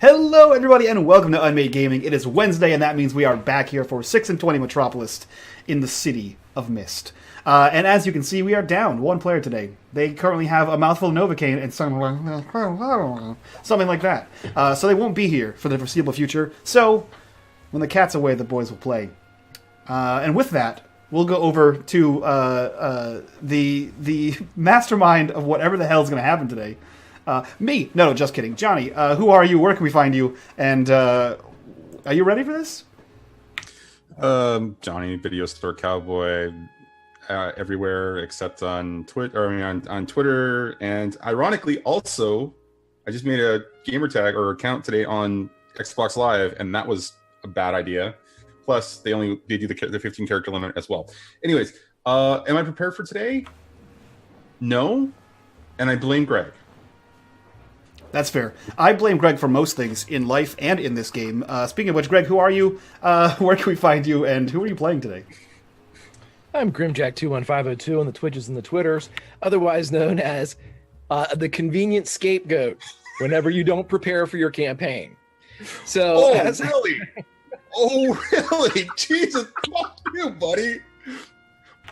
Hello, everybody, and welcome to unMadeGaming. It is Wednesday, and that means we are back here for 6&Twenty Metropolis in the City of Mist. And as you can see, we are down one player today. They currently have a mouthful of Novocaine and something like that. So they won't be here for the foreseeable future. So when the cat's away, the boys will play. And with that, we'll go over to the mastermind of whatever the hell is going to happen today. Me. No, just kidding. Johnny, who are you? Where can we find you? And are you ready for this? Johnny, Video Store Cowboy, everywhere except on Twitter. On Twitter, and ironically, also, I just made a gamer tag or account today on Xbox Live, and that was a bad idea. Plus, they do the 15 character limit as well. Anyways, am I prepared for today? No, and I blame Greg. That's fair. I blame Greg for most things in life and in this game. Speaking of which, Greg, who are you? Where can we find you? And who are you playing today? I'm Grimjack21502 on the Twitches and the Twitters, otherwise known as the convenient scapegoat whenever you don't prepare for your campaign. So, really? Oh, really? Jesus, fuck you, buddy.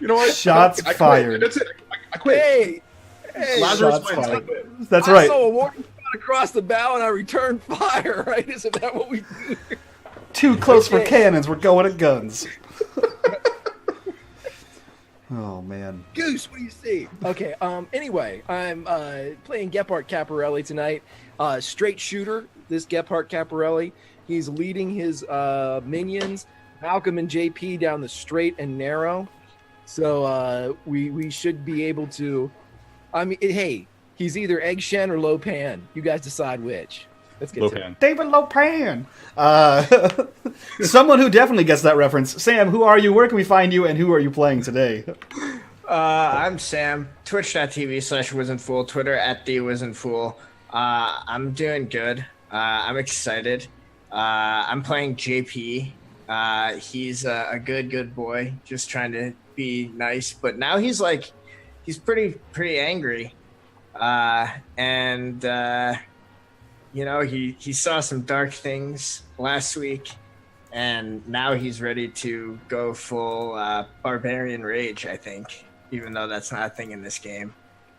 You know what? Shots fired. That's it. I quit. Hey, Lazarus shots wins. fired. That's I right. saw a warning shot across the bow and I returned fire, right? Isn't that what we do? Too close for cannons. We're going at guns. Oh, man. Goose, what do you see? Okay, anyway, I'm playing Gephardt Caparelli tonight. Straight shooter, this Gephardt Caparelli. He's leading his minions, Malcolm and JP, down the straight and narrow. So we should be able to... I mean, hey, he's either Egg Shen or Lopan. You guys decide which. Let's get to it. David Lopan. Someone who definitely gets that reference. Sam, who are you? Where can we find you? And who are you playing today? I'm Sam. Twitch.tv/Wisn'tFool. Twitter @TheWisn'tFool. I'm doing good. I'm excited. I'm playing JP. He's a good boy, just trying to be nice. But now he's pretty angry. You know, he saw some dark things last week, and now he's ready to go full barbarian rage, I think, even though that's not a thing in this game.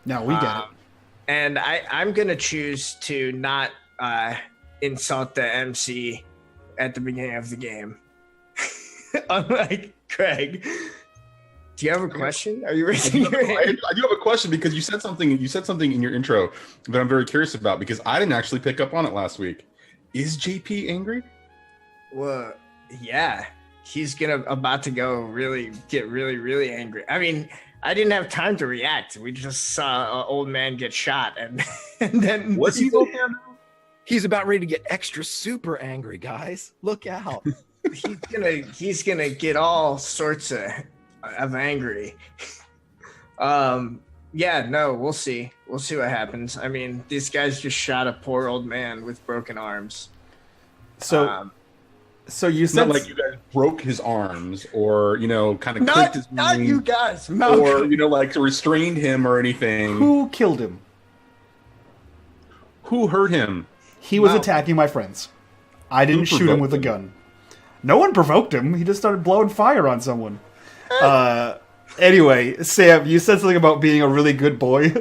No, we get it. And I'm going to choose to not insult the MC at the beginning of the game. Unlike Craig. Do you have a question? Are you raising your hand? I do have a question because you said something in your intro that I'm very curious about because I didn't actually pick up on it last week. Is JP angry? Well, yeah. He's about to get really angry. I mean, I didn't have time to react. We just saw an old man get shot and then what's he looking at? He's about ready to get extra super angry, guys. Look out. He's gonna get all sorts of angry. Yeah, no, we'll see what happens. I mean, these guys just shot a poor old man with broken arms. So you said not like you guys broke his arms or kind of clipped his not wing, you guys, or like restrained him or anything. Who killed him? Who hurt him? He was attacking my friends. I didn't shoot him with a gun. No one provoked him. He just started blowing fire on someone. Anyway, Sam, you said something about being a really good boy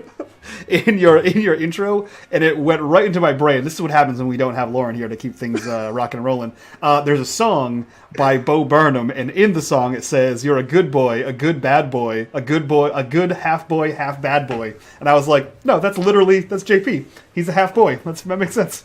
in your intro, and it went right into my brain. This is what happens when we don't have Lauren here to keep things rocking and rolling. There's a song by Bo Burnham, and in the song it says, "You're a good boy, a good bad boy, a good half boy, half bad boy." And I was like, no, that's JP. He's a half boy. That makes sense.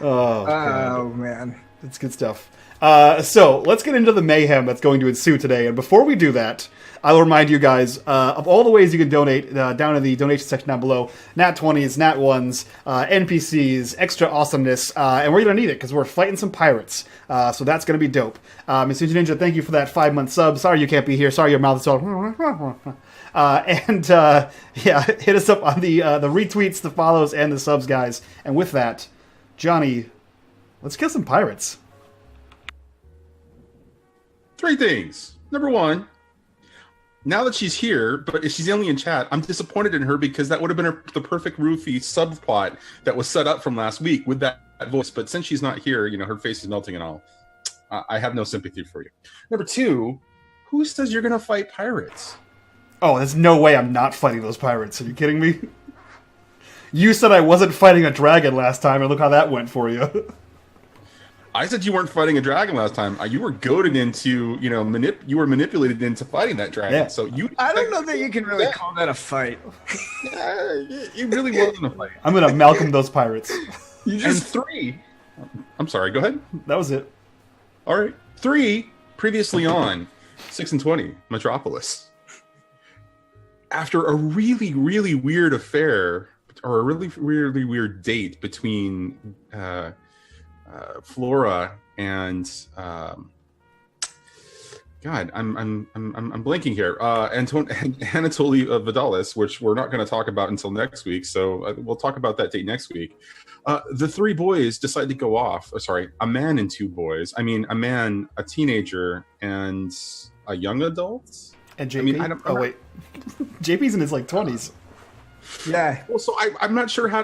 Oh man, that's good stuff. So let's get into the mayhem that's going to ensue today. And before we do that, I'll remind you guys of all the ways you can donate down in the donation section down below. Nat 20s, Nat 1s, NPCs, extra awesomeness, and we're going to need it because we're fighting some pirates. So that's going to be dope. Miss Ninja, thank you for that 5-month sub. Sorry you can't be here. Sorry your mouth is all... hit us up on the retweets, the follows, and the subs, guys. And with that, Johnny, let's kill some pirates. 3 things. Number 1, now that she's here, but if she's only in chat, I'm disappointed in her because that would have been the perfect Rufy subplot that was set up from last week with that voice. But since she's not here, her face is melting and all. I have no sympathy for you. Number 2, who says you're going to fight pirates? Oh, there's no way I'm not fighting those pirates. Are you kidding me? You said I wasn't fighting a dragon last time, and look how that went for you. I said you weren't fighting a dragon last time. You were goaded into, you were manipulated into fighting that dragon. Yeah. So I don't know that you can really call that a fight. It really wasn't a fight. I'm going to Malcolm those pirates. You just 3. I'm sorry, go ahead. That was it. All right. 3, previously on 6&Twenty, Metropolis. After a really, really weird affair, or a really, really weird date between Flora and God, I'm blanking here. Anatoly Vidalis, which we're not going to talk about until next week. So we'll talk about that date next week. The 3 boys decide to go off. A man and 2 boys. I mean, a man, a teenager, and a young adult. And JP? Wait. JP's in his 20s. Yeah. Well, so I'm not sure how.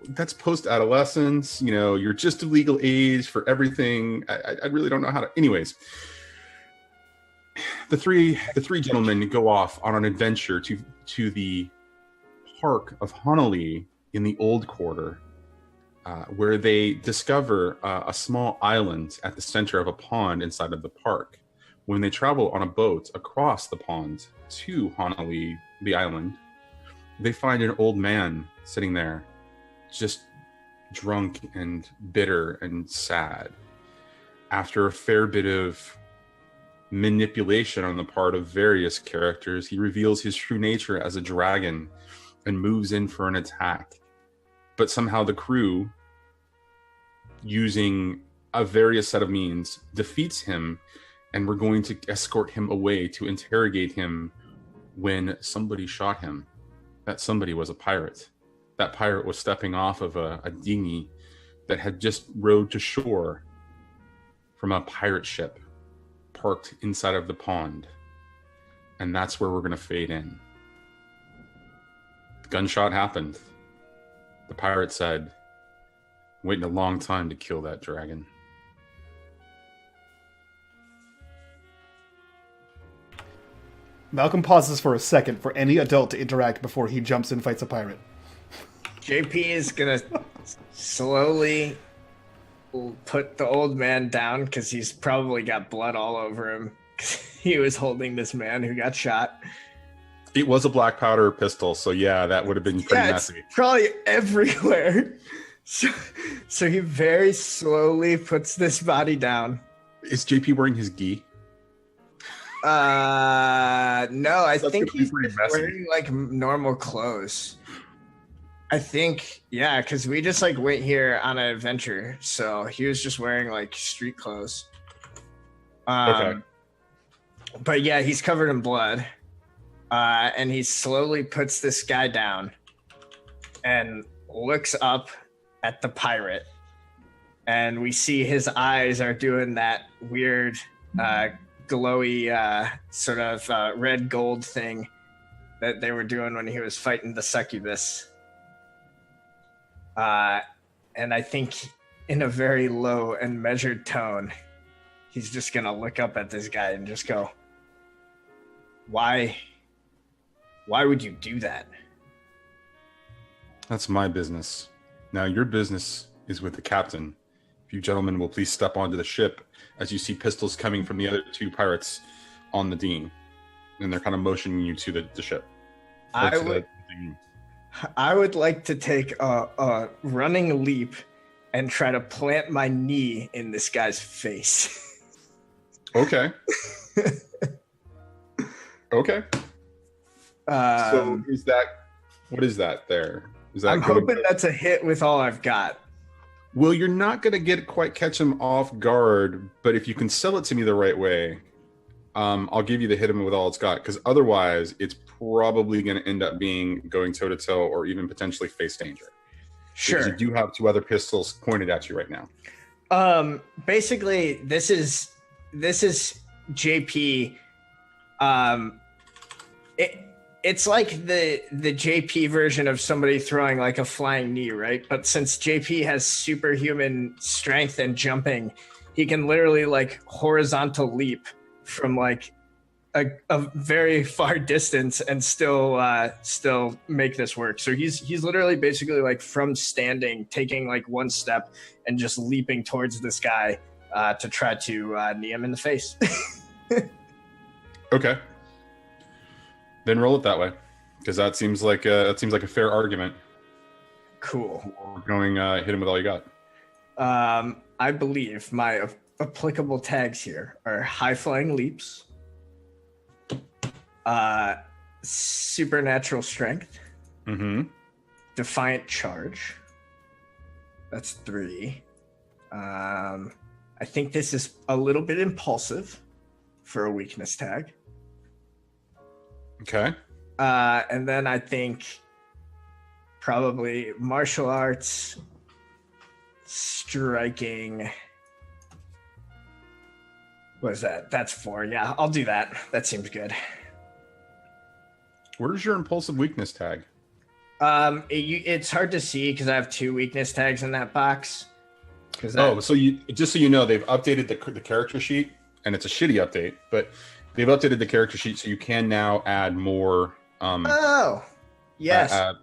That's post-adolescence. You're just of legal age for everything. I really don't know how to. Anyways, the three gentlemen go off on an adventure to the park of Honolulu in the Old Quarter, where they discover a small island at the center of a pond inside of the park. When they travel on a boat across the pond to Honolulu, the island, they find an old man sitting there, just drunk and bitter and sad. After a fair bit of manipulation on the part of various characters, he reveals his true nature as a dragon and moves in for an attack. But somehow the crew, using a various set of means, defeats him, and we're going to escort him away to interrogate him when somebody shot him. That somebody was a pirate. That pirate was stepping off of a dinghy that had just rowed to shore from a pirate ship parked inside of the pond. And that's where we're going to fade in. The gunshot happened. The pirate said, "Waiting a long time to kill that dragon." Malcolm pauses for a second for any adult to interact before he jumps in and fights a pirate. JP is gonna slowly put the old man down because he's probably got blood all over him. He was holding this man who got shot. It was a black powder pistol, so yeah, that would have been pretty messy. It's probably everywhere. So he very slowly puts this body down. Is JP wearing his gi? No, I think he's pretty just messy. wearing normal clothes. I think, yeah, because we just went here on an adventure, so he was just wearing street clothes. Okay. But yeah, he's covered in blood, and he slowly puts this guy down and looks up at the pirate, and we see his eyes are doing that weird glowy sort of red gold thing that they were doing when he was fighting the succubus. And I think in a very low and measured tone, he's just gonna look up at this guy and just go, why would you do that? That's my business. Now your business is with the captain. If you gentlemen will please step onto the ship as you see pistols coming from the other 2 pirates on the dinghy. And they're kind of motioning you to the ship. I would like to take a running leap and try to plant my knee in this guy's face. Okay. Okay. So what is that there? Is that I'm hoping that's a hit with all I've got. Well, you're not going to catch him off guard, but if you can sell it to me the right way, I'll give you the hit him with all it's got, because otherwise it's probably going to end up being going toe-to-toe or even potentially face danger. Sure. Because you do have 2 other pistols pointed at you right now. Basically, this is JP it's like the JP version of somebody throwing like a flying knee, right? But since JP has superhuman strength and jumping, he can literally like horizontal leap from like a very far distance and still make this work. So he's literally basically like from standing, taking like one step and just leaping towards this guy to try to knee him in the face. Okay. Then roll it that way, because that seems like a fair argument. Cool. We're going hit him with all you got. I believe my applicable tags here are high flying leaps, supernatural strength, defiant charge. That's 3. I think this is a little bit impulsive for a weakness tag. Okay. And then I think probably martial arts, striking. What is that? That's 4. Yeah, I'll do that. That seems good. Where's your impulsive weakness tag? It's hard to see because I have 2 weakness tags in that box. So you know, they've updated the character sheet, and it's a shitty update, but they've updated the character sheet so you can now add more. Yes.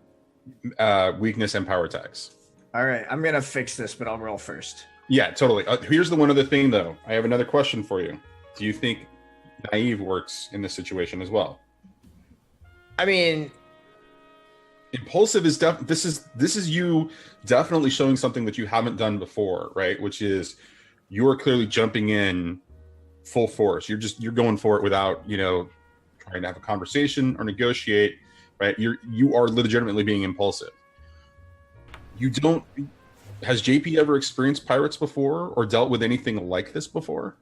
Weakness and power tags. All right, I'm gonna fix this, but I'll roll first. Yeah, totally. Here's the one other thing, though. I have another question for you. Do you think naive works in this situation as well? I mean, impulsive is this is you definitely showing something that you haven't done before, right? Which is you are clearly jumping in full force. You're going for it without, trying to have a conversation or negotiate, right? You are legitimately being impulsive. Has JP ever experienced pirates before or dealt with anything like this before?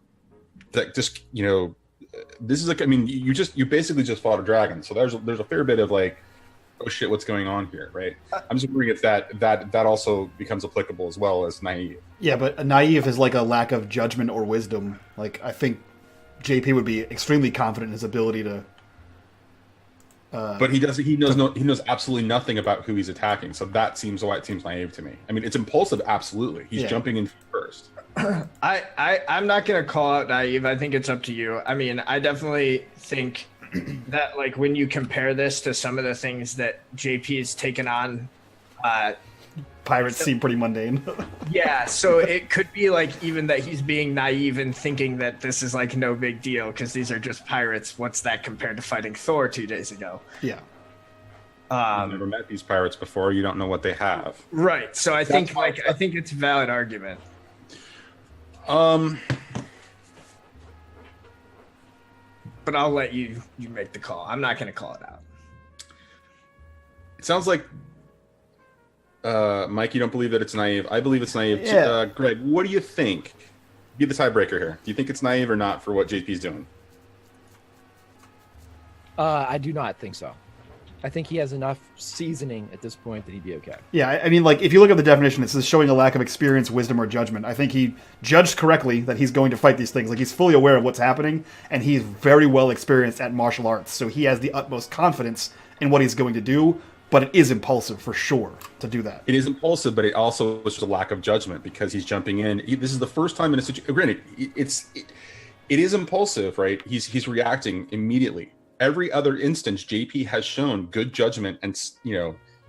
That just, this is like, I mean, you basically just fought a dragon. So there's a fair bit of like, oh shit, what's going on here, right? I'm just wondering if that also becomes applicable as well as naive. Yeah, but naive is like a lack of judgment or wisdom. Like, I think JP would be extremely confident in his ability to. But he knows absolutely nothing about who he's attacking. So that seems why it seems naive to me. I mean, it's impulsive, absolutely. He's jumping in first. I'm not gonna call out naive. I think it's up to you. I mean, I definitely think that like when you compare this to some of the things that JP has taken on, pirates seem pretty mundane. Yeah, so it could be like even that he's being naive and thinking that this is like no big deal because these are just pirates. What's that compared to fighting Thor 2 days ago? Yeah. You've never met these pirates before. You don't know what they have. Right. So I think it's a valid argument. But I'll let you make the call. I'm not going to call it out. It sounds like, Mike, you don't believe that it's naive. I believe it's naive. Yeah. Greg, what do you think? Be the tiebreaker here. Do you think it's naive or not for what JP's doing? I do not think so. I think he has enough seasoning at this point that he'd be okay. Yeah, I mean, like, if you look at the definition, it says showing a lack of experience, wisdom, or judgment. I think he judged correctly that he's going to fight these things. Like, he's fully aware of what's happening, and he's very well experienced at martial arts, so he has the utmost confidence in what he's going to do, but it is impulsive, for sure, to do that. It is impulsive, but it also is just a lack of judgment, because he's jumping in. This is the first time in a situation... Granted, it is impulsive, right? He's reacting immediately. Every other instance, JP has shown good judgment and,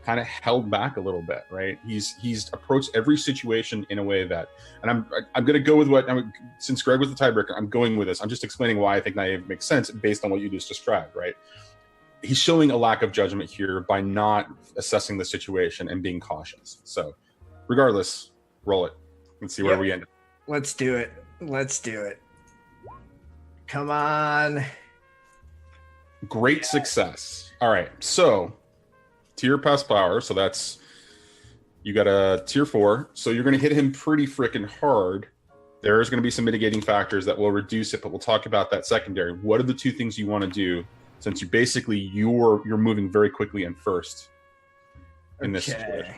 kind of held back a little bit, right? He's approached every situation in a way that, and I'm going to go with since Greg was the tiebreaker, I'm going with this. I'm just explaining why I think naive makes sense based on what you just described, right? He's showing a lack of judgment here by not assessing the situation and being cautious. So, regardless, roll it. Let's see where we end up. Let's do it. Come on. Great success. All right, so tier pass power. So that's, you got a tier 4. So you're going to hit him pretty freaking hard. There's going to be some mitigating factors that will reduce it, but we'll talk about that secondary. What are the 2 things you want to do, since you're moving very quickly in first in this situation?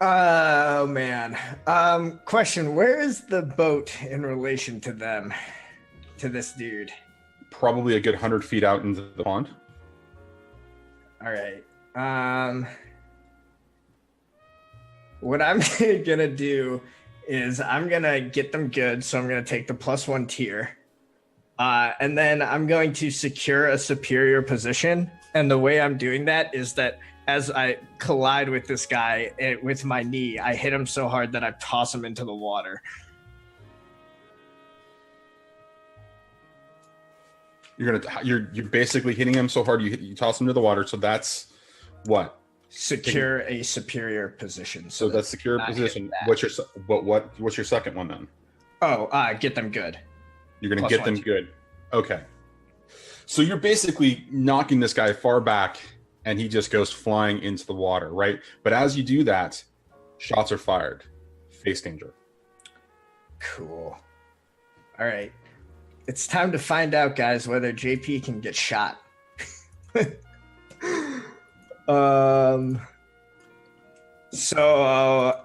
Oh man. Question: where is the boat in relation to them? To this dude? probably a good 100 feet out into the pond. All right. What I'm gonna do is I'm gonna get them good. So I'm gonna take the +1 tier, and then I'm going to secure a superior position. And the way I'm doing that is that as I collide with this guy with my knee, I hit him so hard that I toss him into the water. You're basically hitting him so hard you toss him to the water. So that's what? Secure a superior position. So that's secure position. What's your second one then? Oh, get them good. You're gonna get them good. Okay. So you're basically knocking this guy far back, and he just goes flying into the water, right? But as you do that, shots are fired. Face danger. Cool. All right. It's time to find out, guys, whether JP can get shot. So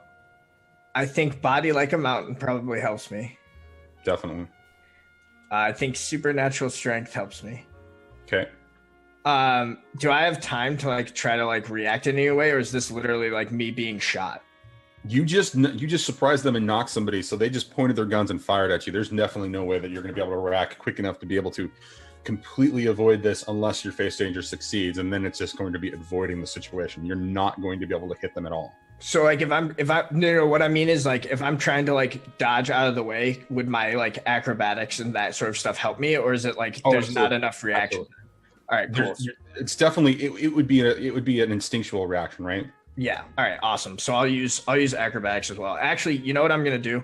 I think body like a mountain probably helps me. Definitely. I think supernatural strength helps me. Okay. Do I have time to like try to like react in any way, or is this literally like me being shot? You just surprised them and knocked somebody, so they just pointed their guns and fired at you. There's definitely no way that you're going to be able to react quick enough to be able to completely avoid this unless your face danger succeeds, and then it's just going to be avoiding the situation. You're not going to be able to hit them at all. So like if I no, what I mean is like if I'm trying to like dodge out of the way, would my like acrobatics and that sort of stuff help me, or is it like there's not enough reaction? Absolutely. All right, cool. It's definitely it would be an instinctual reaction, right? Yeah. All right. Awesome. So I'll use acrobatics as well. Actually, you know what I'm gonna do?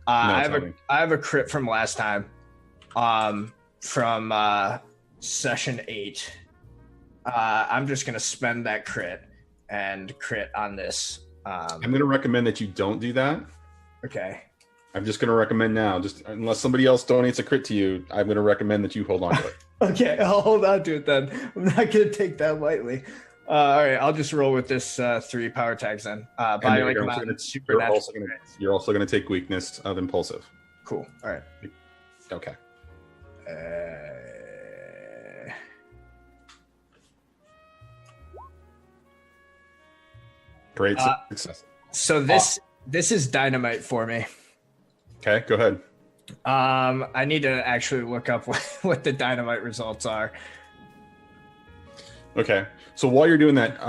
I have a crit from last time, from session 8. I'm just gonna spend that crit and crit on this. I'm gonna recommend that you don't do that. Okay. I'm just gonna recommend now, just unless somebody else donates a crit to you, I'm gonna recommend that you hold on to it. Okay, I'll hold on to it then. I'm not gonna take that lightly. All right, I'll just roll with this 3 power tags then. You're also gonna take weakness of impulsive. Cool. All right. Okay. Great success. So this is dynamite for me. Okay, go ahead. I need to actually look up what the dynamite results are. Okay, so while you're doing that,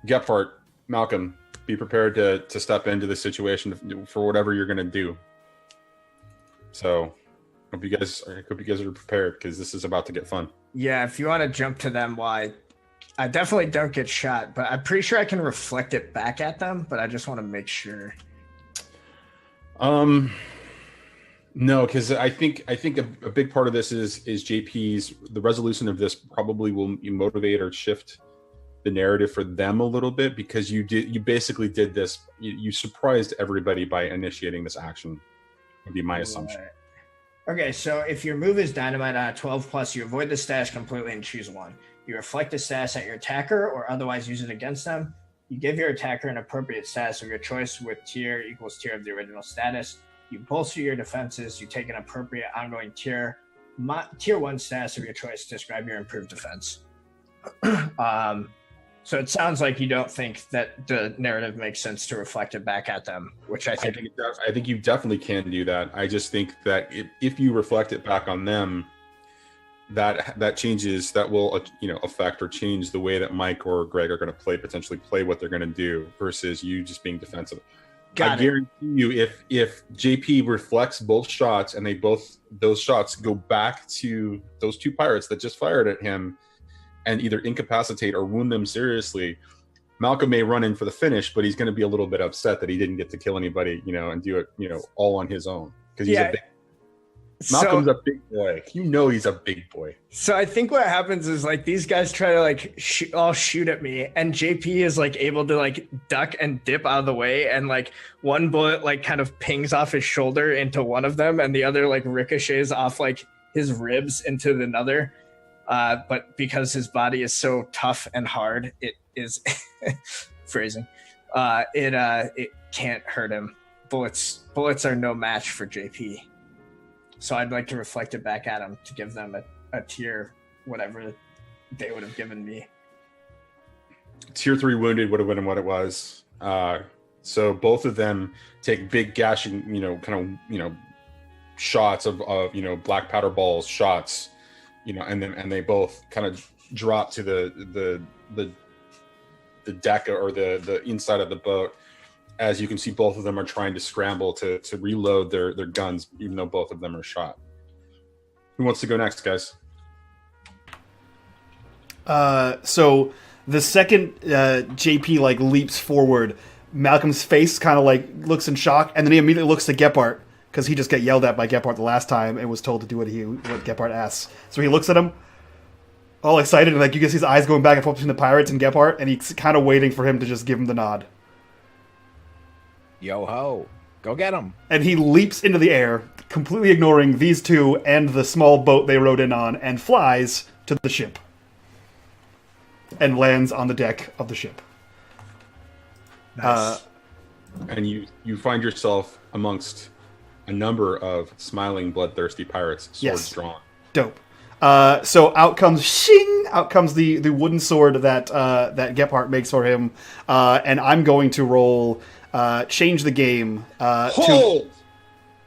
Gephardt, Malcolm, be prepared to step into the situation for whatever you're going to do. So, I hope you guys are prepared because this is about to get fun. Yeah, if you want to jump to them, I definitely don't get shot, but I'm pretty sure I can reflect it back at them. But I just want to make sure. No, because I think a big part of this is JP's the resolution of this probably will motivate or shift the narrative for them a little bit because you basically did this. You surprised everybody by initiating this action. Would be my assumption. Okay, so if your move is dynamite on a 12+, you avoid the stash completely and choose one. You reflect the status at your attacker or otherwise use it against them. You give your attacker an appropriate status of your choice with tier equals tier of the original status. You bolster your defenses. You take an appropriate ongoing tier 1 status of your choice to describe your improved defense. So it sounds like you don't think that the narrative makes sense to reflect it back at them, which I think you definitely can do that. I just think that if you reflect it back on them, that changes, that will affect or change the way that Mike or Greg are going to potentially play what they're going to do versus you just being defensive. I guarantee you, if JP reflects both shots and those shots go back to those 2 pirates that just fired at him and either incapacitate or wound them seriously, Malcolm may run in for the finish, but he's going to be a little bit upset that he didn't get to kill anybody, and do it, all on his own because he's Malcolm's a big boy. He's a big boy. So I think what happens is like these guys try to all shoot at me, and JP is like able to like duck and dip out of the way, and like one bullet like kind of pings off his shoulder into one of them, and the other like ricochets off like his ribs into another. But because his body is so tough and hard, it is phrasing. It can't hurt him. Bullets are no match for JP. So I'd like to reflect it back at him to give them a tier, whatever they would have given me. Tier 3 wounded would have been what it was. So both of them take big gashing, shots of black powder balls shots, and they both kind of drop to the deck or the inside of the boat. As you can see, both of them are trying to scramble to reload their guns, even though both of them are shot. Who wants to go next, guys? So the second JP leaps forward, Malcolm's face kind of looks in shock, and then he immediately looks to Gephardt because he just got yelled at by Gephardt the last time and was told to do what Gephardt asks. So he looks at him, all excited, and you can see his eyes going back and forth between the pirates and Gephardt, and he's kind of waiting for him to just give him the nod. Yo ho, go get him! And he leaps into the air, completely ignoring these two and the small boat they rode in on, and flies to the ship. And lands on the deck of the ship. Nice. And you find yourself amongst a number of smiling, bloodthirsty pirates, swords drawn. Dope. So out comes shing! Out comes the wooden sword that Gephardt makes for him, and I'm going to roll change the game. Hold!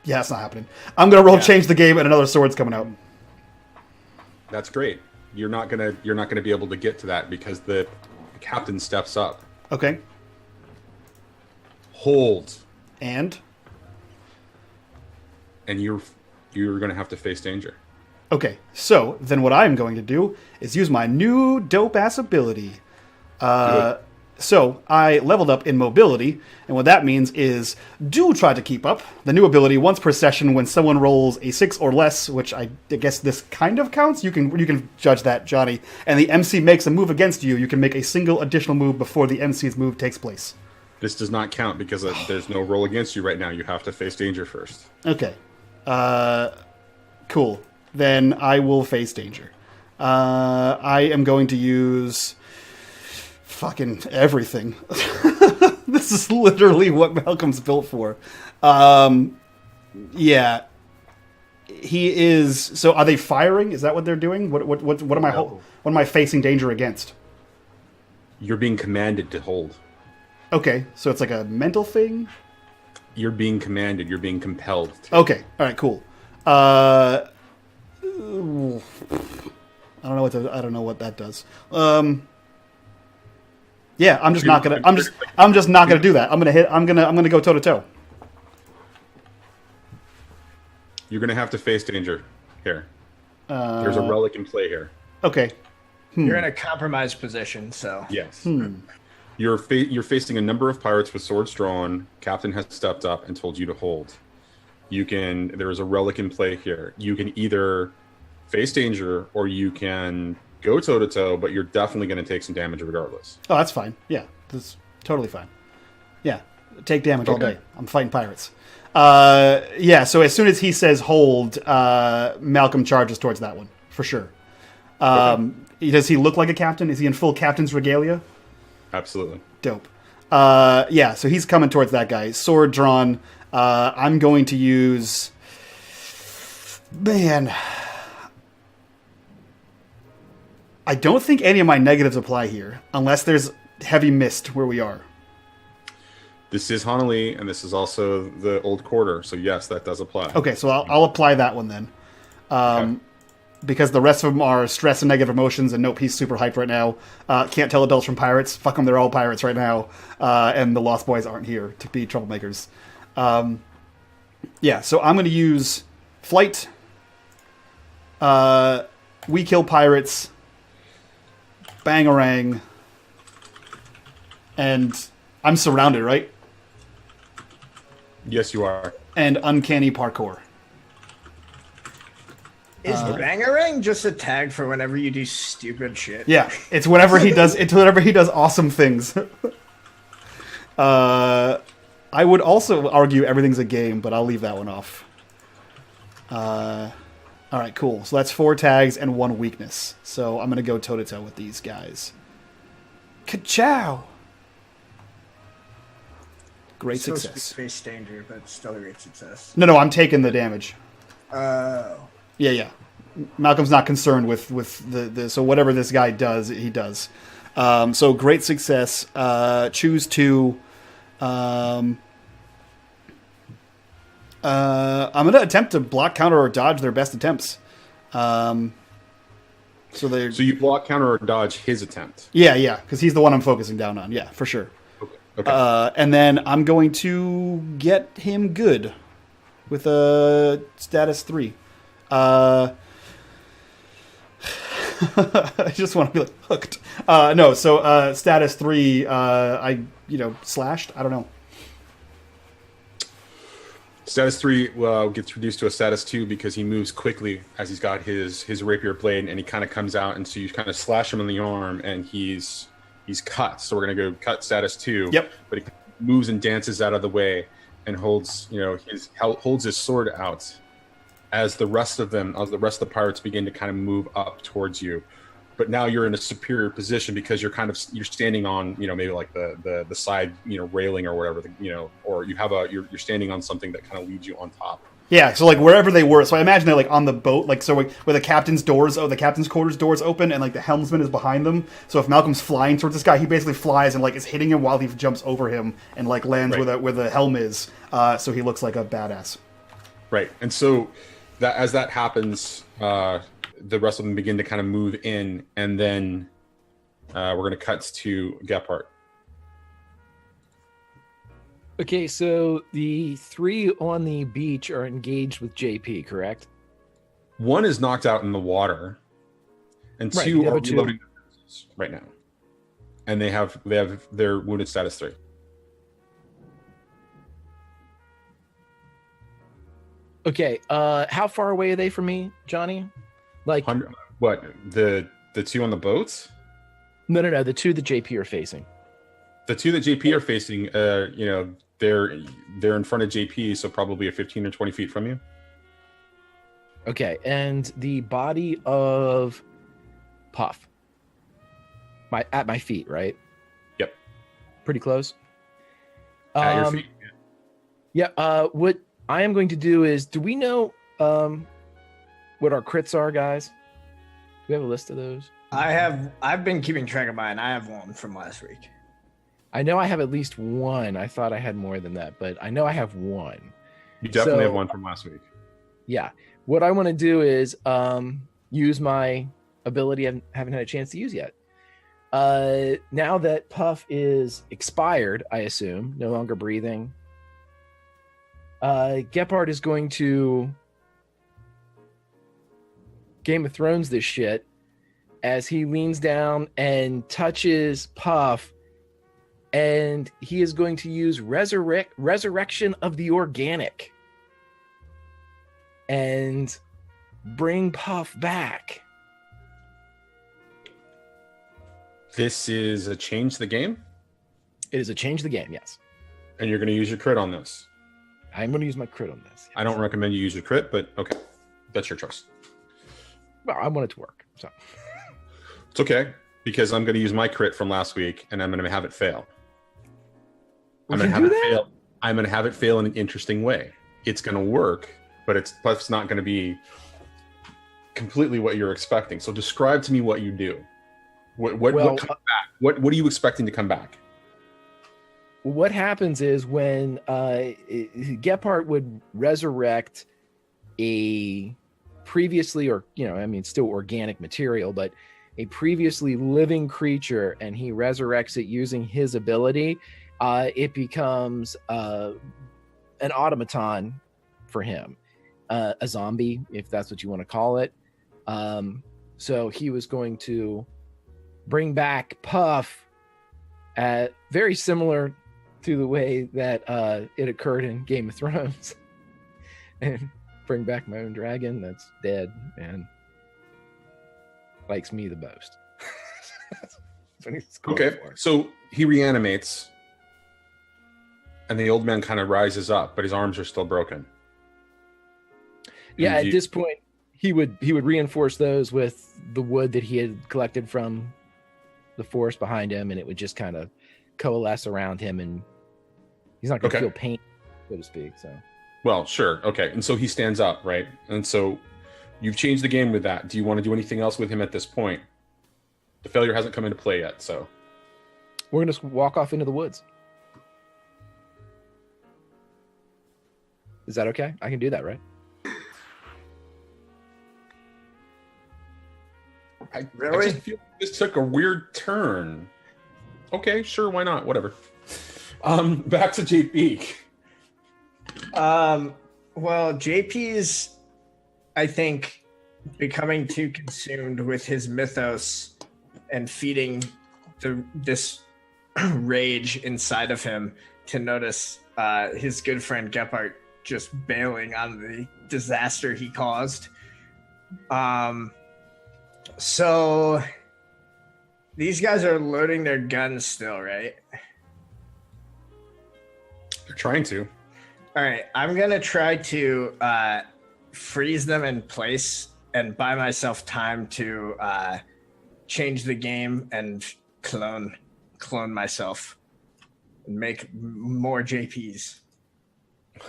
Yeah, that's not happening. I'm going to roll change the game, and another sword's coming out. That's great. You're not gonna be able to get to that because the captain steps up. Okay. Hold. And you're gonna have to face danger. okay, so then what I'm going to do is use my new dope-ass ability. So I leveled up in mobility, and what that means is do try to keep up. The new ability, once per session, when someone rolls a 6 or less, which I guess this kind of counts. You can judge that, Johnny. And the MC makes a move against you. You can make a single additional move before the MC's move takes place. This does not count because there's no roll against you right now. You have to face danger first. Okay. Cool. Then I will face danger. I am going to use fucking everything. This is literally what Malcolm's built for. Yeah. He is. So are they firing? Is that what they're doing? What am I facing danger against? You're being commanded to hold. Okay, so it's like a mental thing? You're being commanded. You're being compelled to. Okay, all right, cool. I don't know what that does. Yeah, I'm just not gonna do that. I'm gonna go toe to toe. You're gonna have to face danger here. There's a relic in play here. Okay. You're in a compromised position, so Yes. You're facing a number of pirates with swords drawn. Captain has stepped up and told you to hold. There is a relic in play here. You can either face danger or you can go toe to toe, but you're definitely going to take some damage regardless. Oh, that's fine. Yeah, that's totally fine. Yeah, take damage all day. I'm fighting pirates. Yeah, so as soon as he says hold, Malcolm charges towards that one, for sure. Does he look like a captain? Is he in full captain's regalia? Absolutely. Dope. Yeah, so he's coming towards that guy. Sword drawn. I'm going to use... Man... I don't think any of my negatives apply here, unless there's heavy mist where we are. This is Honolulu, and this is also the Old Quarter, so yes, that does apply. Okay, so I'll apply that one then. Okay. Because the rest of them are stress and negative emotions, and nope, he's super hyped right now. Can't tell adults from pirates. Fuck them, they're all pirates right now. And the Lost Boys aren't here to be troublemakers. Yeah, so I'm going to use Flight. We kill pirates. Bangarang. And I'm surrounded, right? Yes, you are. And uncanny parkour. is Bangarang just a tag for whenever you do stupid shit? Yeah, it's whenever he does. It's whenever he does awesome things. I would also argue everything's a game, but I'll leave that one off. All right, cool. So that's 4 tags and 1 weakness. So I'm gonna go toe to toe with these guys. Ka-chow! Great So success. face danger, but still a great success. No, I'm taking the damage. Oh. Yeah. Malcolm's not concerned with the so whatever this guy does, he does. So great success. Choose to. I'm going to attempt to block, counter, or dodge their best attempts. So you block, counter, or dodge his attempt. Yeah, because he's the one I'm focusing down on. Yeah, for sure. Okay. And then I'm going to get him good with a status 3. I just want to be like hooked. No, so status 3. Slashed. I don't know. Status 3 gets reduced to a status 2 because he moves quickly as he's got his rapier blade, and he kind of comes out, and so you kind of slash him in the arm, and he's cut. So we're gonna go cut status 2. Yep. But he moves and dances out of the way and holds his sword out as the rest of the pirates begin to kind of move up towards you. But now you're in a superior position because you're standing on, maybe like the side, railing or whatever, or you're standing on something that kind of leads you on top. Yeah, so like wherever they were, so I imagine they're like on the boat, like so where the captain's quarters doors open, and like the helmsman is behind them. So if Malcolm's flying towards this guy, he basically flies and like is hitting him while he jumps over him and like lands where the helm is. So he looks like a badass. Right, and so that as that happens, the rest of them begin to kind of move in, and then we're going to cut to Gephardt. Okay, so the 3 on the beach are engaged with JP, correct? 1 is knocked out in the water, and 2 are reloading their pistols right now, and they have their wounded status 3. Okay, how far away are they from me, Johnny? Like what? The 2 on the boats? No, the 2 that JP are facing. The 2 that JP are facing, they're in front of JP, so probably a 15 or 20 feet from you. Okay, and the body of Puff, at my feet, right? Yep. Pretty close. At your feet. Yeah. What I am going to do is, do we know what our crits are, guys? Do we have a list of those? I've been keeping track of mine. I have one from last week. I know I have at least one. I thought I had more than that, but I know I have one. You definitely have one from last week. Yeah. What I want to do is use my ability I haven't had a chance to use yet. Now that Puff is expired, I assume, no longer breathing, Gephardt is going to Game of Thrones this shit as he leans down and touches Puff, and he is going to use resurrection of the organic and bring Puff back. This is a change the game? It is a change the game, yes. And you're going to use your crit on this? I'm going to use my crit on this. Yes. I don't recommend you use your crit, but okay. That's your choice. Well, I want it to work, so. It's okay, because I'm going to use my crit from last week, and I'm going to have it fail. I'm going to have it fail in an interesting way. It's going to work, but it's not going to be completely what you're expecting. So describe to me what you do. What comes back? What are you expecting to come back? What happens is when Gephardt would resurrect a previously, or still organic material, but a previously living creature, and he resurrects it using his ability, it becomes an automaton for him, a zombie, if that's what you want to call it. So he was going to bring back Puff, very similar to the way that it occurred in Game of Thrones, and bring back my own dragon that's dead and likes me the most. That's what he's going for. So he reanimates, and the old man kind of rises up, but his arms are still broken. Yeah, at this point, he would reinforce those with the wood that he had collected from the forest behind him, and it would just kind of coalesce around him, and he's not going to feel pain, so to speak. So, well, sure, okay. And so he stands up, right? And so You've changed the game with that. Do you want to do anything else with him at this point? The failure hasn't come into play yet, so. We're gonna just walk off into the woods. Is that okay? I can do that, right? I Really? just feel like this took a weird turn. Okay, sure, why not? Whatever. Back to JP. Well, JP's, I think, becoming too consumed with his mythos and feeding this rage inside of him to notice his good friend Gephardt just bailing on the disaster he caused. So these guys are loading their guns still, right? They're trying to. All right, I'm gonna try to freeze them in place and buy myself time to change the game and clone myself and make more JPs.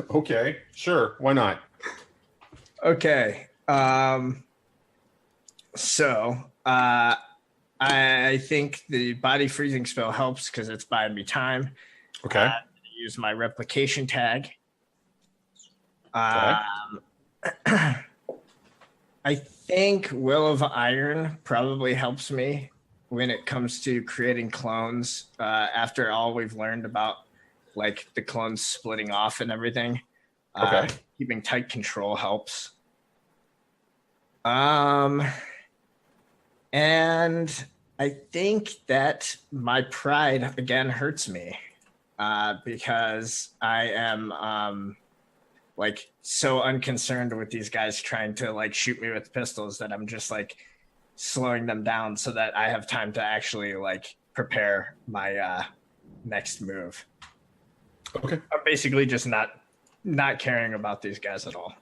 Okay, sure, why not? Okay, so I think the body freezing spell helps because it's buying me time. Okay. Use my replication tag. Okay. I think Will of Iron probably helps me when it comes to creating clones. After all we've learned about like the clones splitting off and everything, Okay. keeping tight control helps. And I think that my pride again hurts me because I am like so unconcerned with these guys trying to like shoot me with pistols that I'm just like slowing them down so that I have time to actually like prepare my next move. Okay. I'm basically just not caring about these guys at all.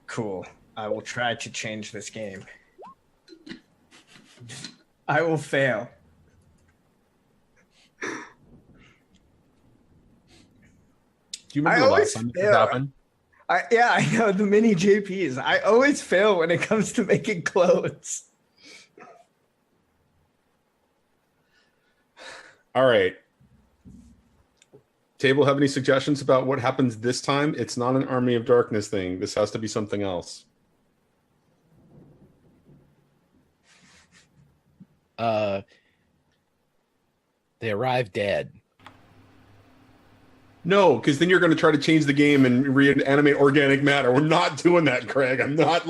Cool. I will try to change this game. I will fail. Do you remember the last time this happened? Yeah, I know the mini JPs. I always fail when it comes to making clothes. All right. Table, have any suggestions about what happens this time? It's not an Army of Darkness thing. This has to be something else. They arrive dead. No, because then you're going to try to change the game and reanimate organic matter. We're not doing that, Craig. I'm not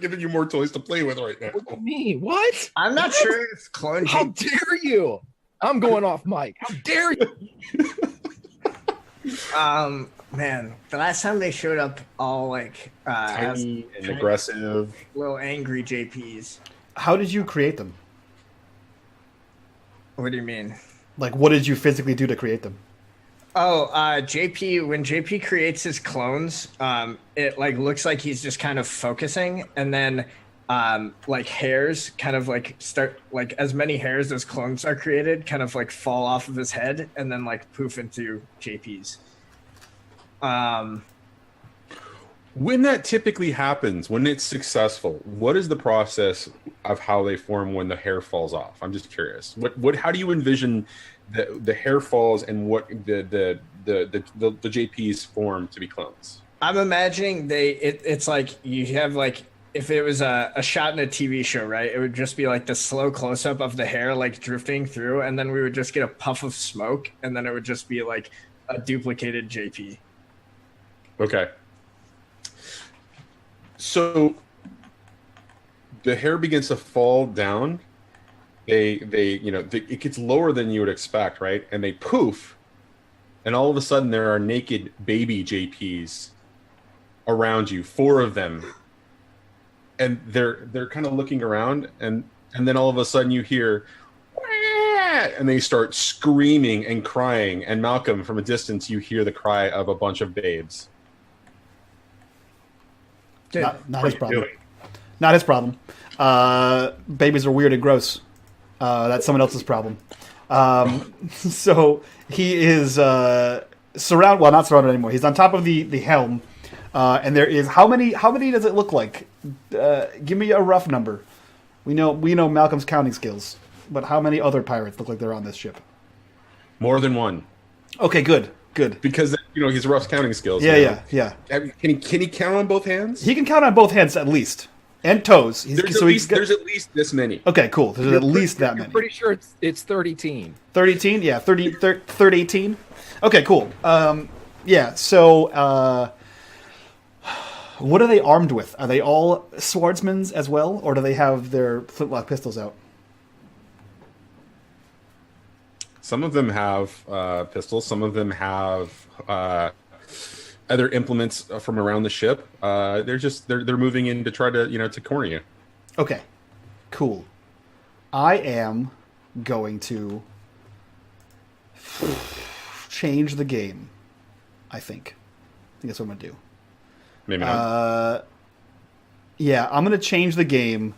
giving you more toys to play with right now. What do you mean? What? I'm not sure if clone How JP. dare you? I'm going off mic. How dare you? Man, the last time they showed up all like as Tiny and aggressive. little angry JPs. How did you create them? What do you mean? Like, what did you physically do to create them? Oh, JP, when JP creates his clones, it like looks like he's just kind of focusing, and then like hairs kind of like start like as many hairs as clones are created kind of like fall off of his head and then like poof into JP's. When that typically happens, when it's successful, what is the process of how they form when the hair falls off? I'm just curious. How do you envision the hair falls and what the JPs form to be clones? I'm imagining it's like you have like if it was a shot in a TV show, right? It would just be like the slow close up of the hair like drifting through, and then we would just get a puff of smoke, and then it would just be like a duplicated JP. Okay. So the hair begins to fall down. It gets lower than you would expect, right? And they poof, and all of a sudden there are naked baby JPs around you, 4 of them, and they're kind of looking around, and then all of a sudden you hear, "Wah!" and they start screaming and crying. And Malcolm, from a distance, you hear the cry of a bunch of babes. Not What his are you problem. doing? Not his problem. Babies are weird and gross. That's someone else's problem. So he is well, not surrounded anymore. He's on top of the helm, And there is how many does it look like? Give me a rough number. We know Malcolm's counting skills, but how many other pirates look like they're on this ship? More than one. Okay, good. Because he's rough counting skills. Yeah. Can he count on both hands? He can count on both hands at least, and toes. There's at least this many. Okay, cool. There's at least that many. I'm pretty sure it's 30-teen. 30-teen? Yeah, 30-18. Okay, cool. Yeah. So, what are they armed with? Are they all swordsmen as well, or do they have their flintlock pistols out? Some of them have pistols. Some of them have other implements from around the ship. They're moving in to try to corner you. Okay, cool. I am going to change the game. I think that's what I'm gonna do. Maybe not. Yeah, I'm gonna change the game.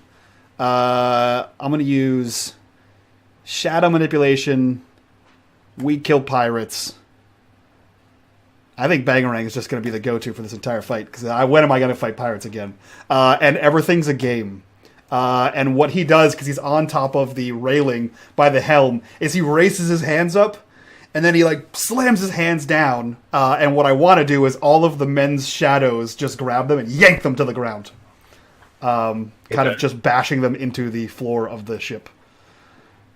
I'm gonna use shadow manipulation. We kill pirates. I think Bangarang is just going to be the go-to for this entire fight, because when am I going to fight pirates again? And everything's a game. And what he does, because he's on top of the railing by the helm, is he raises his hands up, and then he slams his hands down. And what I want to do is all of the men's shadows just grab them and yank them to the ground. Kind of just bashing them into the floor of the ship.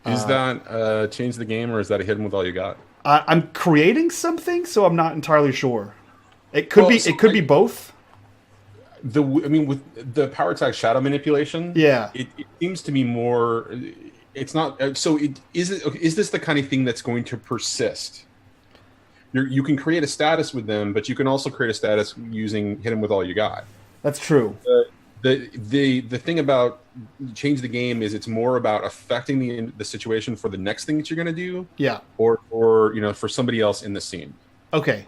Is that change the game, or is that a hidden with all you got? I'm creating something, so I'm not entirely sure. It could be both. With the power attack shadow manipulation, yeah, it seems to me more. It's not. So is this the kind of thing that's going to persist? You can create a status with them, but you can also create a status using hit them with all you got. That's true. The thing about change the game is it's more about affecting the situation for the next thing that you're going to do. Yeah. Or for somebody else in the scene. Okay.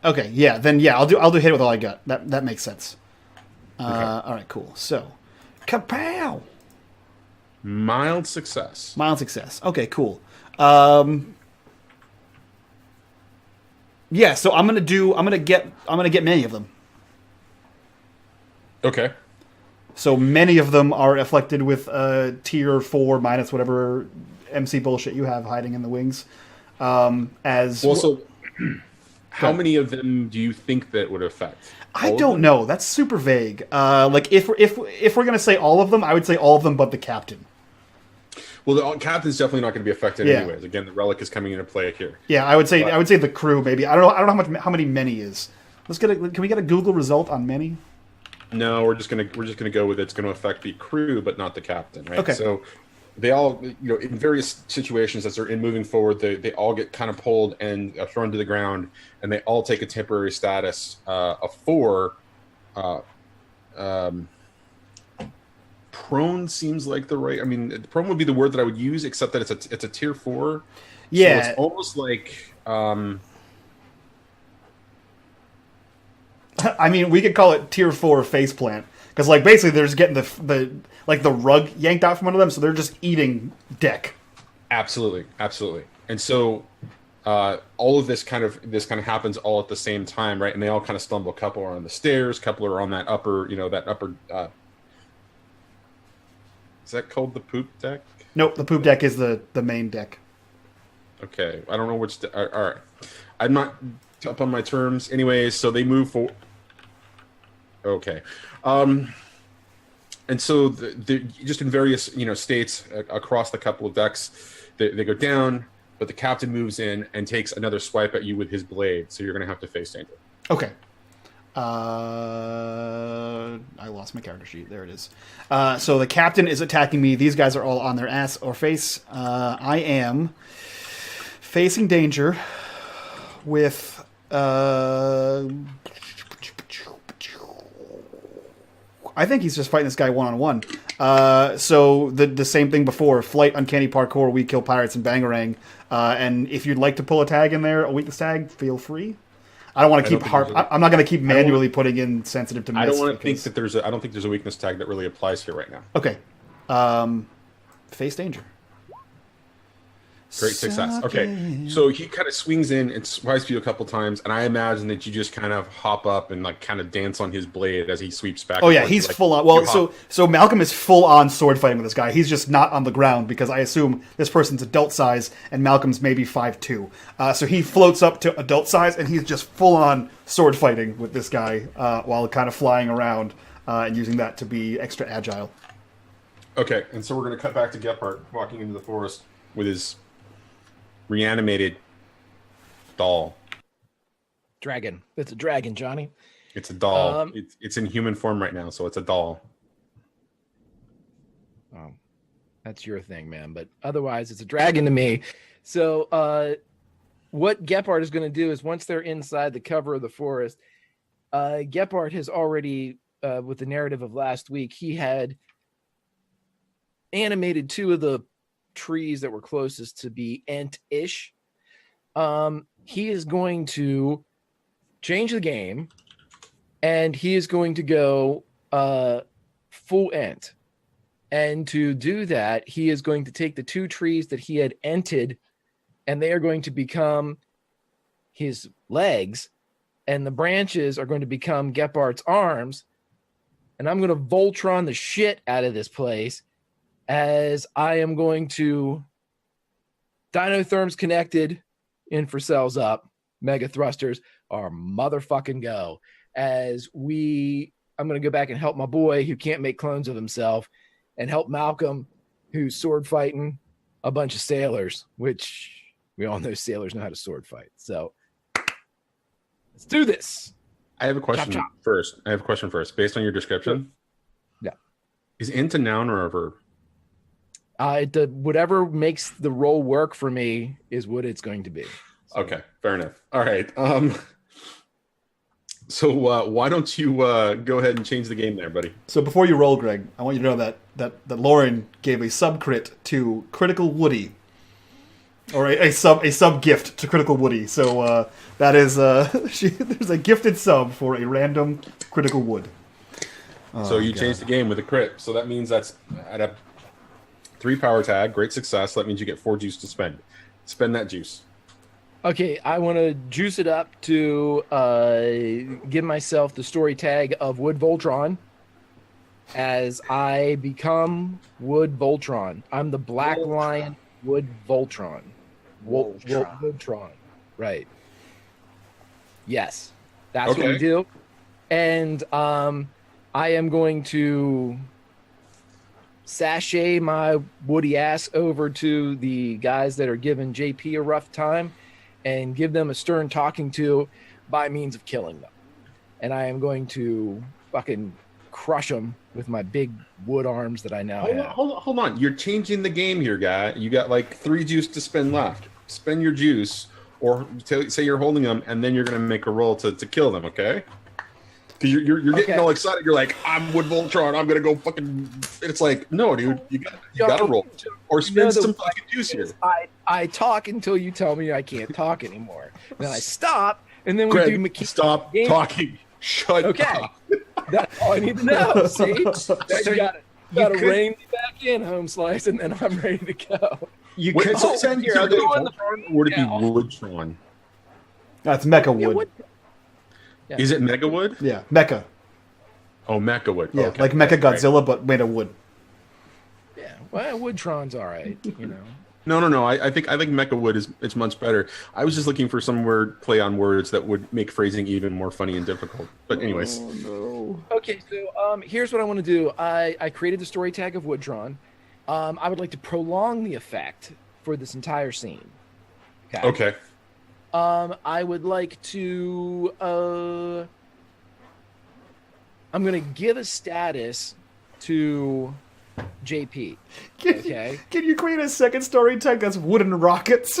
Yeah. Then I'll do hit it with all I got. That makes sense. Okay. All right. Cool. So, kapow. Mild success. Okay. Cool. Yeah. So I'm gonna get many of them. Okay. So many of them are afflicted with tier 4 minus whatever MC bullshit you have hiding in the wings. How many of them do you think that would affect? I don't know. That's super vague. If we're gonna say all of them, I would say all of them but the captain. Well, the captain's definitely not going to be affected anyways. Again, the relic is coming into play here. Yeah, I would say the crew maybe. I don't know how many many is. Can we get a Google result on many? No, we're just gonna go with it's going to affect the crew, but not the captain, right? Okay. So they all, in various situations as they're moving forward, they all get kind of pulled and thrown to the ground, and they all take a temporary status of 4. Prone seems like the right. I mean, prone would be the word that I would use, except that it's a tier 4. Yeah. So it's almost like. I mean, we could call it tier 4 faceplant, because basically they're just getting the rug yanked out from under them, so they're just eating deck. Absolutely. And so all of this kind of happens all at the same time, right? And they all kind of stumble. A couple are on the stairs, a couple are on that upper. Is that called the poop deck? Nope, the poop deck is the main deck. Okay, I don't know which. All right, I'm not up on my terms. Anyways, so they move forward. Okay, and so the just in various states across the couple of decks, they go down, but the captain moves in and takes another swipe at you with his blade. So you're going to have to face danger. Okay. I lost my character sheet. There it is. So the captain is attacking me. These guys are all on their ass or face. I am facing danger with. I think he's just fighting this guy one-on-one. So the same thing before. Flight, uncanny, parkour, we kill pirates, and bangarang. And if you'd like to pull a tag in there, a weakness tag, feel free. I don't want to keep I'm not going to keep manually putting in sensitive to miss. I don't want to think that there's I don't think there's a weakness tag that really applies here right now. Okay. Face danger. Great success. Okay, so he kind of swings in and swipes you a couple times, and I imagine that you just kind of hop up and like kind of dance on his blade as he sweeps back. Oh and yeah, forth. he's Like, full on. Well, you hop. so Malcolm is full on sword fighting with this guy. He's just not on the ground because I assume this person's adult size and Malcolm's maybe 5'2". So he floats up to adult size and he's just full on sword fighting with this guy while kind of flying around and using that to be extra agile. Okay, and so we're going to cut back to Gephardt walking into the forest with his reanimated doll. Dragon. It's a dragon, Johnny. It's a doll. It's in human form right now, so it's a doll. Oh, that's your thing, man. But otherwise, it's a dragon to me. So what Gephardt is going to do is once they're inside the cover of the forest, Gephardt has already, with the narrative of last week, he had animated two of the trees that were closest to be ent-ish. He is going to change the game, and he is going to go full ent. And to do that, he is going to take the two trees that he had ented, and they are going to become his legs, and the branches are going to become Gephardt's arms. And I'm going to Voltron the shit out of this place, as I am going to Dinotherms connected, infracells up, mega thrusters are motherfucking go. I'm going to go back and help my boy who can't make clones of himself, and help Malcolm, who's sword fighting a bunch of sailors, which we all know sailors know how to sword fight. So let's do this. I have a question Chop, chop. first. Based on your description. Yeah. Is int a noun or a verb? Whatever makes the role work for me is what it's going to be. So. Okay, fair enough. All right. So why don't you go ahead and change the game there, buddy? So before you roll, Greg, I want you to know that Lauren gave a sub crit to Critical Woody, or a sub gift to Critical Woody. So that is there's a gifted sub for a random Critical Wood. So you changed the game with a crit. So that means that's at a 3 power tag. Great success. That means you get 4 juice to spend. Spend that juice. Okay, I want to juice it up to give myself the story tag of Wood Voltron as I become Wood Voltron. I'm the Black Lion Wood Voltron. Voltron. Right. Yes, that's what we do. And I am going to sashay my woody ass over to the guys that are giving JP a rough time and give them a stern talking to by means of killing them. And I am going to fucking crush them with my big wood arms that I now have. Hold on. You're changing the game here, guy. You got like 3 juice to spend left. Spend your juice, or say you're holding them, and then you're going to make a roll to kill them, okay? Because you're getting all excited. You're like, I'm Wood Voltron. I'm going to go fucking... It's like, no, dude. You got to roll. Or spend some fucking juice here. I talk until you tell me I can't talk anymore. Then I stop, and then Greg, we do McKee. Stop talking. Shut up. That's all I need to know. See? You got to rein me back in, Home Slice, and then I'm ready to go. You Wait, could so send your your other other Voltron, or would it be Woodtron? That's Mecha Wood. Yeah. Is it Mega Wood? Yeah, Mecha. Oh, Mecha Wood. Yeah, Okay. like Mecha Godzilla, but made of wood. Yeah, well, Woodtron's all right, you know. No. I think Mecha Wood is much better. I was just looking for some word play on words that would make phrasing even more funny and difficult. But anyways. Oh, no. Okay, so here's what I want to do. I created the story tag of Woodtron. I would like to prolong the effect for this entire scene. Okay. I would like to. I'm going to give a status to JP. Okay. Can you create a second story tag that's wooden rockets?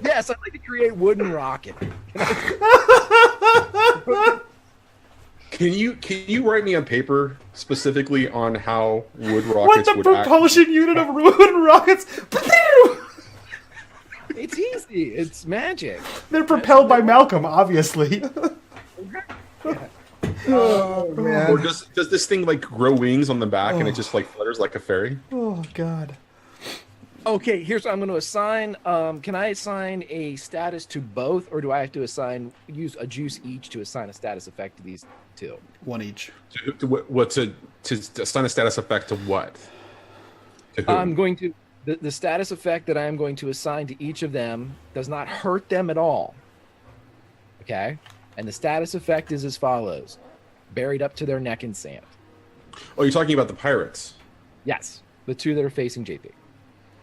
Yes, I'd like to create wooden rocket. Can you write me on paper specifically on how wood What rockets the would propulsion unit of wooden rockets? It's easy. It's magic. They're propelled by Malcolm, obviously. Oh man. Or does this thing like grow wings on the back and it just like flutters like a fairy? Oh, God. Okay, here's what I'm going to assign. Can I assign a status to both, or do I have to use a juice each to assign a status effect to these two? One each. To assign a status effect to what? To who? I'm going to the status effect that I'm going to assign to each of them does not hurt them at all. Okay, and the status effect is as follows: buried up to their neck in sand. Oh, you're talking about the pirates. Yes, the two that are facing JP.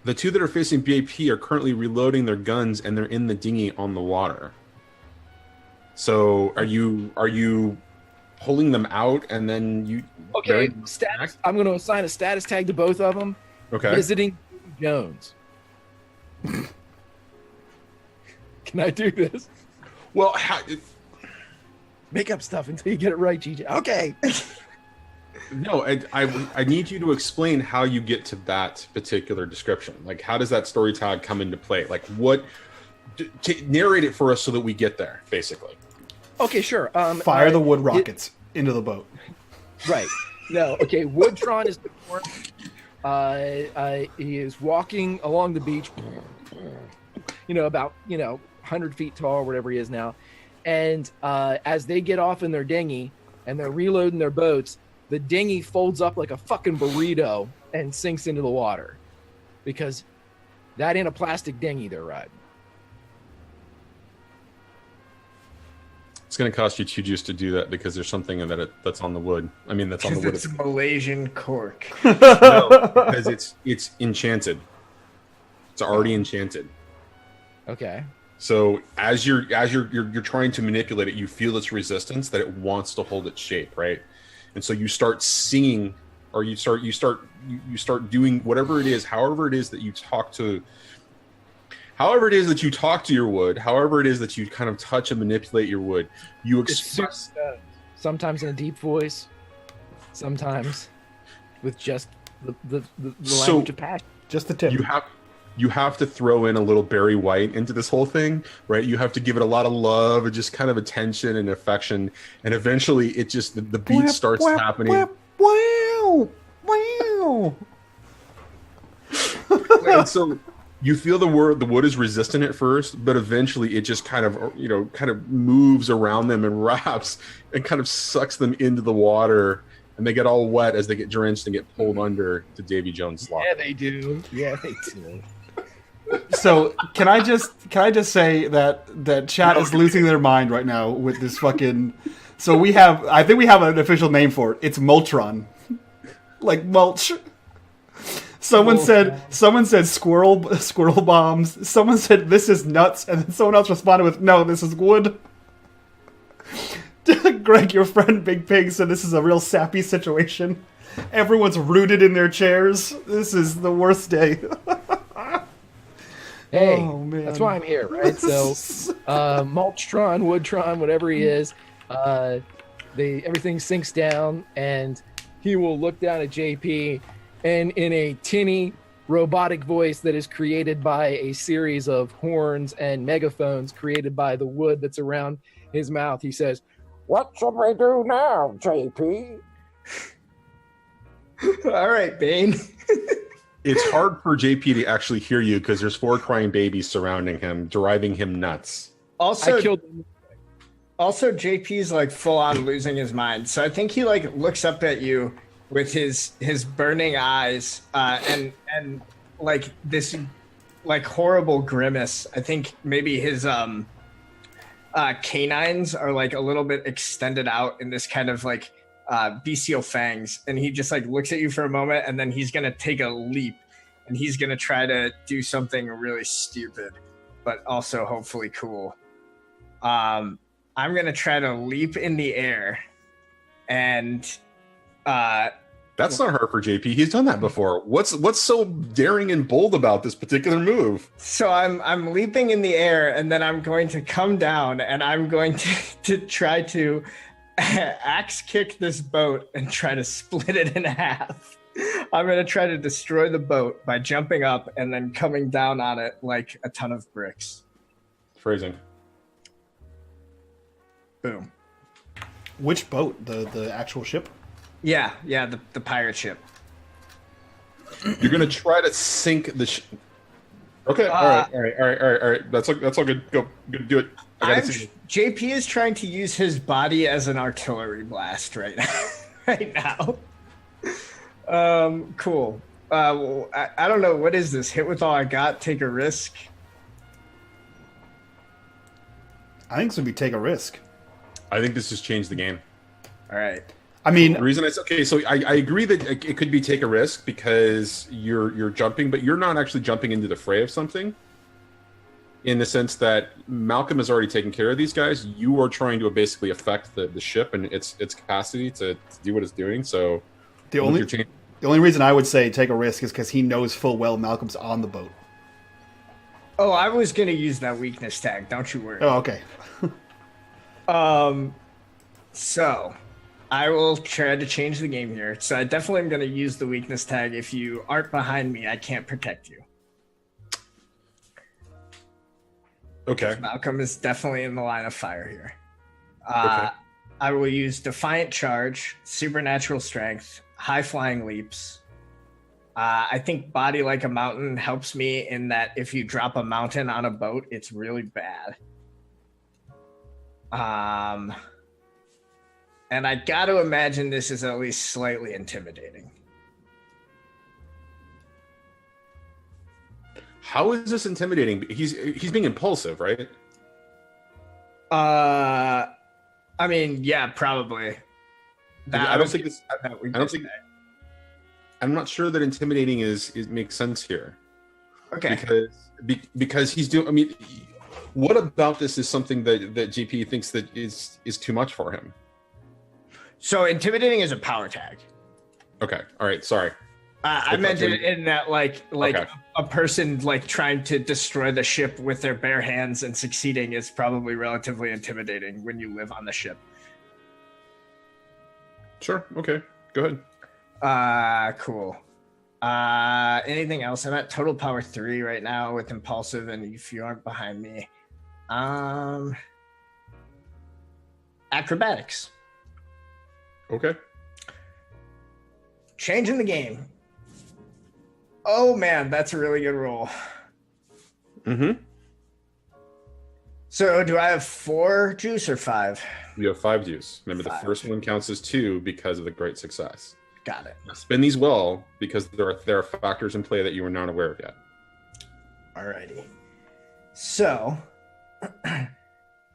The two that are facing JP are currently reloading their guns, and they're in the dinghy on the water. So, are you pulling them out, and then you? Okay, status. I'm going to assign a status tag to both of them. Okay. Visiting Jones. Can I do this? Well, Make up stuff until you get it right, GJ. Okay. no, I need you to explain how you get to that particular description. Like, how does that story tag come into play? Like, narrate it for us so that we get there, basically. Okay, sure. Fire the wood rockets into the boat. Right. No. Okay. Mulch-tron is the corner. He is walking along the beach. About 100 feet tall, or whatever he is now. And as they get off in their dinghy and they're reloading their boats, the dinghy folds up like a fucking burrito and sinks into the water, because that ain't a plastic dinghy they're riding. It's going to cost you 2 juice to do that because there's something in that's on the wood. I mean, that's on the wood. It's Malaysian cork. No, because it's enchanted. It's already enchanted. Okay. So as you're trying to manipulate it, you feel its resistance, that it wants to hold its shape, right? And so you start singing, or you start doing whatever it is, however it is that you talk to your wood, however it is that you kind of touch and manipulate your wood, you express. Sometimes in a deep voice, sometimes with just the So- language of passion. Just the tip. You have to throw in a little Barry White into this whole thing, right? You have to give it a lot of love and just kind of attention and affection, and eventually it just the beat starts happening. Wow! Wow! And so you feel the wood is resistant at first, but eventually it just kind of moves around them and wraps and kind of sucks them into the water, and they get all wet as they get drenched and get pulled under to Davy Jones' slot. Yeah, they do. Yeah, they do. So can I just say that chat is losing their mind right now with this fucking. So I think we have an official name for it. It's Mulch-tron, like mulch. Someone said squirrel bombs. Someone said this is nuts, and then someone else responded with no, this is wood. Greg, your friend Big Pig, said this is a real sappy situation. Everyone's rooted in their chairs. This is the worst day. Hey, Oh, man. that's why I'm here, right? So, Mulch-tron, Wood-tron, whatever he is, everything sinks down, and he will look down at JP, and in a tinny, robotic voice that is created by a series of horns and megaphones created by the wood that's around his mouth, he says, "What should we do now, JP?" All right, Bane. It's hard for JP to actually hear you because there's 4 crying babies surrounding him, driving him nuts. Also, I killed him. Also, JP's like full on losing his mind. So I think he like looks up at you with his burning eyes and like this like horrible grimace. I think maybe his canines are like a little bit extended out in this kind of like bestial fangs, and he just like looks at you for a moment, and then he's gonna take a leap, and he's gonna try to do something really stupid, but also hopefully cool. I'm gonna try to leap in the air, and That's not hard for JP. He's done that before. What's so daring and bold about this particular move? so I'm leaping in the air, and then I'm going to come down, and I'm going to try to axe kick this boat and try to split it in half. I'm going to try to destroy the boat by jumping up and then coming down on it like a ton of bricks. Phrasing. Boom. Which boat? The actual ship? Yeah, the pirate ship. You're going to try to sink Okay. All right. That's all good. Go do it. I gotta see. JP is trying to use his body as an artillery blast right now. Right now. Cool. I don't know. What is this? Hit with all I got, take a risk. I think it's going to be take a risk. I think this has changed the game. All right. I mean, the reason I agree that it could be take a risk because you're jumping, but you're not actually jumping into the fray of something. In the sense that Malcolm has already taken care of these guys, you are trying to basically affect the ship and its capacity to do what it's doing. So the only reason I would say take a risk is because he knows full well Malcolm's on the boat. Oh, I was gonna use that weakness tag. Don't you worry. Oh, okay. So I will try to change the game here. So I definitely am gonna use the weakness tag. If you aren't behind me, I can't protect you. Okay. Malcolm is definitely in the line of fire here. Okay. I will use Defiant Charge, Supernatural Strength, High Flying Leaps. I think Body Like a Mountain helps me in that if you drop a mountain on a boat, it's really bad. And I got to imagine this is at least slightly intimidating. How is this intimidating? He's being impulsive, right? I mean, yeah, probably. I'm not sure that intimidating is makes sense here. Okay. Because he's doing. I mean, what about this is something that JP thinks that is too much for him? So intimidating is a power tag. Okay. All right. Sorry. I meant it in that like Okay. a person like trying to destroy the ship with their bare hands and succeeding is probably relatively intimidating when you live on the ship. Sure. Okay. Go ahead. Cool. Anything else? I'm at total power 3 right now with impulsive, and if you aren't behind me, acrobatics. Okay. Changing the game. Oh man, that's a really good roll. Mm-hmm. So do I have 4 juice or 5? You have 5 juice. Remember, 5. The first one counts as 2 because of the great success. Got it. Now spin these well because there are factors in play that you are not aware of yet. Alrighty. So,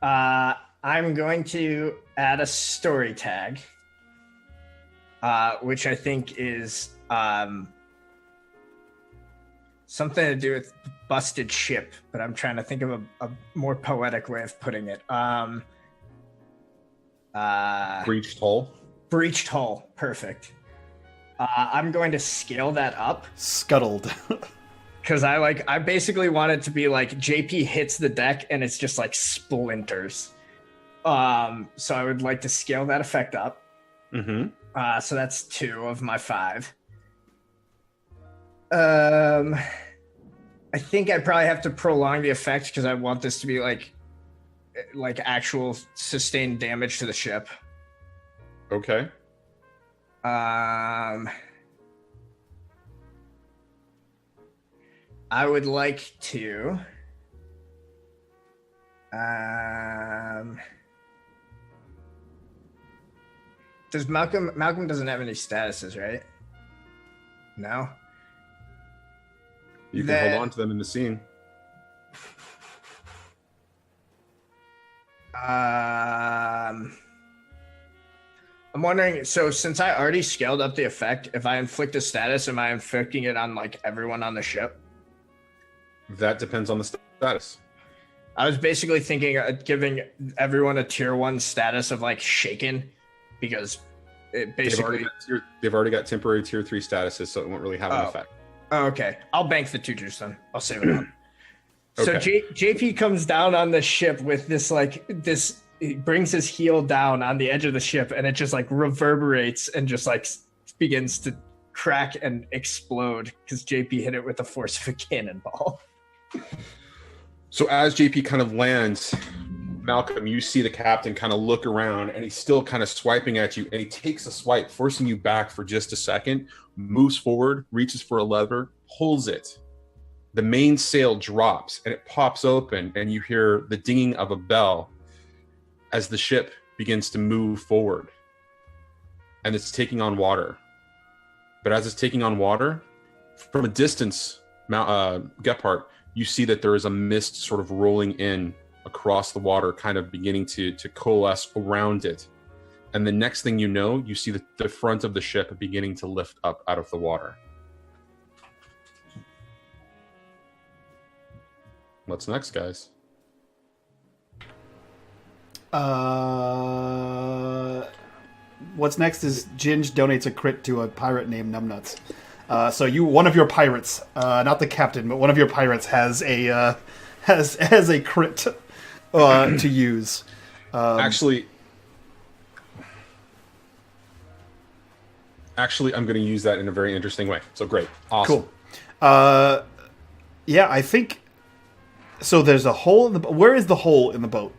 I'm going to add a story tag, which I think is something to do with busted ship, but I'm trying to think of a more poetic way of putting it. Breached hull. Breached hull. Perfect. I'm going to scale that up. Scuttled. Because I basically want it to be like JP hits the deck and it's just like splinters. So I would like to scale that effect up. Mm-hmm. So that's 2 of my 5. I think I probably have to prolong the effect because I want this to be like actual sustained damage to the ship. Okay. I would like to does Malcolm doesn't have any statuses, right? No. You can hold on to them in the scene. I'm wondering, so since I already scaled up the effect, if I inflict a status, am I inflicting it on like everyone on the ship? That depends on the status. I was basically thinking of giving everyone a tier 1 status of like shaken, because it basically they've already got temporary tier 3 statuses, so it won't really have an effect. Oh, okay. I'll bank the 2 juice then. I'll save it up. So Okay. JP comes down on the ship with this, he brings his heel down on the edge of the ship, and it just like reverberates and just like begins to crack and explode because JP hit it with the force of a cannonball. So as JP kind of lands, Malcolm, you see the captain kind of look around, and he's still kind of swiping at you, and he takes a swipe, forcing you back for just a second, moves forward, reaches for a lever, pulls it. the main sail drops and it pops open, and you hear the dinging of a bell as the ship begins to move forward, and it's taking on water. But as it's taking on water, from a distance, Gephardt, you see that there is a mist sort of rolling in across the water, kind of beginning to coalesce around it. And the next thing you know, you see the front of the ship beginning to lift up out of the water. What's next, guys? What's next is Ginge donates a crit to a pirate named Numbnuts. So one of your pirates, not the captain, but one of your pirates has a has a crit to use. Actually, I'm going to use that in a very interesting way. So great, awesome, cool. Yeah, I think. So there's a hole in the. Where is the hole in the boat?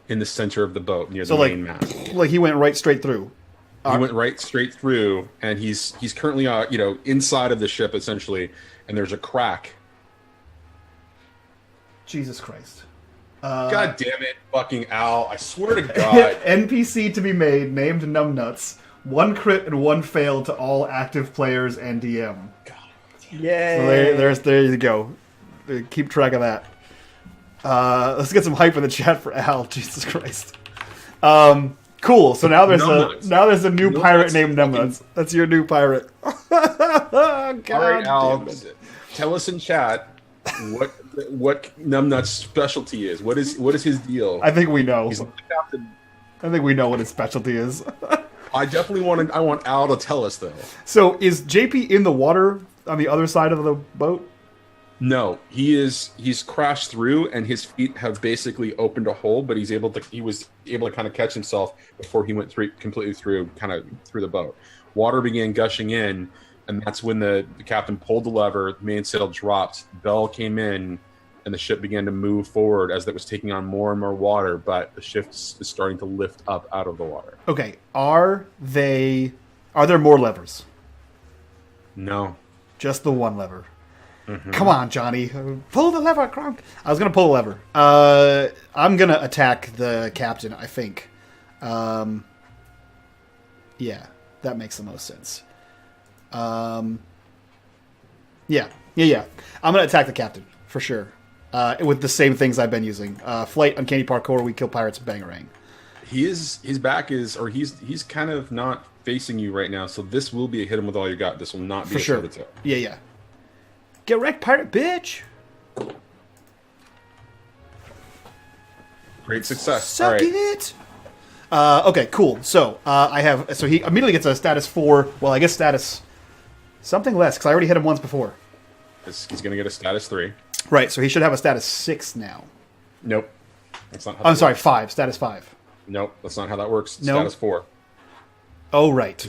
In the center of the boat, near the main mast. Like he went right straight through. He went right straight through, and he's currently inside of the ship essentially, and there's a crack. Jesus Christ! God damn it, fucking Al! I swear to God. NPC to be made named Numbnuts. 1 crit and 1 fail to all active players and DM. God. Yay! So there you go. Keep track of that. Let's get some hype in the chat for Al. Jesus Christ. Cool. So now there's a new pirate named Numbnuts. That's your new pirate. God, all right, Al. damn it. Tell us in chat what Numbnuts' specialty is. What is his deal? I think we know. He's not the captain. I think we know what his specialty is. I definitely want Al to tell us though. So is JP in the water on the other side of the boat? No, he's crashed through, and his feet have basically opened a hole, but he was able to kind of catch himself before he went completely through the boat. Water began gushing in, and that's when the captain pulled the lever, the mainsail dropped, bell came in, and the ship began to move forward as it was taking on more and more water, but the ship is starting to lift up out of the water. Okay, are there more levers? No. Just the one lever. Mm-hmm. Come on, Johnny. Pull the lever, Kronk. I was going to pull the lever. I'm going to attack the captain, I think. Yeah, that makes the most sense. Yeah. I'm going to attack the captain, for sure. With the same things I've been using. Flight, uncanny parkour, we kill pirates, bangarang. His back is, or he's kind of not facing you right now, so this will be a hit him with all you got. This will not be for a sure. toe-to-toe. Yeah. Get wrecked, pirate bitch! Great success. Suck all right. it! Okay, cool. So, so he immediately gets a status 4. Well, I guess status something less, because I already hit him once before. He's going to get a status 3. Right, so he should have a status 6 now. Nope. That's not how I'm that sorry, works. 5. Status 5. Nope, that's not how that works. No. Status 4. Oh, right.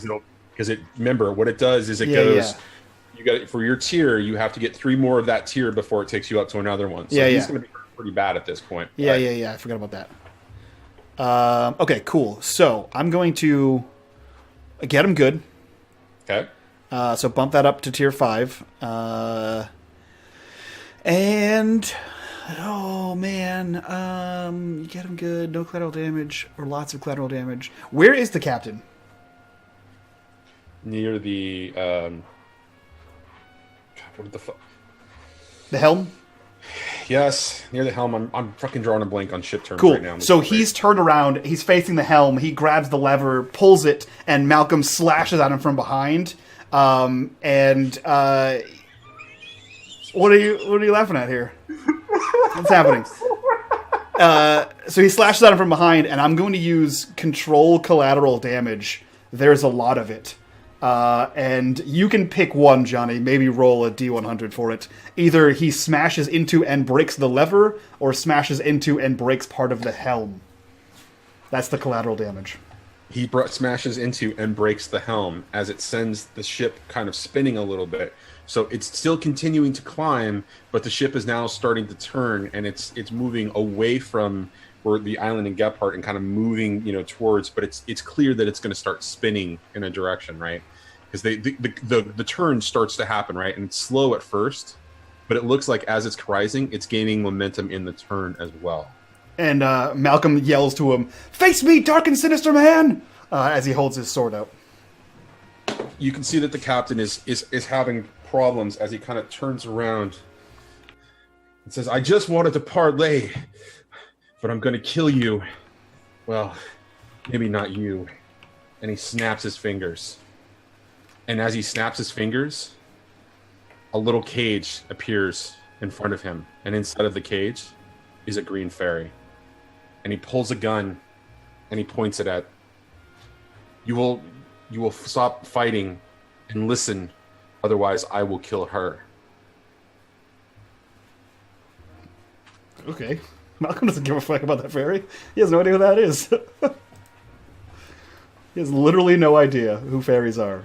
Because remember, what it does is it Yeah, goes... yeah. You got for your tier, you have to get 3 more of that tier before it takes you up to another one. So he's going to be pretty bad at this point. Yeah, I forgot about that. Okay, cool. So, I'm going to get him good. Okay. So bump that up to tier 5. And... Oh, man. You get him good. No collateral damage. Or lots of collateral damage. Where is the captain? Near the... God, what the fuck? The helm? Yes, near the helm. I'm fucking drawing a blank on ship terms Cool. right now. So he's turned around. He's facing the helm. He grabs the lever, pulls it, and Malcolm slashes at him from behind. What are you laughing at here? What's happening? So he slashes at him from behind, and I'm going to use control collateral damage. There's a lot of it. And you can pick one, Johnny. Maybe roll a D100 for it. Either he smashes into and breaks the lever, or smashes into and breaks part of the helm. That's the collateral damage. He smashes into and breaks the helm as it sends the ship kind of spinning a little bit. So it's still continuing to climb, but the ship is now starting to turn, and it's moving away from where the island in Gephardt and kind of moving, towards. But it's clear that it's going to start spinning in a direction, right? Because the turn starts to happen, right? And it's slow at first, but it looks like as it's rising, it's gaining momentum in the turn as well. And Malcolm yells to him, "Face me, dark and sinister man!" As he holds his sword out. You can see that the captain is having problems as he kind of turns around and says, "I just wanted to parlay, but I'm going to kill you. Well, maybe not you." And he snaps his fingers. And as he snaps his fingers, a little cage appears in front of him. And inside of the cage is a green fairy. And he pulls a gun and he points it at, you will stop fighting and listen, otherwise I will kill her." Okay. Malcolm doesn't give a fuck about that fairy. He has no idea who that is. He has literally no idea who fairies are.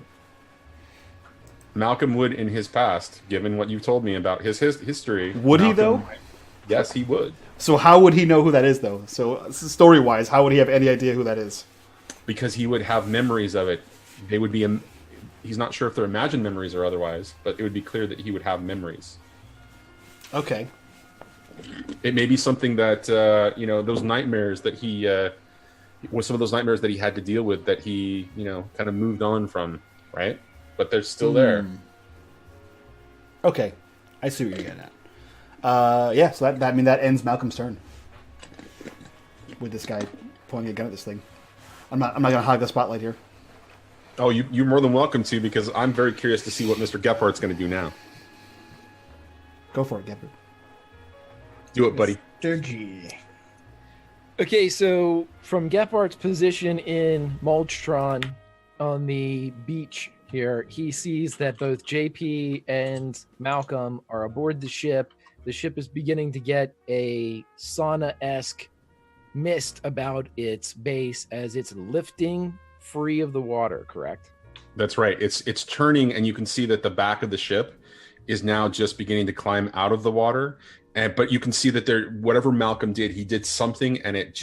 Malcolm would in his past, given what you told me about his history. Would he, though? Yes, he would. So how would he know who that is, though? So story-wise, how would he have any idea who that is? Because he would have memories of it. They would be... He's not sure if they're imagined memories or otherwise, but it would be clear that he would have memories. Okay. It may be something that, those nightmares that he... some of those nightmares that he had to deal with that he, kind of moved on from, right? But they're still there. Okay. I see what you're getting at. So that ends Malcolm's turn. With this guy pointing a gun at this thing. I'm not going to hog the spotlight here. Oh, you're more than welcome to, because I'm very curious to see what Mr. Gephardt's going to do now. Go for it, Gephardt. Do it, buddy. Mr. G. Okay, so from Gephardt's position in Mulch-tron on the beach here, he sees that both JP and Malcolm are aboard the ship. The ship is beginning to get a sauna-esque mist about its base as it's lifting free of the water, correct? That's right. It's turning, and you can see that the back of the ship is now just beginning to climb out of the water. But you can see that whatever Malcolm did, he did something, and it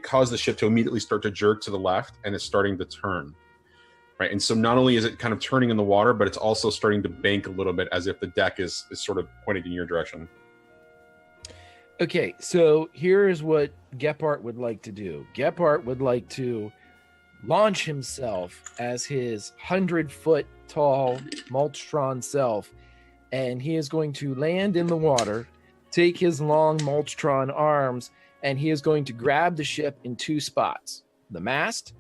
caused the ship to immediately start to jerk to the left, and it's starting to turn. Right. And so not only is it kind of turning in the water, but it's also starting to bank a little bit as if the deck is sort of pointing in your direction. Okay, so here's what Gephardt would like to do. Gephardt would like to launch himself as his 100-foot tall Mulch-tron self, and he is going to land in the water, take his long Mulch-tron arms, and he is going to grab the ship in two spots: the mast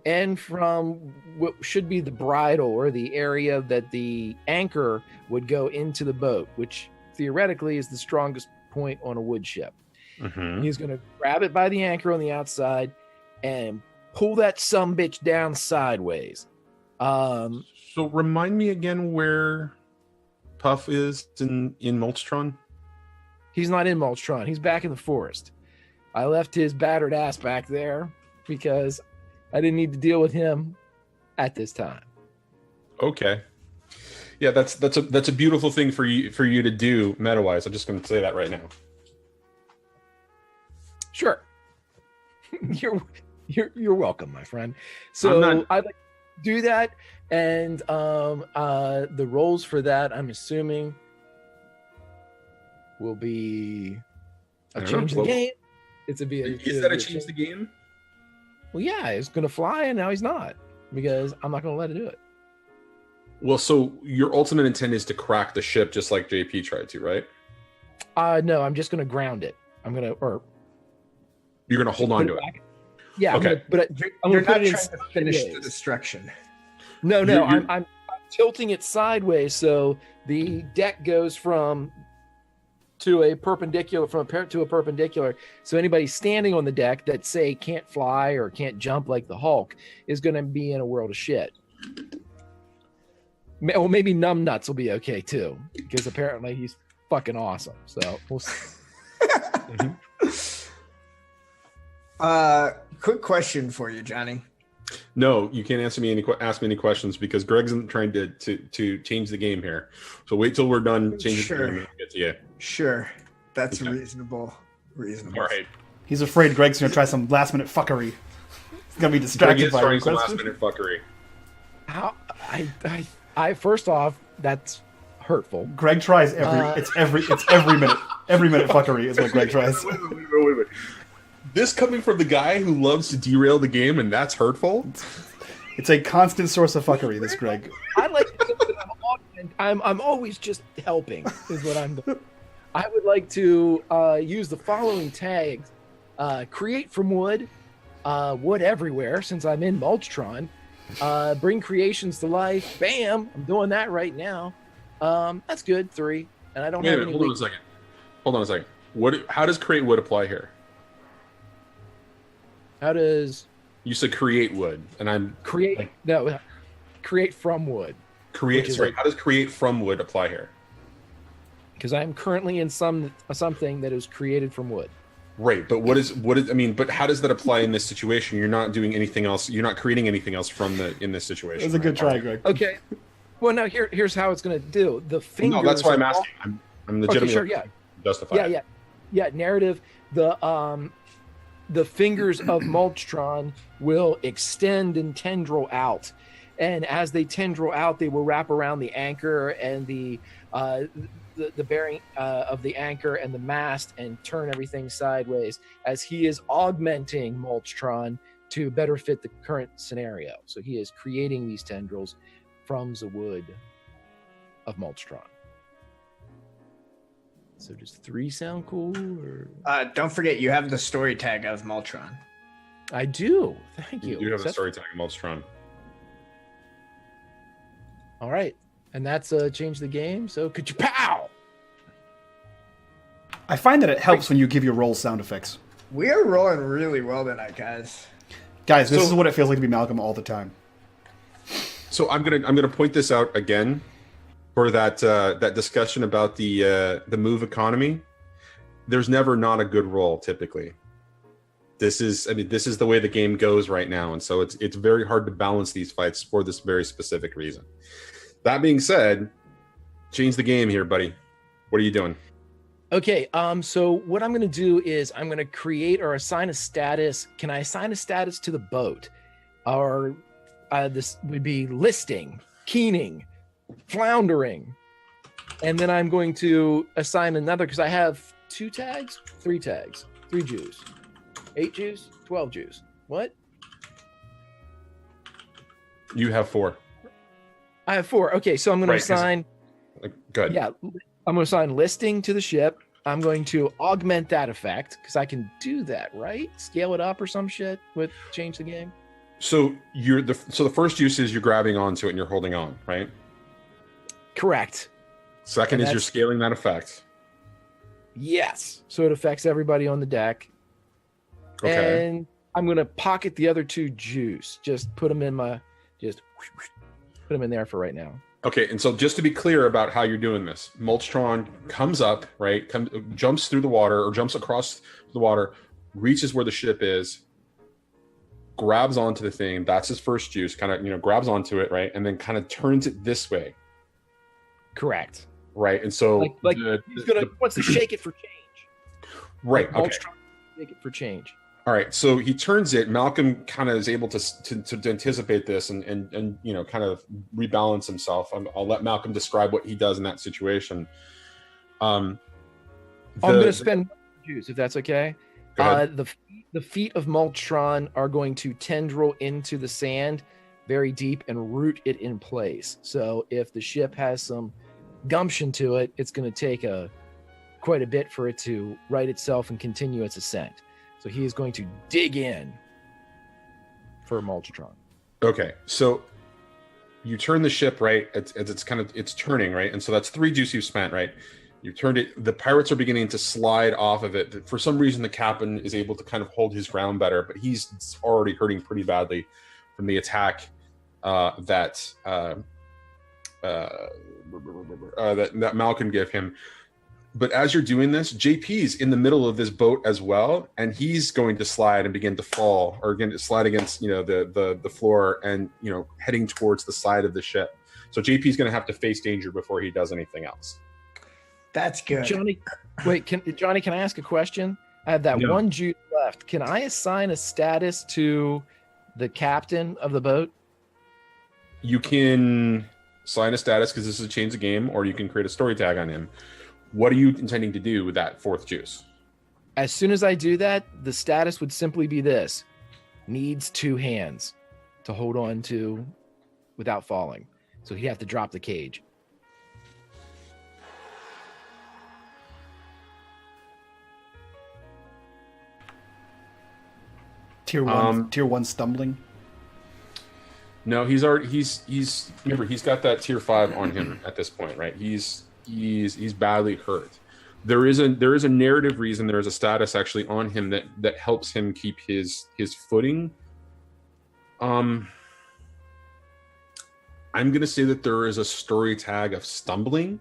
and from what should be the bridle, or the area that the anchor would go into the boat, which theoretically is the strongest point on a wood ship. Mm-hmm. He's going to grab it by the anchor on the outside and pull that sumbitch down sideways. So remind me again where Puff is in Mulch-tron? He's not in Mulch-tron. He's back in the forest. I left his battered ass back there because I didn't need to deal with him at this time. Okay. Yeah, that's a beautiful thing for you to do meta-wise. I'm just going to say that right now. Sure. You're welcome, my friend. So I'd like to do that, and the roles for that, I'm assuming, will be a change the game. Is that a change the game? Well, yeah, he's going to fly, and now he's not, because I'm not going to let it do it. Well, so your ultimate intent is to crack the ship just like JP tried to, right? No, I'm just going to ground it. You're going to hold on to it. Yeah, okay. I'm You're going to not trying to finish the destruction. No, I'm tilting it sideways so the deck goes to a perpendicular, to a perpendicular. So anybody standing on the deck that, say, can't fly or can't jump like the Hulk is going to be in a world of shit. Well, maybe Numbnuts will be okay too, because apparently he's fucking awesome. So we'll see. Quick question for you, Johnny. No, you can't ask me any questions because Greg's trying to change the game here. So wait till we're done changing the game and get to you. Sure, that's reasonable. All right. He's afraid Greg's going to try some last minute fuckery. He's going to be distracted by some last minute fuckery. How I first off, that's hurtful. Greg tries every minute. Every minute fuckery is what Greg tries. Wait. This coming from the guy who loves to derail the game, and that's hurtful? It's a constant source of fuckery, this Greg. I like to think that I'm always just helping, is what I'm doing. I would like to use the following tags. Create from wood, wood everywhere, since I'm in Mulch-tron. Bring creations to life. Bam! I'm doing that right now. That's good. 3. And I don't have any. Hold on a second. How does create wood apply here? How does you said create wood, and I'm create from wood. How does create from wood apply here? Because I'm currently in something that is created from wood. Right, but what is I mean, but how does that apply in this situation? You're not doing anything else. You're not creating anything else in this situation. It's a good try, Greg. Okay. Well, no. Here's how it's going to do. The fingers. No, that's why I'm asking. I'm legitimately justified. Yeah. Narrative. The fingers of Mulch-tron will extend and tendril out, and as they tendril out, they will wrap around the anchor and the bearing of the anchor and the mast and turn everything sideways as he is augmenting Mulch-tron to better fit the current scenario. So he is creating these tendrils from the wood of Mulch-tron. So does 3 sound cool? Or... don't forget, you have the story tag of Mulch-tron. I do. Thank you. You have the story tag of Mulch-tron. All right. And that's change the game. So could you pow? I find that it helps when you give your roll sound effects. We are rolling really well tonight, guys. Guys, this is what it feels like to be Malcolm all the time. So I'm gonna point this out again for that discussion about the move economy. There's never not a good roll typically. This is the way the game goes right now, and so it's very hard to balance these fights for this very specific reason. That being said, change the game here, buddy. What are you doing? Okay, so what I'm going to do is I'm going to create or assign a status. Can I assign a status to the boat? Or this would be listing, keening, floundering. And then I'm going to assign another, because I have 2 tags, 3 tags, 3 Jews, 8 Jews, 12 Jews. What? You have 4. I have 4. Okay, so I'm going to assign... Good. Yeah, I'm going to assign listing to the ship. I'm going to augment that effect, because I can do that, right? Scale it up or some shit with change the game. So the first use is you're grabbing onto it and you're holding on, right? Correct. Second is you're scaling that effect. Yes. So it affects everybody on the deck. Okay. And I'm going to pocket the other 2 Jews. Just put them in put them in there for right now. Okay, and so just to be clear about how you're doing this, Mulch-tron comes up, right? Jumps through the water or jumps across the water, reaches where the ship is, grabs onto the thing. That's his first juice. Kind of, grabs onto it, right? And then kind of turns it this way. Correct. Right, and so like he's wants to shake it for change. Right. Okay. Mulch-tron shake it for change. All right, so he turns it. Malcolm kind of is able to anticipate this and kind of rebalance himself. I'll let Malcolm describe what he does in that situation. I'm going to spend juice, if that's okay. The feet of Mulch-tron are going to tendril into the sand very deep and root it in place. So if the ship has some gumption to it, it's going to take quite a bit for it to right itself and continue its ascent. So he is going to dig in for Mulch-tron. Okay, so you turn the ship, right? It's turning, right? And so that's 3 juice you've spent, right? You turned it. The pirates are beginning to slide off of it. For some reason, the captain is able to kind of hold his ground better, but he's already hurting pretty badly from the attack that Malcolm gave him. But as you're doing this, JP's in the middle of this boat as well, and he's going to slide and begin to fall, or again to slide against the floor and heading towards the side of the ship. So JP's going to have to face danger before he does anything else. That's good. Johnny, Johnny, can I ask a question? I have that 1 juice left. Can I assign a status to the captain of the boat? You can assign a status because this is a change the game, or you can create a story tag on him. What are you intending to do with that 4th juice? As soon as I do that, the status would simply be this: needs 2 hands to hold on to without falling. So he'd have to drop the cage. Tier 1 stumbling. No, he's remember, he's got that tier 5 on him at this point, right? He's badly hurt. There is a narrative reason, there is a status actually on him that helps him keep his footing. I'm gonna say that there is a story tag of stumbling.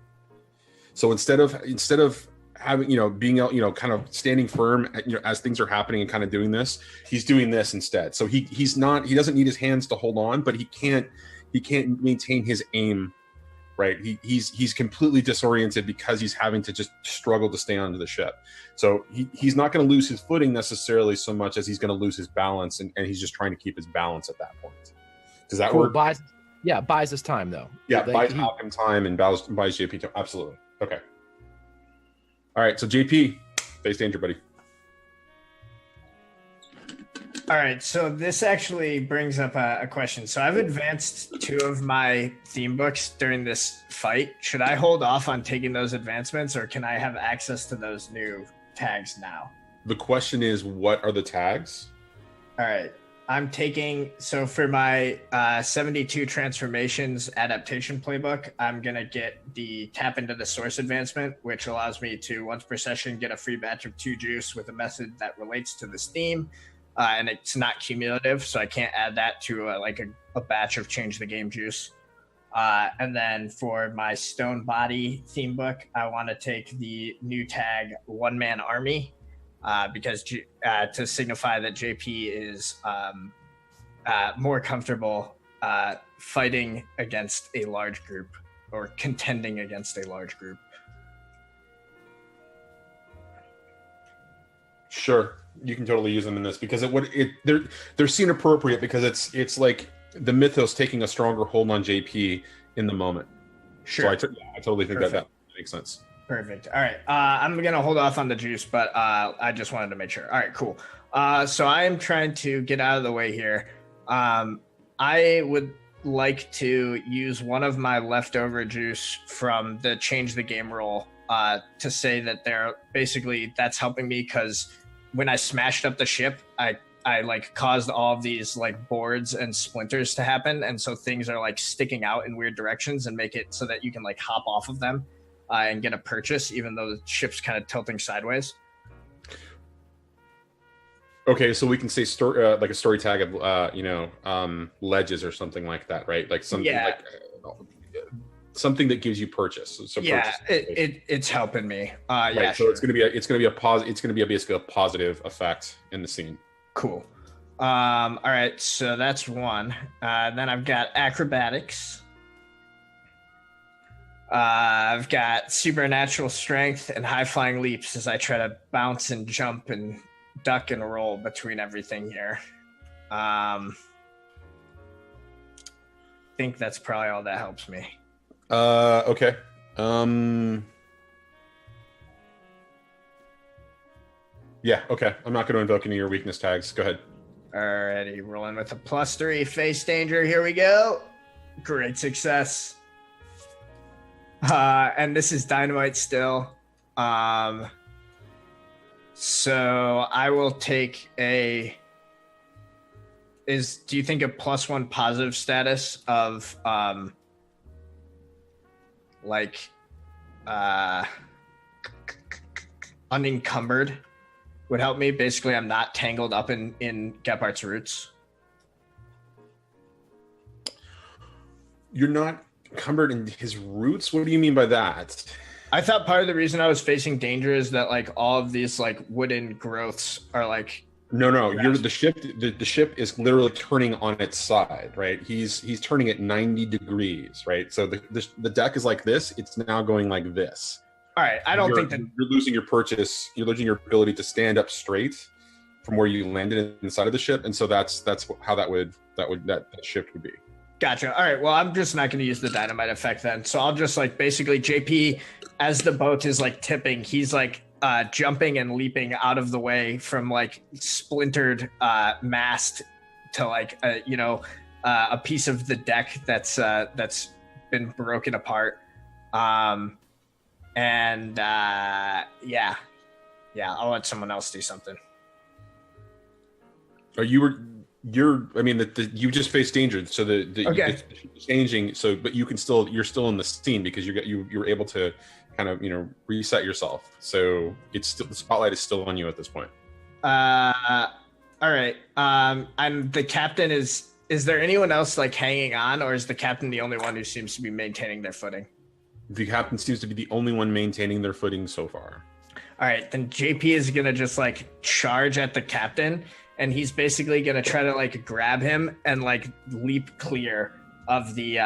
So instead of having, being out, kind of standing firm, as things are happening and kind of doing this, he's doing this instead. So he doesn't need his hands to hold on, but he can't maintain his aim, right? He's completely disoriented because he's having to just struggle to stay onto the ship. So he's not going to lose his footing necessarily so much as he's going to lose his balance, and he's just trying to keep his balance at that point. Does that work? Buys us time though. Yeah, buys Malcolm time and buys JP time. Absolutely. Okay. All right, so JP, face danger, buddy. All right, so this actually brings up a question. So I've advanced 2 of my theme books during this fight. Should I hold off on taking those advancements, or can I have access to those new tags now? The question is, what are the tags? All right. I'm taking, so for my 72 transformations adaptation playbook, I'm going to get the tap into the source advancement, which allows me to, once per session, get a free batch of 2 juice with a method that relates to this theme. And it's not cumulative, so I can't add that to a batch of change the game juice. And then for my stone body theme book, I want to take the new tag one man army. Because to signify that JP is more comfortable fighting against a large group, or contending against a large group. Sure, you can totally use them in this because they're seen appropriate because it's like the mythos taking a stronger hold on JP in the moment. Sure, so I totally think that makes sense. Perfect. All right. I'm going to hold off on the juice, but I just wanted to make sure. All right, cool. So I am trying to get out of the way here. I would like to use one of my leftover juice from the change the game roll to say that that's helping me, because when I smashed up the ship, I caused all of these boards and splinters to happen. And so things are sticking out in weird directions and make it so that you can hop off of them. And get a purchase, even though the ship's kind of tilting sideways. Okay, so we can say a story tag of ledges or something like that, right? Like something something that gives you purchase. So yeah, it's helping me. Right, yeah, so sure. it's gonna be basically a positive effect in the scene. Cool. All right, so that's one. Then I've got acrobatics. I've got supernatural strength and high flying leaps as I try to bounce and jump and duck and roll between everything here. I think that's probably all that helps me. Okay. Yeah, okay. I'm not going to invoke any of your weakness tags. Go ahead. Alrighty, rolling with a +3 face danger. Here we go. Great success. And this is dynamite still. So I will take do you think a +1 positive status of unencumbered would help me? Basically, I'm not tangled up in Gepard's roots. You're not encumbered in his roots? What do you mean by that? I thought part of the reason I was facing danger is that all of these wooden growths are No, you're the ship. The ship is literally turning on its side, right? He's turning at 90 degrees, right? So the deck is like this. It's now going like this. All right, I don't think that you're losing your purchase. You're losing your ability to stand up straight from where you landed inside of the ship, and so that's how that shift would be. Gotcha. All right. Well, I'm just not going to use the dynamite effect then. So I'll just like basically JP, as the boat is like tipping, he's like jumping and leaping out of the way from like splintered mast to like a piece of the deck that's been broken apart. Yeah, I'll let someone else do something. You just faced danger, so Okay. changing. So, but you're still in the scene because you're able to kind of reset yourself. So it's still, the spotlight is still on you at this point. All right. I'm the captain. Is there anyone else like hanging on, or is the captain the only one who seems to be maintaining their footing? The captain seems to be the only one maintaining their footing so far. All right, then JP is gonna just like charge at the captain, and he's basically gonna try to like grab him and like leap clear of the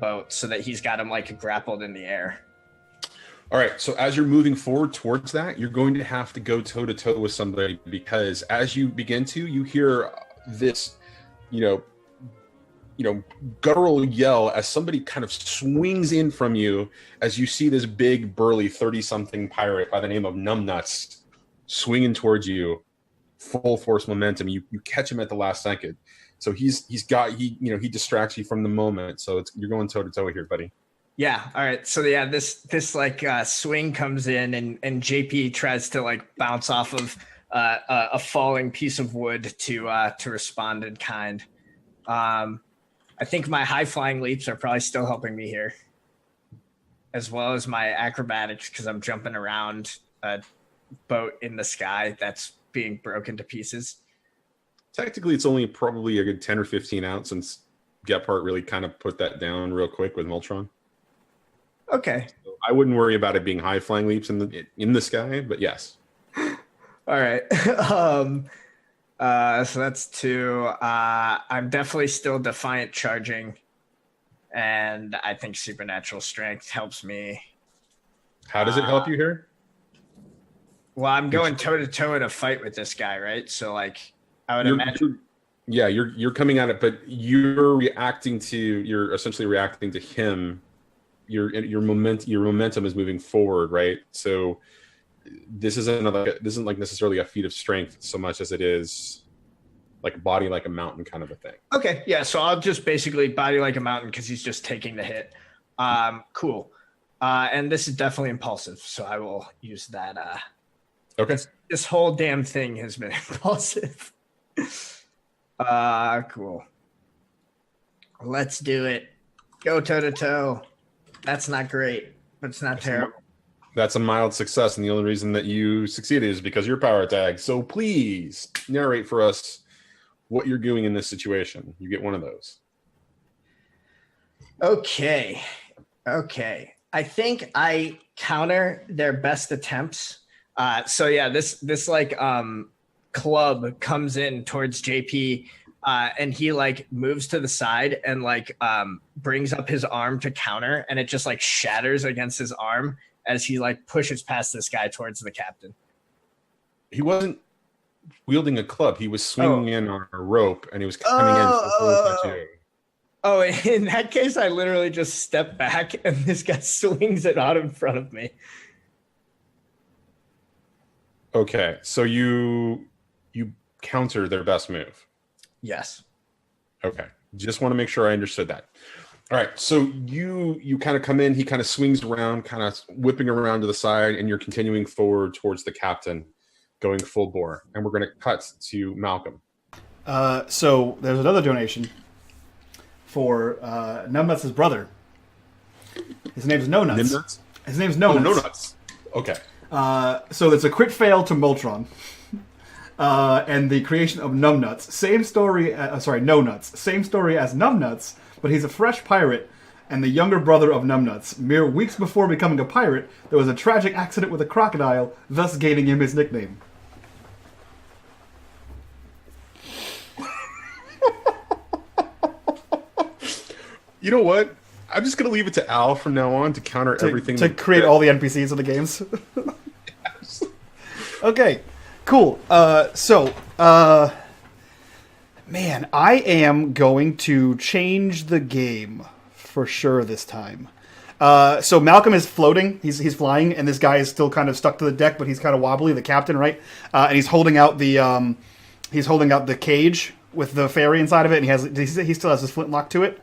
boat so that he's got him like grappled in the air. All right, so as you're moving forward towards that, you're going to have to go toe to toe with somebody, because as you begin to, you hear this, guttural yell as somebody kind of swings in from you as you see this big, burly 30-something pirate by the name of Numbnuts swinging towards you, full force momentum. You catch him at the last second, so he distracts you from the moment. So you're going toe to toe here, buddy. Yeah. All right. So yeah, this like swing comes in, and JP tries to like bounce off of a falling piece of wood to respond in kind. I think my high flying leaps are probably still helping me here, as well as my acrobatics, because I'm jumping around a boat in the sky that's being broken to pieces. Technically, it's only probably a good 10 or 15 out, since Gephardt really kind of put that down real quick with Mulch-tron. Okay. So I wouldn't worry about it being high flying leaps in the sky, but yes. All right. So that's 2. I'm definitely still defiant charging, and I think supernatural strength helps me. How does it help you here? Well, I'm going toe to toe in a fight with this guy, right? So like, I would imagine. You're coming at it, but you're essentially reacting to him. Your momentum is moving forward, right? So this isn't like necessarily a feat of strength so much as it is like body like a mountain kind of a thing. Okay, yeah. So I'll just basically body like a mountain because he's just taking the hit. Cool. And this is definitely impulsive, so I will use that. Okay. This whole damn thing has been impulsive. Cool. Let's do it. Go toe to toe. That's not great, but it's not terrible. That's a mild success, and the only reason that you succeeded is because you're power tag. So please narrate for us what you're doing in this situation. You get one of those. Okay. I think I counter their best attempts. So yeah, this like club comes in towards JP, and he like moves to the side and like brings up his arm to counter, and it just like shatters against his arm as he like pushes past this guy towards the captain. He wasn't wielding a club. He was swinging in on a rope, and he was coming in. Oh, in that case, I literally just step back, and this guy swings it out in front of me. Okay, so you counter their best move. Yes. Okay, just want to make sure I understood that. All right, so you kind of come in, he kind of swings around, kind of whipping around to the side, and you're continuing forward towards the captain, going full bore. And we're going to cut to Malcolm. So there's another donation for Numbnuts' brother. His name's No Nuts. Nimnuts? His name's No Nuts. No Nuts. Okay. So it's a crit fail to Mulch-tron. And the creation of Numbnuts. Same story, No Nuts. Same story as Numbnuts, but he's a fresh pirate and the younger brother of Numbnuts. Mere weeks before becoming a pirate, there was a tragic accident with a crocodile, thus gaining him his nickname. You know what? I'm just going to leave it to Al from now on to counter everything. To create all the NPCs of the games. Okay, cool. Man, I am going to change the game for sure this time. So Malcolm is floating. He's flying, and this guy is still kind of stuck to the deck, but he's kind of wobbly. The captain, right? And he's holding out the cage with the ferry inside of it, and he still has his flintlock to it.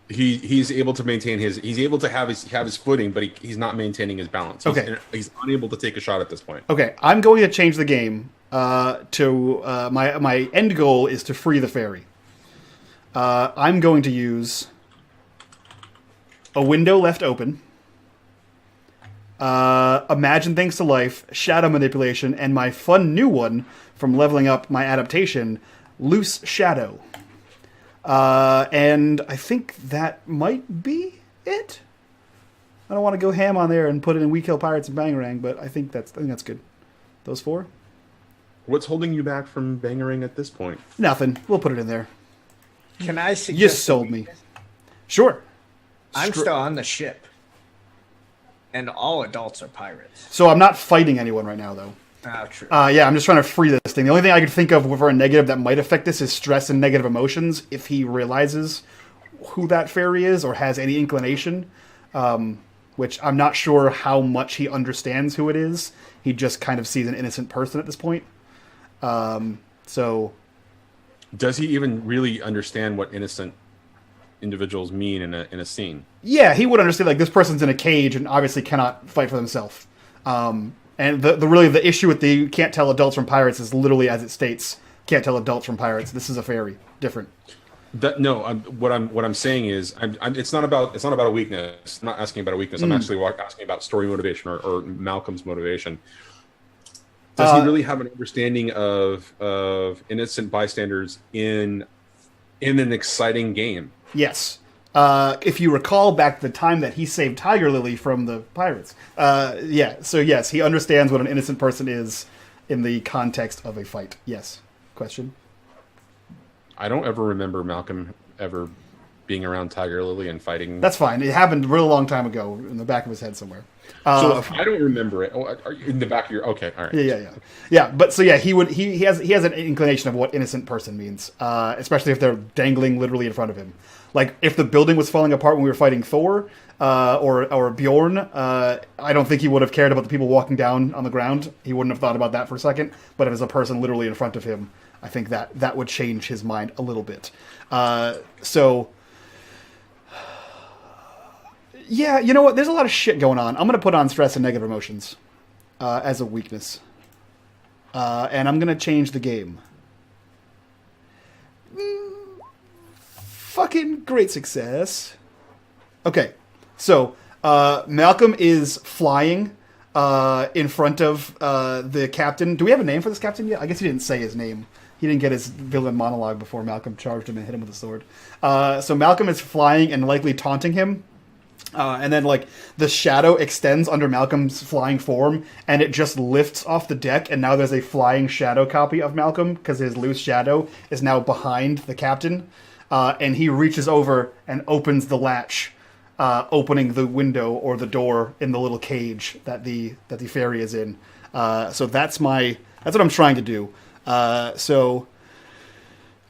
He's able to maintain he's able to have his footing, but he's not maintaining his balance. He's unable to take a shot at this point. Okay, I'm going to change the game to my end goal is to free the ferry. I'm going to use a window left open, imagine things to life, shadow manipulation, and my fun new one from leveling up my adaptation, loose shadow. And I think that might be it. I don't want to go ham on there and put it in We Kill Pirates and Bangarang, but I think that's good. Those 4. What's holding you back from Bangarang at this point? Nothing. We'll put it in there. Can I suggest? You sold me. Sure. I'm still on the ship, and all adults are pirates. So I'm not fighting anyone right now, though. Oh, true. Yeah, I'm just trying to free this thing. The only thing I could think of for a negative that might affect this is stress and negative emotions if he realizes who that fairy is or has any inclination, which I'm not sure how much he understands who it is. He just kind of sees an innocent person at this point. So... Does he even really understand what innocent individuals mean in a scene? Yeah, he would understand, like, this person's in a cage and obviously cannot fight for themselves. And the issue with the can't tell adults from pirates is literally as it states, can't tell adults from pirates. This is a fairy, different. What I'm saying is, it's not about a weakness. I'm not asking about a weakness. I'm actually asking about story motivation or Malcolm's motivation. Does he really have an understanding of innocent bystanders in an exciting game? Yes. If you recall back the time that he saved Tiger Lily from the pirates. Yeah, so yes, he understands what an innocent person is in the context of a fight. Yes. Question? I don't ever remember Malcolm ever being around Tiger Lily and fighting. That's fine. It happened a real long time ago in the back of his head somewhere. So if I don't remember it, are you in the back of your... Okay, all right. Yeah, but so yeah, he has an inclination of what innocent person means, especially if they're dangling literally in front of him. Like, if the building was falling apart when we were fighting Thor or Bjorn, I don't think he would have cared about the people walking down on the ground. He wouldn't have thought about that for a second. But if it's a person literally in front of him, I think that would change his mind a little bit. So, yeah, you know what? There's a lot of shit going on. I'm going to put on stress and negative emotions as a weakness. And I'm going to change the game. Fucking great success. Okay, so Malcolm is flying in front of the captain. Do we have a name for this captain yet? I guess he didn't say his name. He didn't get his villain monologue before Malcolm charged him and hit him with a sword. So Malcolm is flying and likely taunting him. And then, like, the shadow extends under Malcolm's flying form, and it just lifts off the deck, and now there's a flying shadow copy of Malcolm, because his loose shadow is now behind the captain. And he reaches over and opens the latch, opening the window or the door in the little cage that the fairy is in. So that's what I'm trying to do. So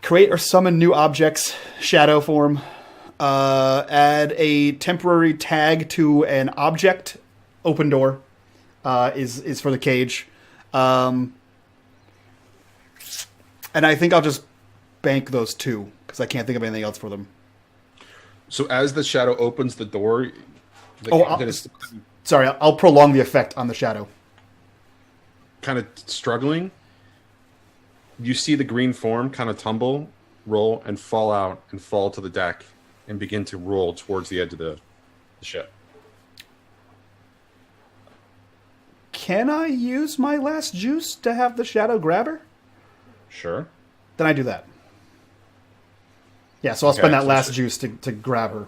create or summon new objects, shadow form. Add a temporary tag to an object. Open door is for the cage. And I think I'll just bank those 2 because I can't think of anything else for them. So as the shadow opens the door, sorry, I'll prolong the effect on the shadow. Kind of struggling. You see the green form kind of tumble, roll, and fall out and fall to the deck and begin to roll towards the edge of the ship. Can I use my last juice to have the shadow grab her? Sure. Then I do that. Yeah, so I'll spend that last juice to grab her.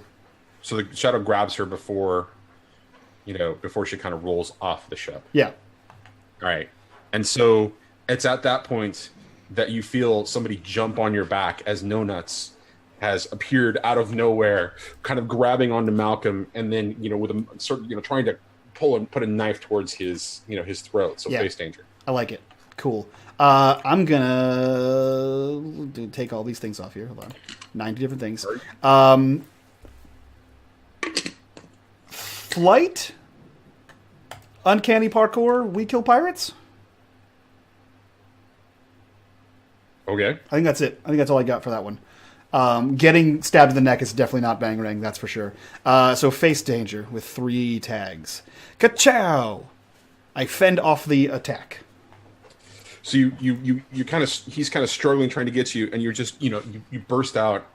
So the shadow grabs her before she kind of rolls off the ship. Yeah. All right. And so it's at that point that you feel somebody jump on your back as No Nuts has appeared out of nowhere, kind of grabbing onto Malcolm, and then, with a sort of, trying to pull and put a knife towards his throat. So face danger. I like it. Cool. I'm gonna take all these things off here. Hold on, 90 different things. Flight, uncanny parkour, we kill pirates. Okay. I think that's it. I think that's all I got for that one. Getting stabbed in the neck is definitely not Bangarang, that's for sure. So face danger with 3 tags. Ka-chow! I fend off the attack. So you kind of, he's kind of struggling trying to get you, and you're just, you burst out,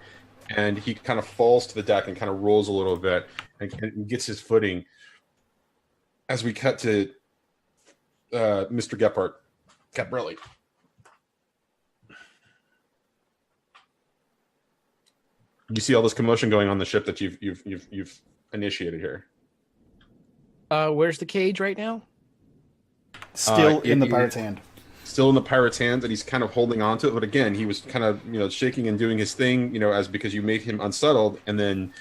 and he kind of falls to the deck and kind of rolls a little bit and gets his footing. As we cut to Mr. Caprelli. You see all this commotion going on the ship that you've initiated here. Where's the cage right now? Still in the pirate's hand. Still in the pirate's hands, and he's kind of holding on to it. But again, he was kind of shaking and doing his thing, because you made him unsettled. And then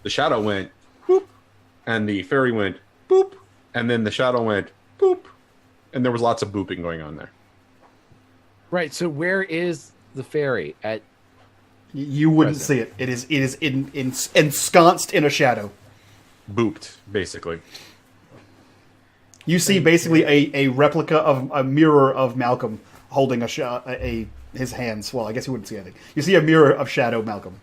the shadow went boop, and the ferry went boop, and then the shadow went boop, and there was lots of booping going on there. Right. So where is the ferry at? You wouldn't see it. It is ensconced in a shadow. Booped, basically. You see basically a replica of a mirror of Malcolm holding his hands. Well, I guess you wouldn't see anything. You see a mirror of Shadow Malcolm.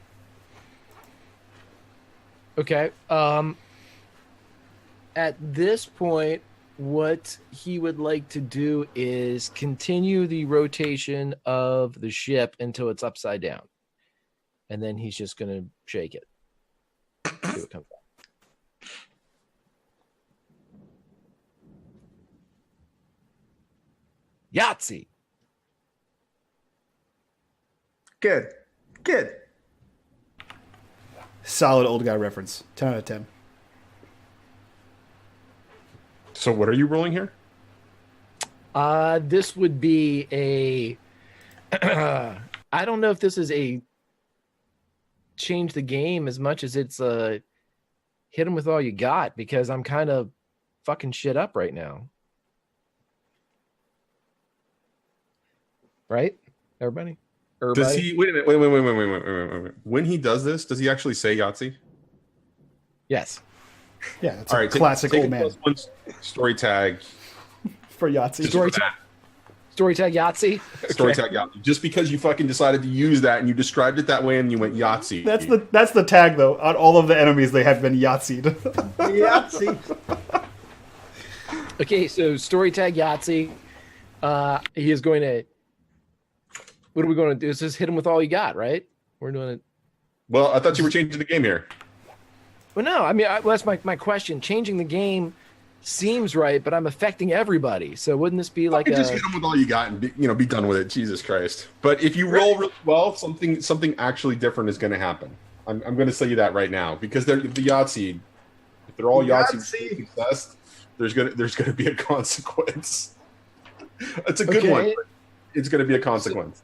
Okay. At this point, what he would like to do is continue the rotation of the ship until it's upside down. And then he's just going to shake it. See what comes out. Yahtzee. Good. Solid old guy reference. 10 out of 10. So what are you rolling here? This would be a... I don't know if this is a change the game as much as it's hit him with all you got, because I'm kind of fucking shit up right now. Right? Everybody? Does he... Wait a minute. Wait. When he does this, does he actually say Yahtzee? Yes. Yeah, it's All a right, classic take old man. one story tag. For Yahtzee. Story tag Yahtzee? Story tag Yahtzee. Just because you fucking decided to use that and you described it that way and you went Yahtzee. That's the tag, though. On all of the enemies, they have been Yahtzeed. Yahtzee. Okay, so story tag Yahtzee. He is going to... What are we going to do? Is just hit him with all you got, right? We're doing it. Well, I thought you were changing the game here. Well, no. I mean, that's my question. Changing the game seems right, but I'm affecting everybody. So wouldn't this be like just hit them with all you got and be done with it? Jesus Christ! But if you roll really well, something actually different is going to happen. I'm going to say you that right now, because they're the Yahtzee. If they're all Yahtzee success, there's gonna be a consequence. It's a good one. But it's going to be a consequence.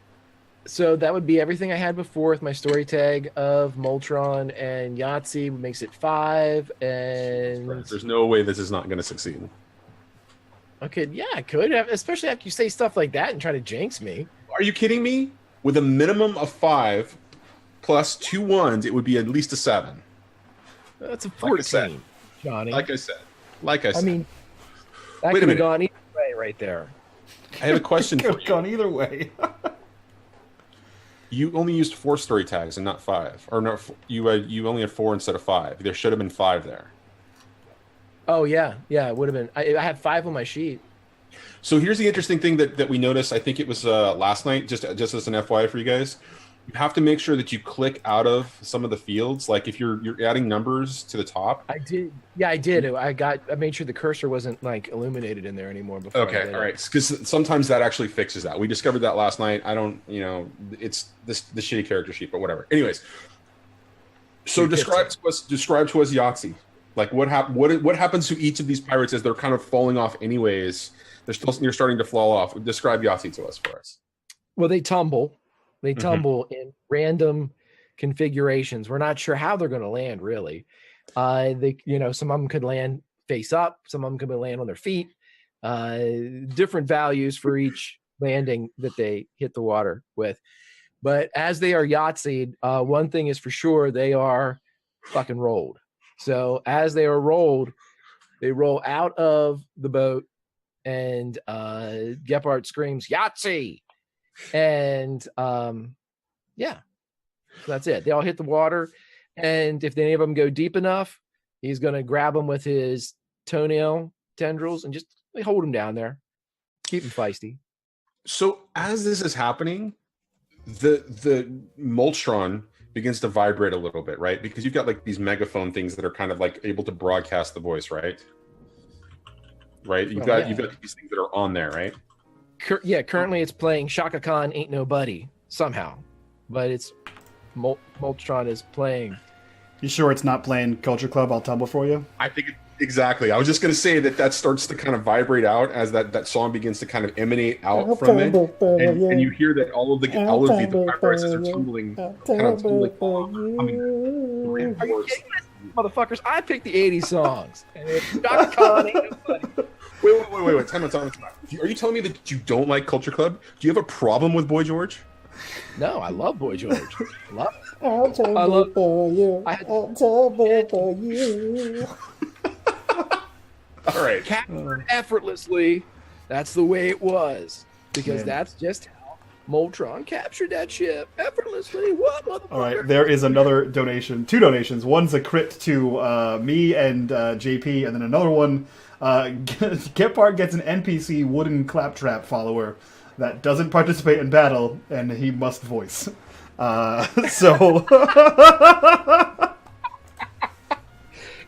So that would be everything I had before with my story tag of Mulch-tron and Yahtzee makes it 5. And there's no way this is not going to succeed. Okay, yeah, I could, especially after you say stuff like that and try to jinx me. Are you kidding me? With a minimum of 5 plus 2 1s, it would be at least a 7. That's a 14, Johnny. Like I said. I mean, that could have gone either way right there. I have a question for you. Gone either way. You only used 4 story tags and not 5, or no? You only had 4 instead of 5. There should have been 5 there. Oh yeah, it would have been. I had 5 on my sheet. So here's the interesting thing that we noticed. I think it was last night. Just as an FYI for you guys, you have to make sure that you click out of some of the fields. Like if you're adding numbers to the top. I did. Yeah, I did. I made sure the cursor wasn't like illuminated in there anymore before. Okay, all right. Because sometimes that actually fixes that. We discovered that last night. I don't, it's the shitty character sheet, but whatever. Anyways, so describe to us Yahtzee. Like what happens to each of these pirates as they're kind of falling off anyways? You're starting to fall off. Describe Yahtzee to us for us. Well, they tumble. They tumble in random configurations. We're not sure how they're going to land, really. Some of them could land face up. Some of them could land on their feet. Different values for each landing that they hit the water with. But as they are Yahtzeed, one thing is for sure, they are fucking rolled. So as they are rolled, they roll out of the boat, and Gephardt screams, Yahtzee! And yeah, so that's it. They all hit the water, and if any of them go deep enough, he's going to grab them with his toenail tendrils and just hold them down there, keep them feisty. So as this is happening, the Mulch-tron begins to vibrate a little bit, right? Because you've got like these megaphone things that are kind of like able to broadcast the voice, right? Right? You've got these things that are on there, right? Currently it's playing Shaka Khan Ain't Nobody somehow, but it's Mulch-tron is playing. You sure it's not playing Culture Club? I'll tumble for you. I think exactly. I was just going to say that starts to kind of vibrate out as that song begins to kind of emanate out from it, and you hear that all of the vibrations are tumbling, kind of tumbling along. Are you kidding me, motherfuckers? I picked the '80s songs, and it's Shaka Khan Ain't Nobody. Wait. Time out. Are you telling me that you don't like Culture Club? Do you have a problem with Boy George? No, I love Boy George. I love it. I'll tumble for you. I'll tumble for you. All right. Captured effortlessly. That's the way it was. Because that's just how Mulch-tron captured that ship effortlessly. What, motherfucker? All right, there is another donation. 2 donations. One's a crit to me and JP, and then another one, Gephardt gets an NPC wooden claptrap follower that doesn't participate in battle, and he must voice. So...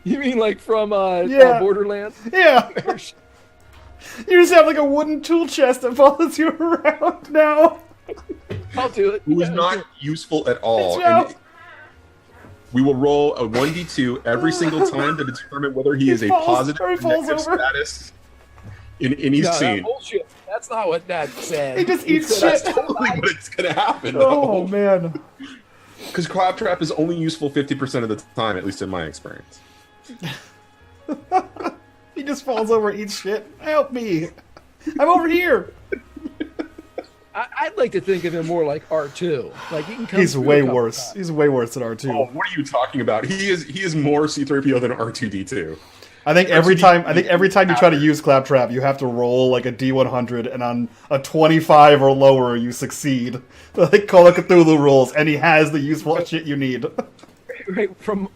You mean like from Borderlands? Yeah. You just have like a wooden tool chest that follows you around now. I'll do it. Who is not useful at all. And we will roll a 1d2 every single time to determine whether he is a positive or negative status in any scene. Bullshit. That's not what that said. He just eats shit. That's totally what it's going to happen. Oh, man. Because Claptrap is only useful 50% of the time, at least in my experience. He just falls over and eats shit. Help me. I'm over here. I'd like to think of him more like R2. Like he can come. He's way worse. He's way worse than R2. Oh, what are you talking about? He is more C-3PO than R2-D2. I think every time you try to use Claptrap, you have to roll like a D100, and on a 25 or lower, you succeed. Like Call of Cthulhu rules, and he has the useful shit you need. Right, from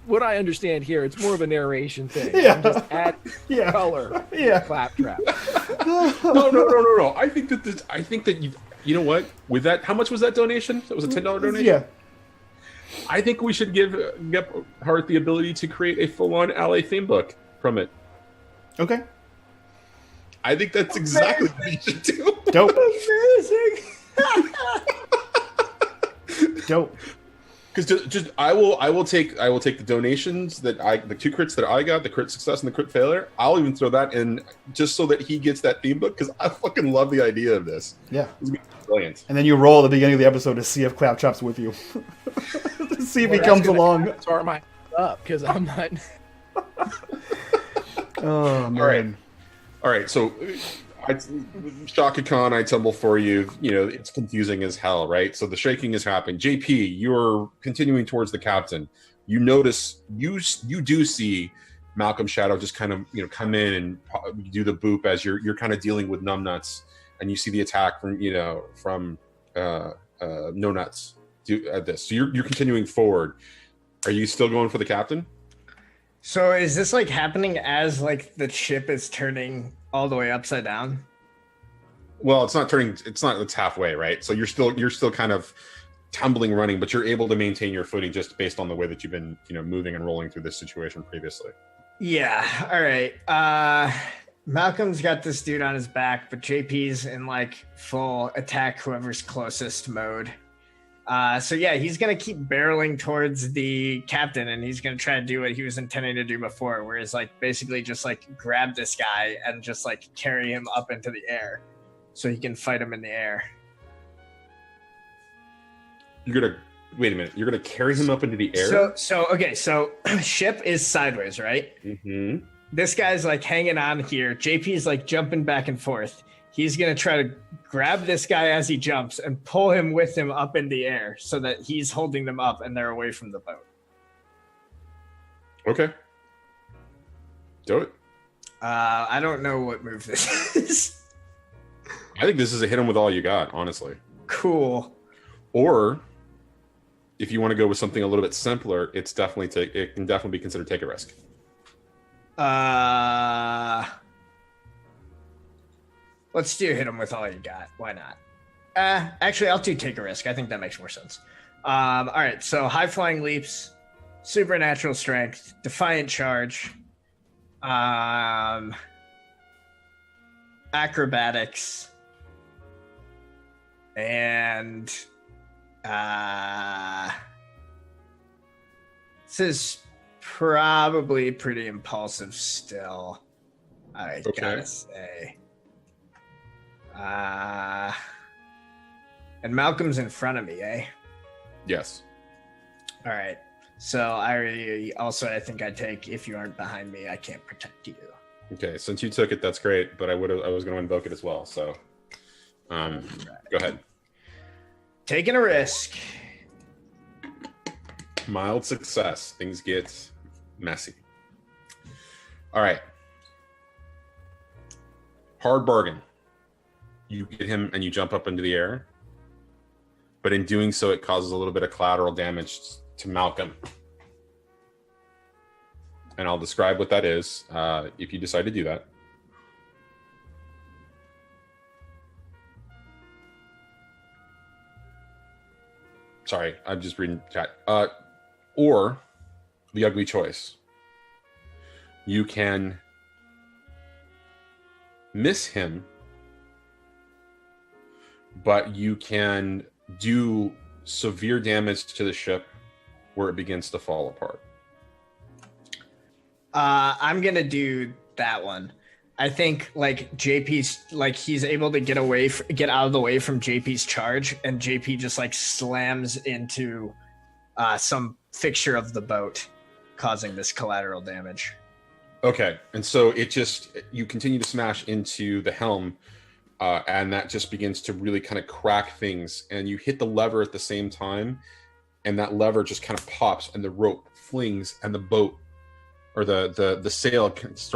what I understand here, it's more of a narration thing. Yeah. Just add color. Yeah. Claptrap. No. I think that you know what? With that, how much was that donation? That was a $10 donation. Yeah. I think we should give Gephardt the ability to create a full-on LA theme book from it. Okay. I think that's exactly what he should do. Dope. Amazing. Dope. Because just I will take the donations the 2 crits that I got, the crit success and the crit failure. I'll even throw that in just so that he gets that theme book, because I fucking love the idea of this. Yeah. It's gonna be brilliant. And then you roll at the beginning of the episode to see if Claptrap's with you. To see if he comes along. Start my up because I'm not. Oh man. All right. So, Shaka Khan, I tumble for you. You know, it's confusing as hell, right? So the shaking is happening. JP, you're continuing towards the captain. You notice you do see Malcolm's shadow just kind of come in and do the boop as you're kind of dealing with numbnuts, and you see the attack from no nuts. At this, so you're continuing forward. Are you still going for the captain? So is this like happening as like the ship is turning all the way upside down? Well, it's not turning. It's halfway, right? So you're still kind of tumbling, running, but you're able to maintain your footing just based on the way that you've been, moving and rolling through this situation previously. Yeah. All right. Malcolm's got this dude on his back, but JP's in like full attack whoever's closest mode. So yeah, he's gonna keep barreling towards the captain, and he's gonna try to do what he was intending to do before, where he's like basically just like grab this guy and just like carry him up into the air, so he can fight him in the air. You're gonna wait a minute. You're gonna carry him up into the air. So ship is sideways, right? Mm-hmm. This guy's like hanging on here. JP's like jumping back and forth. he's going to try to grab this guy as he jumps and pull him with him up in the air so that he's holding them up and they're away from the boat. Okay. Do it. I don't know what move this is. I think this is a hit him with all you got, honestly. Cool. Or if you want to go with something a little bit simpler, it can definitely be considered take a risk. Let's do hit him with all you got. Why not? Actually, I'll do take a risk. I think that makes more sense. All right, so high flying leaps, supernatural strength, defiant charge, acrobatics, and this is probably pretty impulsive still, I gotta say. And Malcolm's in front of me, eh? Yes. All right. So I think I take if you aren't behind me, I can't protect you. Okay, since you took it, that's great. But I was going to invoke it as well. So, go ahead. Taking a risk. Mild success. Things get messy. All right. Hard bargain. You get him and you jump up into the air. But in doing so, it causes a little bit of collateral damage to Malcolm. And I'll describe what that is if you decide to do that. Sorry, I'm just reading chat. Or the ugly choice. You can miss him, but you can do severe damage to the ship where it begins to fall apart. I'm gonna do that one. I think like JP's like he's able to get out of the way from JP's charge, and JP just like slams into some fixture of the boat, causing this collateral damage. Okay, and so you continue to smash into the helm, and that just begins to really kind of crack things, and you hit the lever at the same time, and that lever just kind of pops, and the rope flings, and the boat or the sail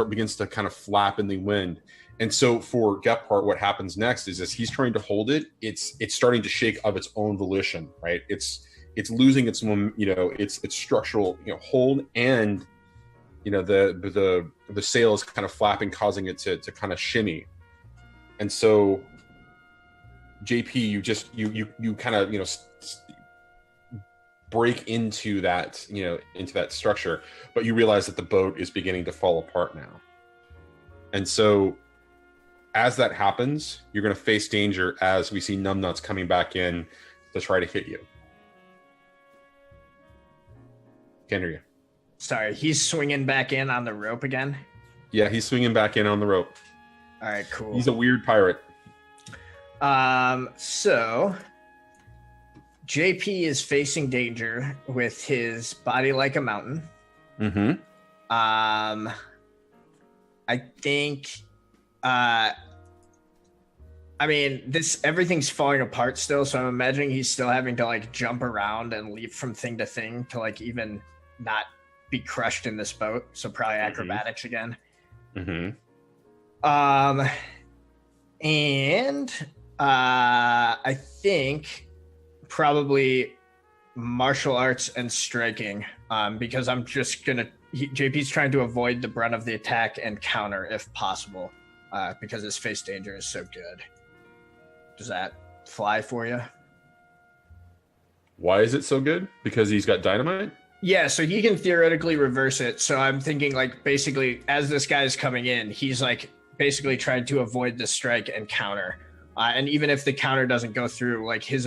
begins to kind of flap in the wind. And so for Gephardt, what happens next is as he's trying to hold it, it's starting to shake of its own volition, right? It's losing its its structural hold, and the sail is kind of flapping, causing it to kind of shimmy. And so JP, you kind of break into that structure, but you realize that the boat is beginning to fall apart now. And so as that happens, you're going to face danger as we see Numbnuts coming back in to try to hit you. Can't hear you. Sorry, he's swinging back in on the rope again? Yeah, he's swinging back in on the rope. All right, cool. He's a weird pirate. So JP is facing danger with his body like a mountain. Mm-hmm. I think everything's falling apart still, so I'm imagining he's still having to like jump around and leap from thing to thing to like even not be crushed in this boat. So probably acrobatics again. Mm-hmm. And I think probably martial arts and striking, because I'm just gonna JP's trying to avoid the brunt of the attack and counter if possible, because his face danger is so good. Does that fly for you? Why is it so good? Because he's got dynamite? Yeah, so he can theoretically reverse it. So I'm thinking like basically as this guy's coming in, he's like basically trying to avoid the strike and counter. And even if the counter doesn't go through, like his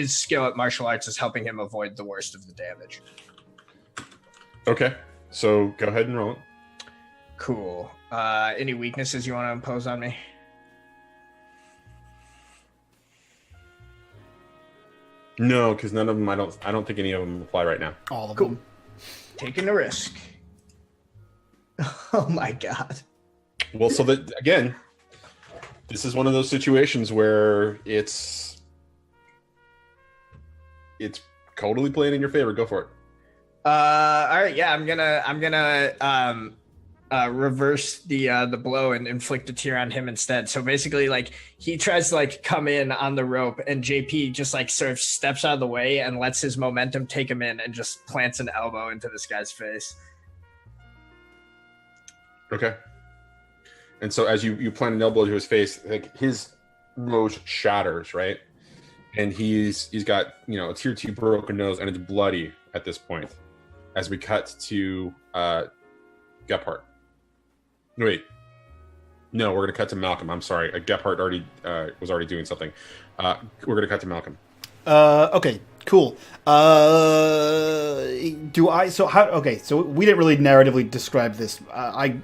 skill at martial arts is helping him avoid the worst of the damage. Okay, so go ahead and roll it. Cool. Any weaknesses you want to impose on me? No, because none of them. I don't think any of them apply right now. All of Cool. them. Taking the risk. Oh my god. Well, so that again, This is one of those situations where it's totally playing in your favor. Go for it. All right, yeah, I'm gonna reverse the blow and inflict a tear on him instead. So basically, like, he tries to like come in on the rope, and JP just like sort of steps out of the way and lets his momentum take him in, and just plants an elbow into this guy's face. Okay. And so as you plant an elbow to his face, like his nose shatters, right? And he's got, you know, a tier 2 broken nose, and it's bloody at this point. As we cut to Gephardt. Wait. No, we're gonna cut to Malcolm. I'm sorry. Gephardt was already doing something. We're gonna cut to Malcolm. Okay, cool. So we didn't really narratively describe this. I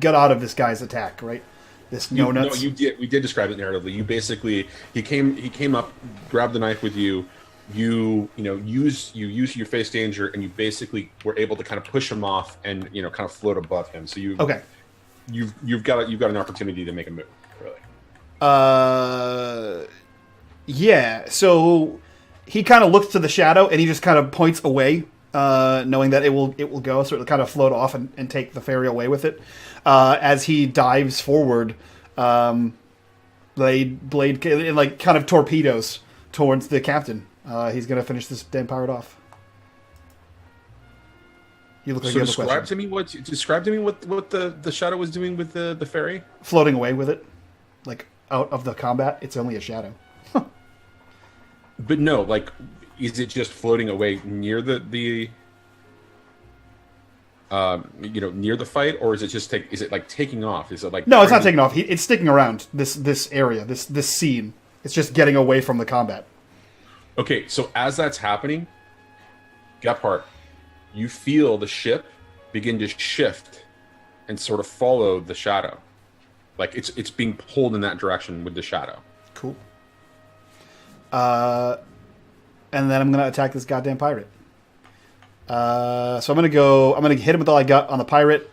got out of this guy's attack, right? This no-nuts. No, you did. We did describe it narratively. You basically he came up, grabbed the knife with you. You used your face danger, and you basically were able to kind of push him off and, you know, kind of float above him. So you've got an opportunity to make a move, really. Yeah. So he kind of looks to the shadow, and he just kind of points away, knowing that it will go, so it'll kind of float off and take the ferry away with it. As he dives forward, blade like kind of torpedoes towards the captain. He's gonna finish this damn pirate off. You look like you have a question. Describe to me what the shadow was doing with the ferry. Floating away with it, like out of the combat. It's only a shadow. But no, like, is it just floating away near the near the fight, or is it just is it like taking off? Is it like no? It's not taking off. It's sticking around this area, this scene. It's just getting away from the combat. Okay, so as that's happening, Gephardt, you feel the ship begin to shift and sort of follow the shadow. Like it's being pulled in that direction with the shadow. Cool. And then I'm going to attack this goddamn pirate. So I'm going to hit him with all I got on the pirate.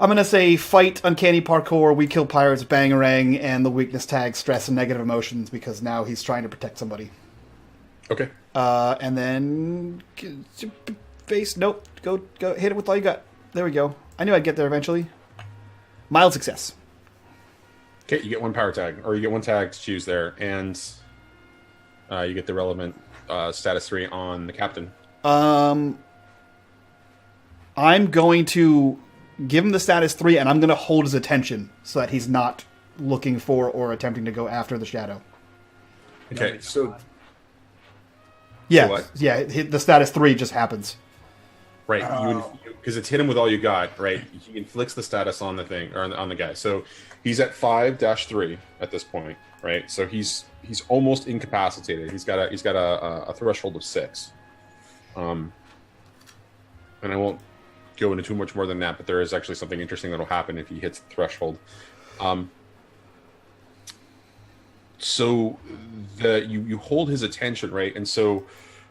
I'm going to say fight, uncanny parkour, we kill pirates, bangarang, and the weakness tag, stress and negative emotions, because now he's trying to protect somebody. Okay. And then face, nope, go hit it with all you got. There we go. I knew I'd get there eventually. Mild success. Okay, you get one power tag, or you get one tag to choose there, and you get the relevant status 3 on the captain. I'm going to give him the status 3, and I'm going to hold his attention so that he's not looking for or attempting to go after the shadow. Okay, so... Yeah, what? Yeah. The status 3 just happens. Right, because it's hit him with all you got. Right, he inflicts the status on the thing, or on the guy. So he's at 5-3 at this point. Right, so he's almost incapacitated. He's got a threshold of 6. And I won't go into too much more than that, but there is actually something interesting that'll happen if he hits the threshold. So you hold his attention, right? And so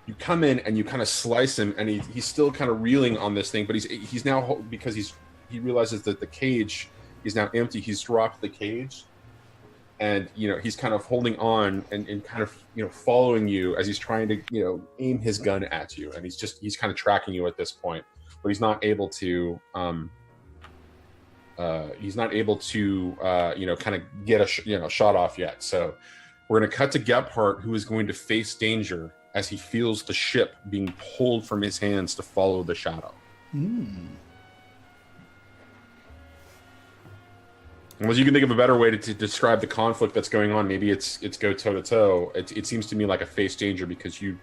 you come in and you kind of slice him, and he's still kind of reeling on this thing, but he's now, because he realizes that the cage is now empty. He's dropped the cage, and he's kind of holding on and kind of following you as he's trying to aim his gun at you, and he's kind of tracking you at this point, but he's not able to kind of get a shot off yet. So we're going to cut to Gephardt, who is going to face danger as he feels the ship being pulled from his hands to follow the shadow. Unless you can think of a better way to describe the conflict that's going on, maybe it's go toe to toe. It seems to me like a face danger, because you've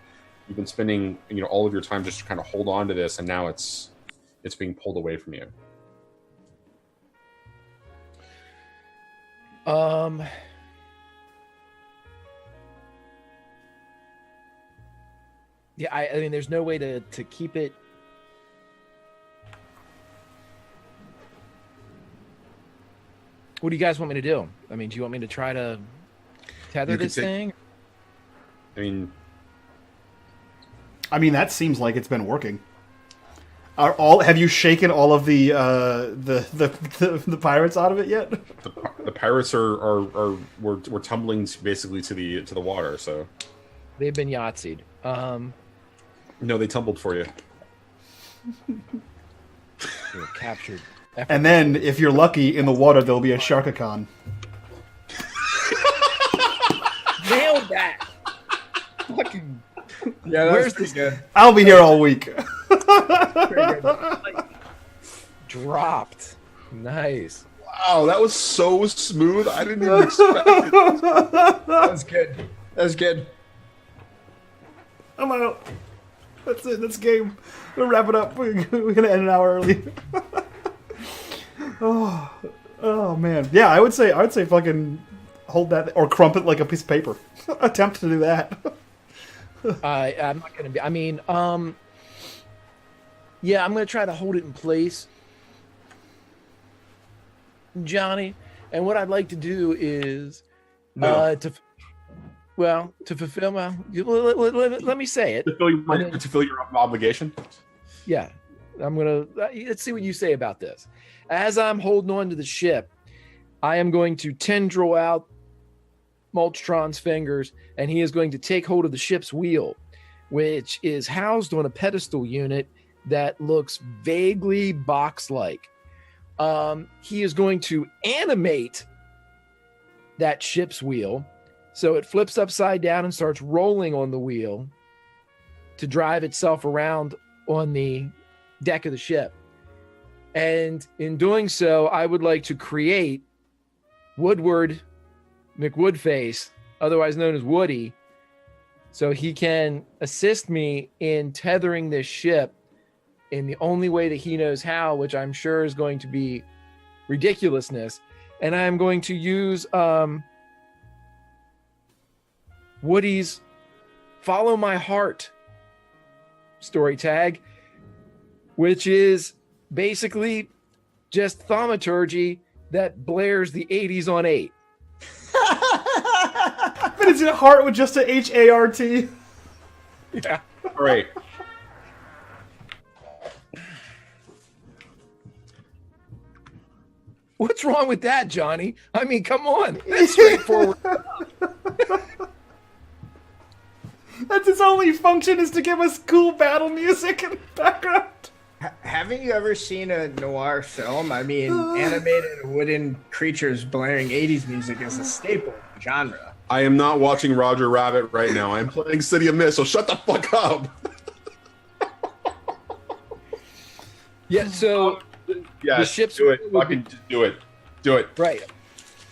been spending all of your time just to kind of hold on to this, and now it's being pulled away from you. Yeah, I mean, there's no way to keep it. What do you guys want me to do? I mean, do you want me to try to tether this thing? I mean, that seems like it's been working. Have you shaken all of the pirates out of it yet? The pirates were tumbling basically to the water. So they've been Yahtzeed. No, they tumbled for you. They were captured. And then, if you're lucky, in the water there'll be a Sharkacon. Nailed that. Fucking. Yeah, Where's that's this? good. I'll be here all week. Very good. Dropped. Nice. Wow, that was so smooth. I didn't even expect it. That's good. That's good. I'm out. That's it. That's game. We'll wrap it up. We're gonna end an hour early. Oh man. Yeah, I would say fucking hold that or crump it like a piece of paper. Attempt to do that. I'm not gonna be. I mean, yeah, I'm gonna try to hold it in place, Johnny. And what I'd like to do is, to fulfill my. Let me say it. To fill your obligation. Yeah, I'm gonna. Let's see what you say about this. As I'm holding on to the ship, I am going to tendril out Mulch-tron's fingers, and he is going to take hold of the ship's wheel, which is housed on a pedestal unit that looks vaguely box-like. He is going to animate that ship's wheel, so it flips upside down and starts rolling on the wheel to drive itself around on the deck of the ship. And in doing so, I would like to create Woodward McWoodface, otherwise known as Woody, so he can assist me in tethering this ship in the only way that he knows how, which I'm sure is going to be ridiculousness. And I'm going to use Woody's Follow My Heart story tag, which is basically just thaumaturgy that blares the 80s on 8. But it's a heart with just a HART. Yeah. All right. What's wrong with that, Johnny? I mean, come on. That's straightforward. That's its only function, is to give us cool battle music in the background. Haven't you ever seen a noir film? I mean, animated wooden creatures blaring 80s music is a staple genre. I am not watching Roger Rabbit right now. I'm playing City of Mist, so shut the fuck up. Yeah, so Yeah, the ship's do it. Fucking just do it. Do it. right.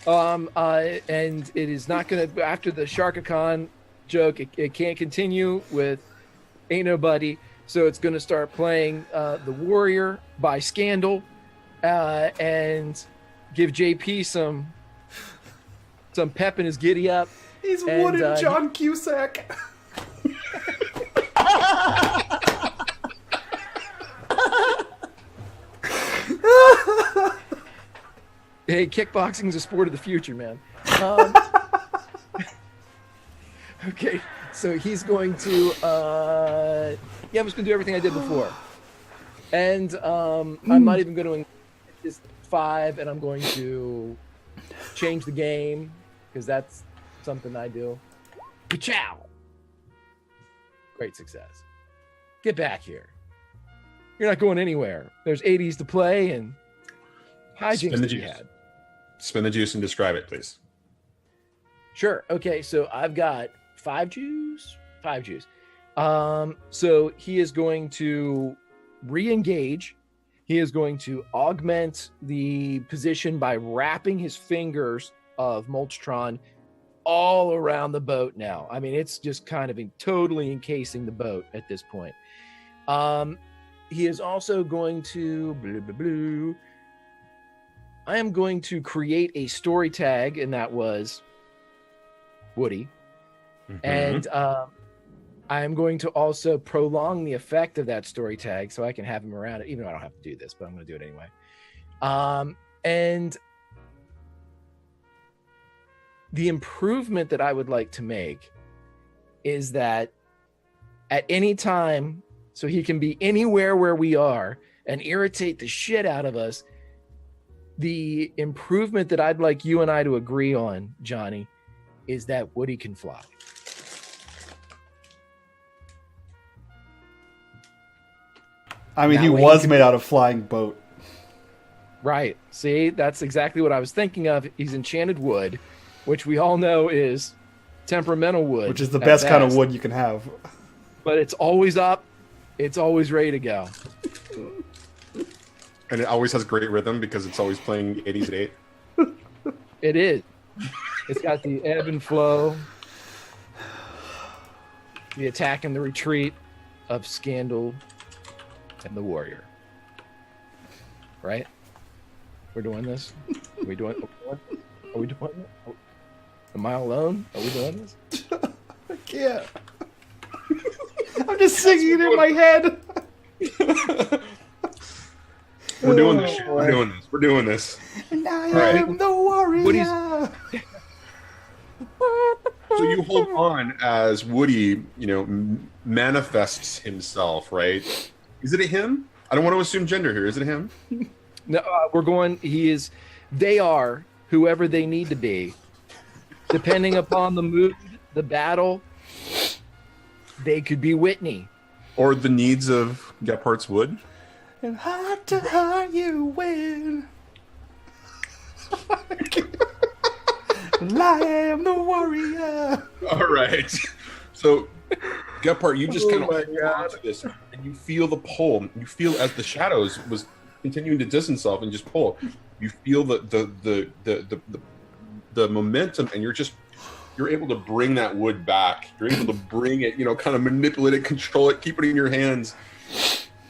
And it is not going to, after the Sharkacon joke, it can't continue with Ain't Nobody. So it's going to start playing The Warrior by Scandal and give JP some pep in his giddy up. He's And, wooden John Cusack. Hey, kickboxing is a sport of the future, man. Okay, so he's going to I'm just gonna do everything I did before, and I'm not even going to this 5, and I'm going to change the game because that's something I do. Ka-chow! Great success. Get back here. You're not going anywhere. There's 80s to play and hijinks to be had. Spin the juice and describe it, please. Sure. Okay, so I've got 5 Jews. 5 Jews. So he is going to re-engage. He is going to augment the position by wrapping his fingers of Mulch-tron all around the boat now. I mean, it's just kind of totally encasing the boat at this point. He is also going to... I am going to create a story tag, and that was Woody. Mm-hmm. And I am going to also prolong the effect of that story tag so I can have him around it, even though I don't have to do this, but I'm going to do it anyway. And the improvement that I would like to make is that at any time so he can be anywhere where we are and irritate the shit out of us. The improvement that I'd like you and I to agree on, Johnny, is that Woody can fly. I mean, That he way was he made out of flying boat. Right. See, that's exactly what I was thinking of. He's enchanted wood, which we all know is temperamental wood. Which is the at best kind of best. wood you can have. But it's always up. It's always ready to go. And it always has great rhythm because it's always playing 80s at 8. It is. It's got the ebb and flow, the attack and the retreat of Scandal and the Warrior. Right? We're doing this? Are we doing it? Am I alone? Are we doing this? I can't. I'm just singing it in my head. We're doing this. We're doing this. We're doing this. And I right. am the warrior. So you hold on as Woody, manifests himself, right? Is it a him? I don't want to assume gender here. Is it a him? No, we're going. They are whoever they need to be, depending upon the mood, the battle. They could be Whitney, Or the needs of Gephardt's Wood? And heart to heart you win. And I am the warrior. All right. So, Gephardt, you just kind of my hold God. on to this, and you feel the pull. You feel as the shadows was continuing to distance itself and just pull. You feel the momentum, and you're able to bring that wood back. You're able to bring it, kind of manipulate it, control it, keep it in your hands.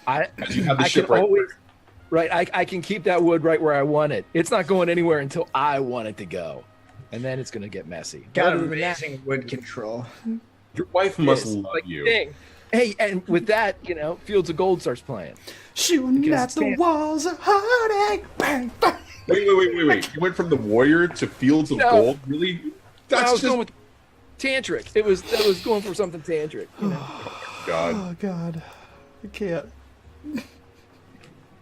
As you have the ship I can keep that wood right where I want it. It's not going anywhere until I want it to go, and then it's going to get messy. Got Other than that, amazing wood control. Your wife must it's love like, you. dang. Hey, and with that, Fields of Gold starts playing. Shooting Because at it's the tan- walls of heartache. Bang, bang. Wait. You went from the warrior to Fields of No. Gold? Really? I That's was just... going with tantric. It was going for something tantric. God. Oh, God. I can't.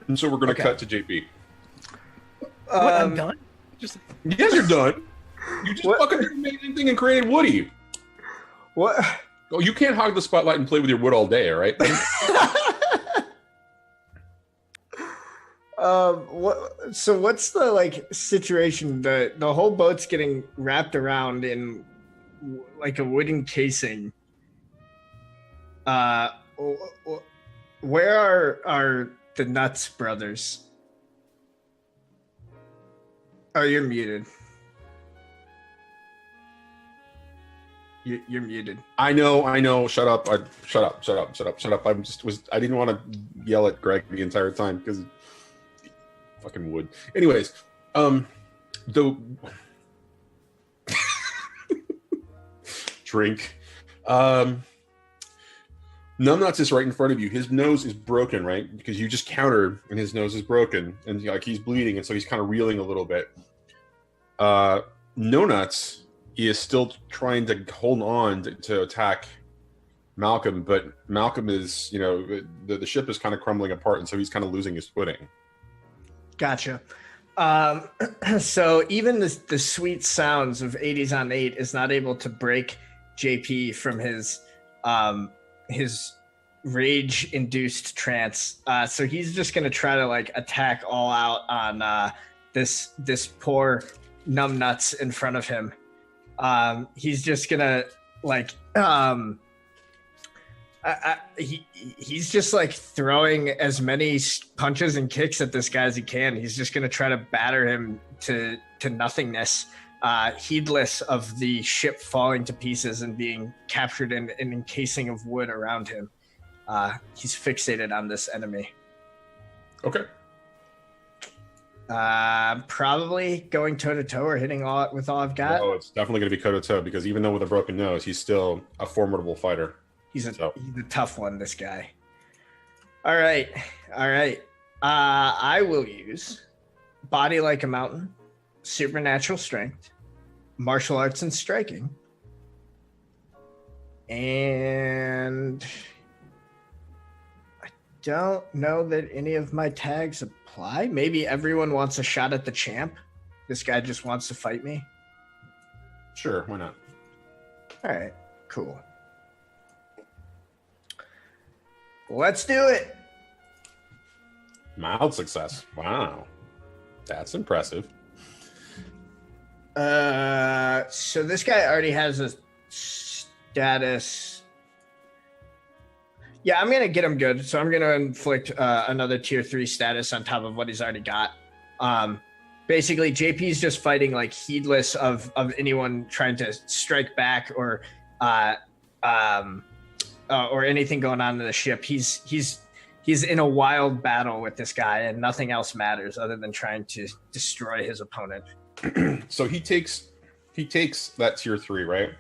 And so we're going to Okay. cut to JP. What, I'm done. Just Yes, you're done. You just fucking did an amazing thing and created Woody. What? Oh, you can't hog the spotlight and play with your wood all day, all right? So what's the situation? The whole boat's getting wrapped around in like a wooden casing. Where are the Nuts brothers? Oh, you're muted. You're muted. I know. Shut up. Shut up. I didn't want to yell at Greg the entire time because fucking wood. Anyways, the drink. Numbnuts is right in front of you. His nose is broken, right? Because you just countered and his nose is broken and he's bleeding, and so he's kind of reeling a little bit. No Nuts, he is still trying to hold on to attack Malcolm, but Malcolm is, the ship is kind of crumbling apart, and so he's kind of losing his footing. Gotcha. So even the sweet sounds of 80s on 8 is not able to break JP from his rage-induced trance. So he's just gonna try to attack all out on this poor numbnuts in front of him. He's just gonna he's just throwing as many punches and kicks at this guy as he can. He's just gonna try to batter him to nothingness, heedless of the ship falling to pieces and being captured in an encasing of wood around him. He's fixated on this enemy. Okay. Probably going toe to toe or hitting with all I've got. Oh, it's definitely going to be toe to toe because even though with a broken nose, he's still a formidable fighter. He's a tough one, this guy. All right. I will use Body Like a Mountain, Supernatural Strength, Martial Arts and Striking, and don't know that any of my tags apply. Maybe everyone wants a shot at the champ. This guy just wants to fight me. Sure, why not? All right, cool. Let's do it. Mild success. Wow. That's impressive. So this guy already has a status. Yeah, I'm gonna get him good. So I'm gonna inflict another tier 3 status on top of what he's already got. Basically, JP's just fighting like heedless of anyone trying to strike back or anything going on in the ship. He's in a wild battle with this guy, and nothing else matters other than trying to destroy his opponent. So he takes that tier 3, right?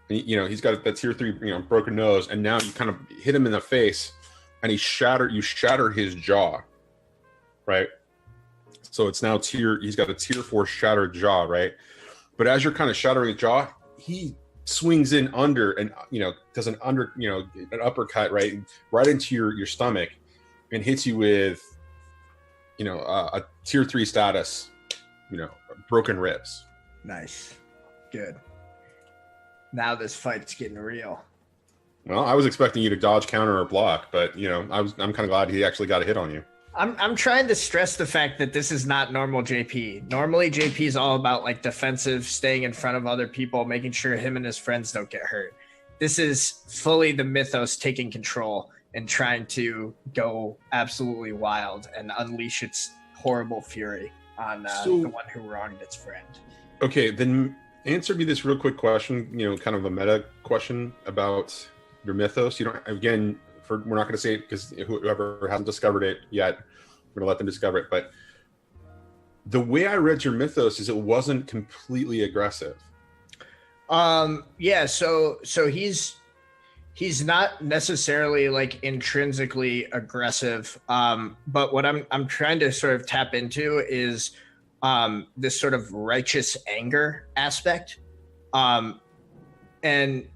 He's got that tier 3, broken nose, and now you kind of hit him in the face, and you shatter his jaw, right? So it's now he's got a tier 4 shattered jaw, right? But as you're kind of shattering his jaw, he swings in under and does an uppercut right into your stomach, and hits you with a tier 3 status, broken ribs. Nice, good. Now this fight's getting real. Well, I was expecting you to dodge, counter, or block, but I'm kind of glad he actually got a hit on you. I'm trying to stress the fact that this is not normal JP. Normally, JP is all about like defensive, staying in front of other people, making sure him and his friends don't get hurt. This is fully the mythos taking control and trying to go absolutely wild and unleash its horrible fury on the one who wronged its friend. Okay, then answer me this real quick question, kind of a meta question about your mythos. We're not going to say it because whoever hasn't discovered it yet, we're going to let them discover it. But the way I read your mythos is it wasn't completely aggressive. Yeah. So he's not necessarily like intrinsically aggressive. But what I'm trying to sort of tap into is this sort of righteous anger aspect. And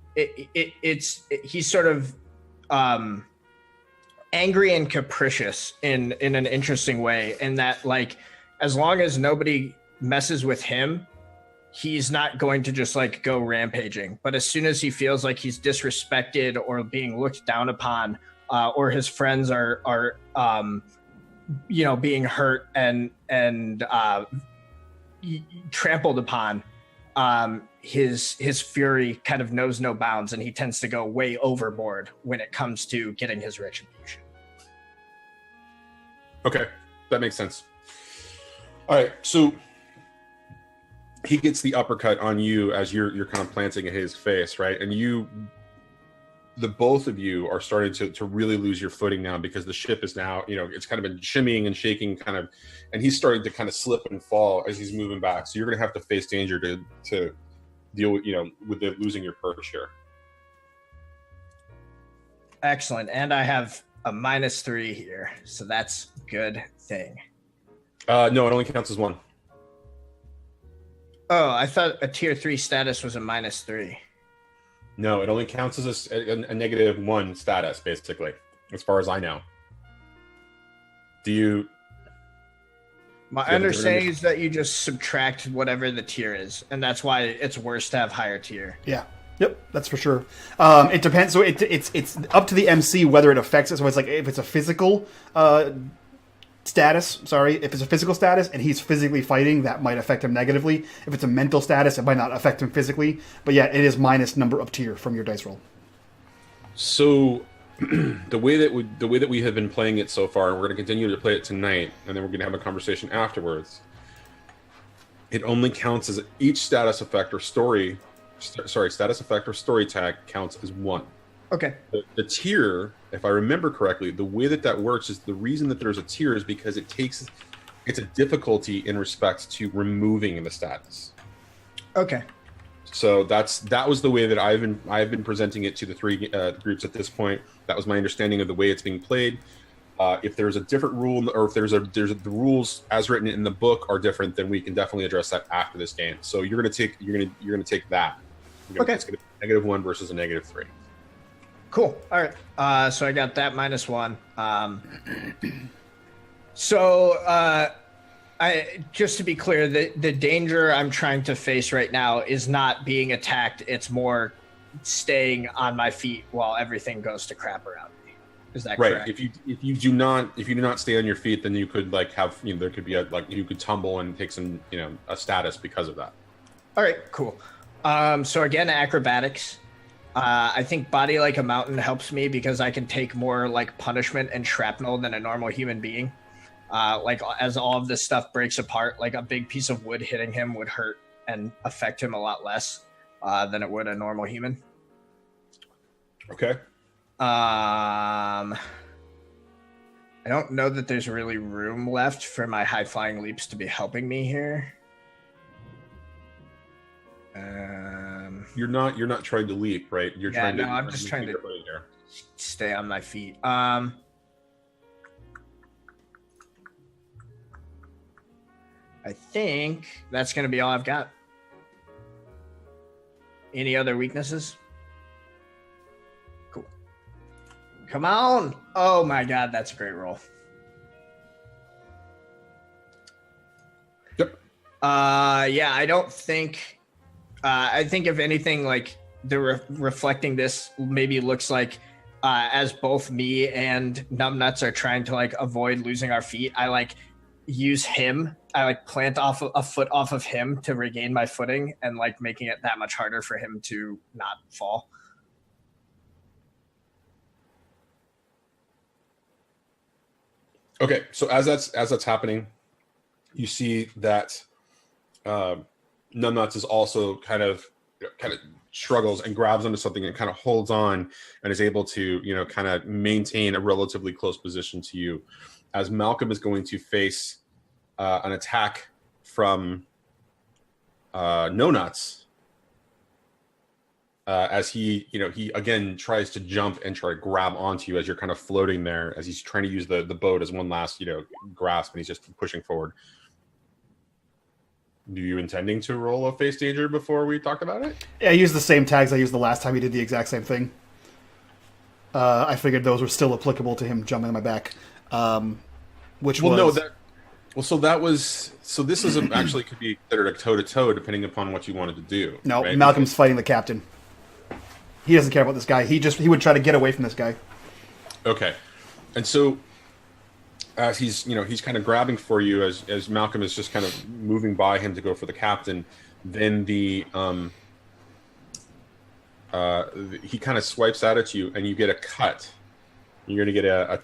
he's sort of angry and capricious in an interesting way, in that like as long as nobody messes with him, he's not going to just like go rampaging. But as soon as he feels like he's disrespected or being looked down upon, or his friends are being hurt and trampled upon, his fury kind of knows no bounds, and he tends to go way overboard when it comes to getting his retribution. Okay, that makes sense. All right, so he gets the uppercut on you as you're kind of planting in his face, right? And the both of you are starting to really lose your footing now, because the ship is now, it's kind of been shimmying and shaking kind of, and he's starting to kind of slip and fall as he's moving back. So you're going to have to face danger to deal with, with the losing your perch here. Excellent. And I have a -3 here, so that's good thing. No, it only counts as 1. Oh, I thought a tier 3 status was a -3. No, it only counts as a -1 status, basically, as far as I know. My understanding is that you just subtract whatever the tier is, and that's why it's worse to have higher tier. Yeah. Yep, that's for sure. It depends. So it's up to the MC whether it affects it. So it's like if it's a physical status, if it's a physical status and he's physically fighting, that might affect him negatively. If it's a mental status, it might not affect him physically. But yeah, it is minus number of tier from your dice roll. So the way that we have been playing it so far, and we're going to continue to play it tonight, and then we're going to have a conversation afterwards. It only counts as each status effect or story. Status effect or story tag counts as 1. Okay. The tier, if I remember correctly, the way that works is the reason that there's a tier is because it's a difficulty in respect to removing the status. Okay. So that was the way that I've been presenting it to the 3 groups at this point. That was my understanding of the way it's being played. If there's a different rule, or if the rules as written in the book are different, then we can definitely address that after this game. So you're gonna take that. Okay. It's gonna be -1 versus a -3. Cool. All right. So I got that -1. So I just to be clear, the danger I'm trying to face right now is not being attacked. It's more staying on my feet while everything goes to crap around me. Is that right? correct? If you do not stay on your feet, then you could like have there could be you could tumble and take some a status because of that. All right. Cool. So again, acrobatics. I think body like a mountain helps me because I can take more like punishment and shrapnel than a normal human being. Like as all of this stuff breaks apart, like a big piece of wood hitting him would hurt and affect him a lot less than it would a normal human. Okay. I don't know that there's really room left for my high flying leaps to be helping me here. You're not trying to leap, right? You're trying to. I'm just trying to stay on my feet. I think that's going to be all I've got. Any other weaknesses? Cool. Come on. Oh my God, that's a great roll. Yep. Yeah, I don't think... I think if anything, like the reflecting this maybe looks like as both me and Numbnuts are trying to like avoid losing our feet, I like use him. I like plant off a foot off of him to regain my footing and like making it that much harder for him to not fall. Okay, so as that's happening, you see that Numbnuts is also kind of struggles and grabs onto something and kind of holds on and is able to kind of maintain a relatively close position to you, as Malcolm is going to face an attack from No Nuts, as he again tries to jump and try to grab onto you as you're kind of floating there, as he's trying to use the boat as one last grasp, and he's just pushing forward. Do you intending to roll a face danger before we talked about it? Yeah, I used the same tags I used the last time he did the exact same thing. I figured those were still applicable to him jumping on my back. So this is actually could be considered a toe-to-toe depending upon what you wanted to do. No, right? Malcolm's fighting the captain. He doesn't care about this guy. He would try to get away from this guy. Okay. And so as he's kind of grabbing for you as Malcolm is just kind of moving by him to go for the captain, then he kind of swipes out at you and you get a cut. You're going to get a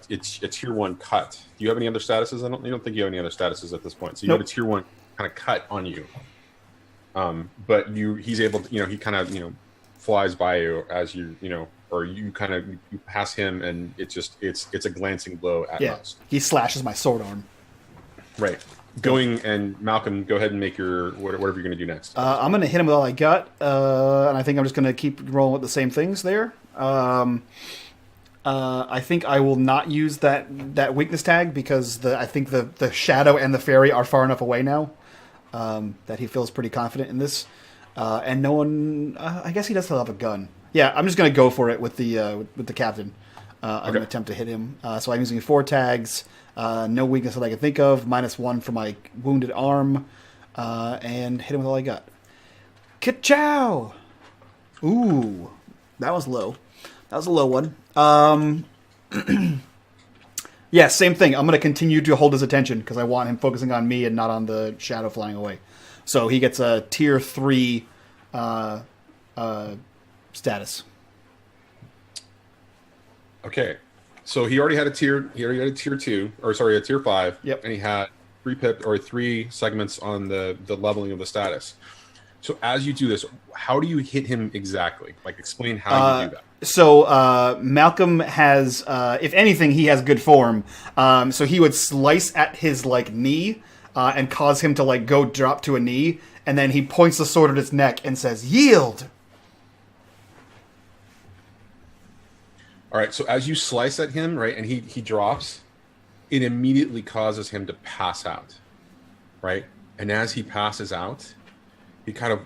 tier 1 cut. Do you have any other statuses? I don't think you have any other statuses at this point. So you Nope. get a tier 1 kind of cut on you. But he's able to, he kind of, flies by you as you pass him, and it's a glancing blow at most. He slashes my sword arm. Right. And Malcolm, go ahead and make your whatever you're going to do next. I'm going to hit him with all I got, and I think I'm just going to keep rolling with the same things there. I think I will not use that weakness tag because I think the shadow and the fairy are far enough away now that he feels pretty confident in this. And no one, I guess he does still have a gun. Yeah, I'm just going to go for it with the captain. I'm going to attempt to hit him. So I'm using 4 tags, no weakness that I can think of, -1 for my wounded arm, and hit him with all I got. Ka-chow! Ooh, that was low. That was a low one. Yeah, same thing. I'm going to continue to hold his attention because I want him focusing on me and not on the shadow flying away. So he gets a tier 3 status. Okay, so he already had a tier 2, or sorry, a tier 5. Yep. And he had 3 segments on the leveling of the status. So as you do this, how do you hit him exactly? Like, explain how you do that. So Malcolm has, if anything, he has good form. So he would slice at his knee and cause him to go drop to a knee, and then he points the sword at his neck and says, "Yield." All right. So as you slice at him, right, and he drops, it immediately causes him to pass out, right? And as he passes out, he kind of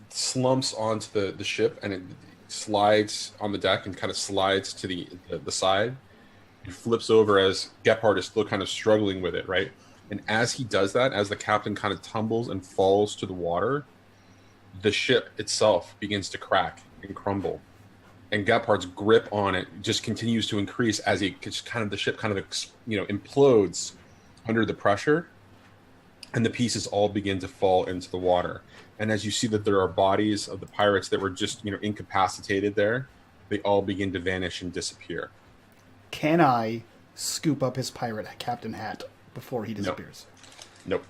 slumps onto the ship, and it slides on the deck and kind of slides to the side. He flips over as Gephardt is still kind of struggling with it, right? And as he does that, as the captain kind of tumbles and falls to the water, the ship itself begins to crack and crumble. And Gephardt's grip on it just continues to increase as the ship kind of implodes under the pressure, and the pieces all begin to fall into the water. And as you see that there are bodies of the pirates that were just incapacitated there, they all begin to vanish and disappear. Can I scoop up his pirate captain hat before he disappears? Nope.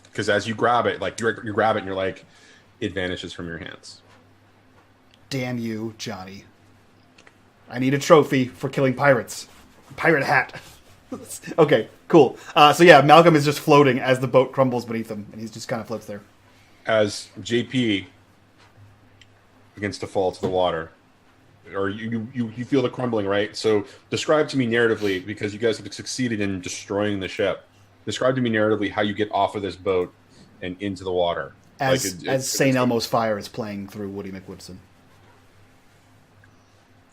Because as you grab it, like you grab it and you're like, it vanishes from your hands. Damn you, Johnny. I need a trophy for killing pirates. Pirate hat. Okay, cool. So yeah, Malcolm is just floating as the boat crumbles beneath him, and he's just kind of floats there. As JP begins to fall to the water, or you feel the crumbling, right? So describe to me narratively, because you guys have succeeded in destroying the ship. Describe to me narratively how you get off of this boat and into the water. As St. Elmo's Fire is playing through Woody McWoodson.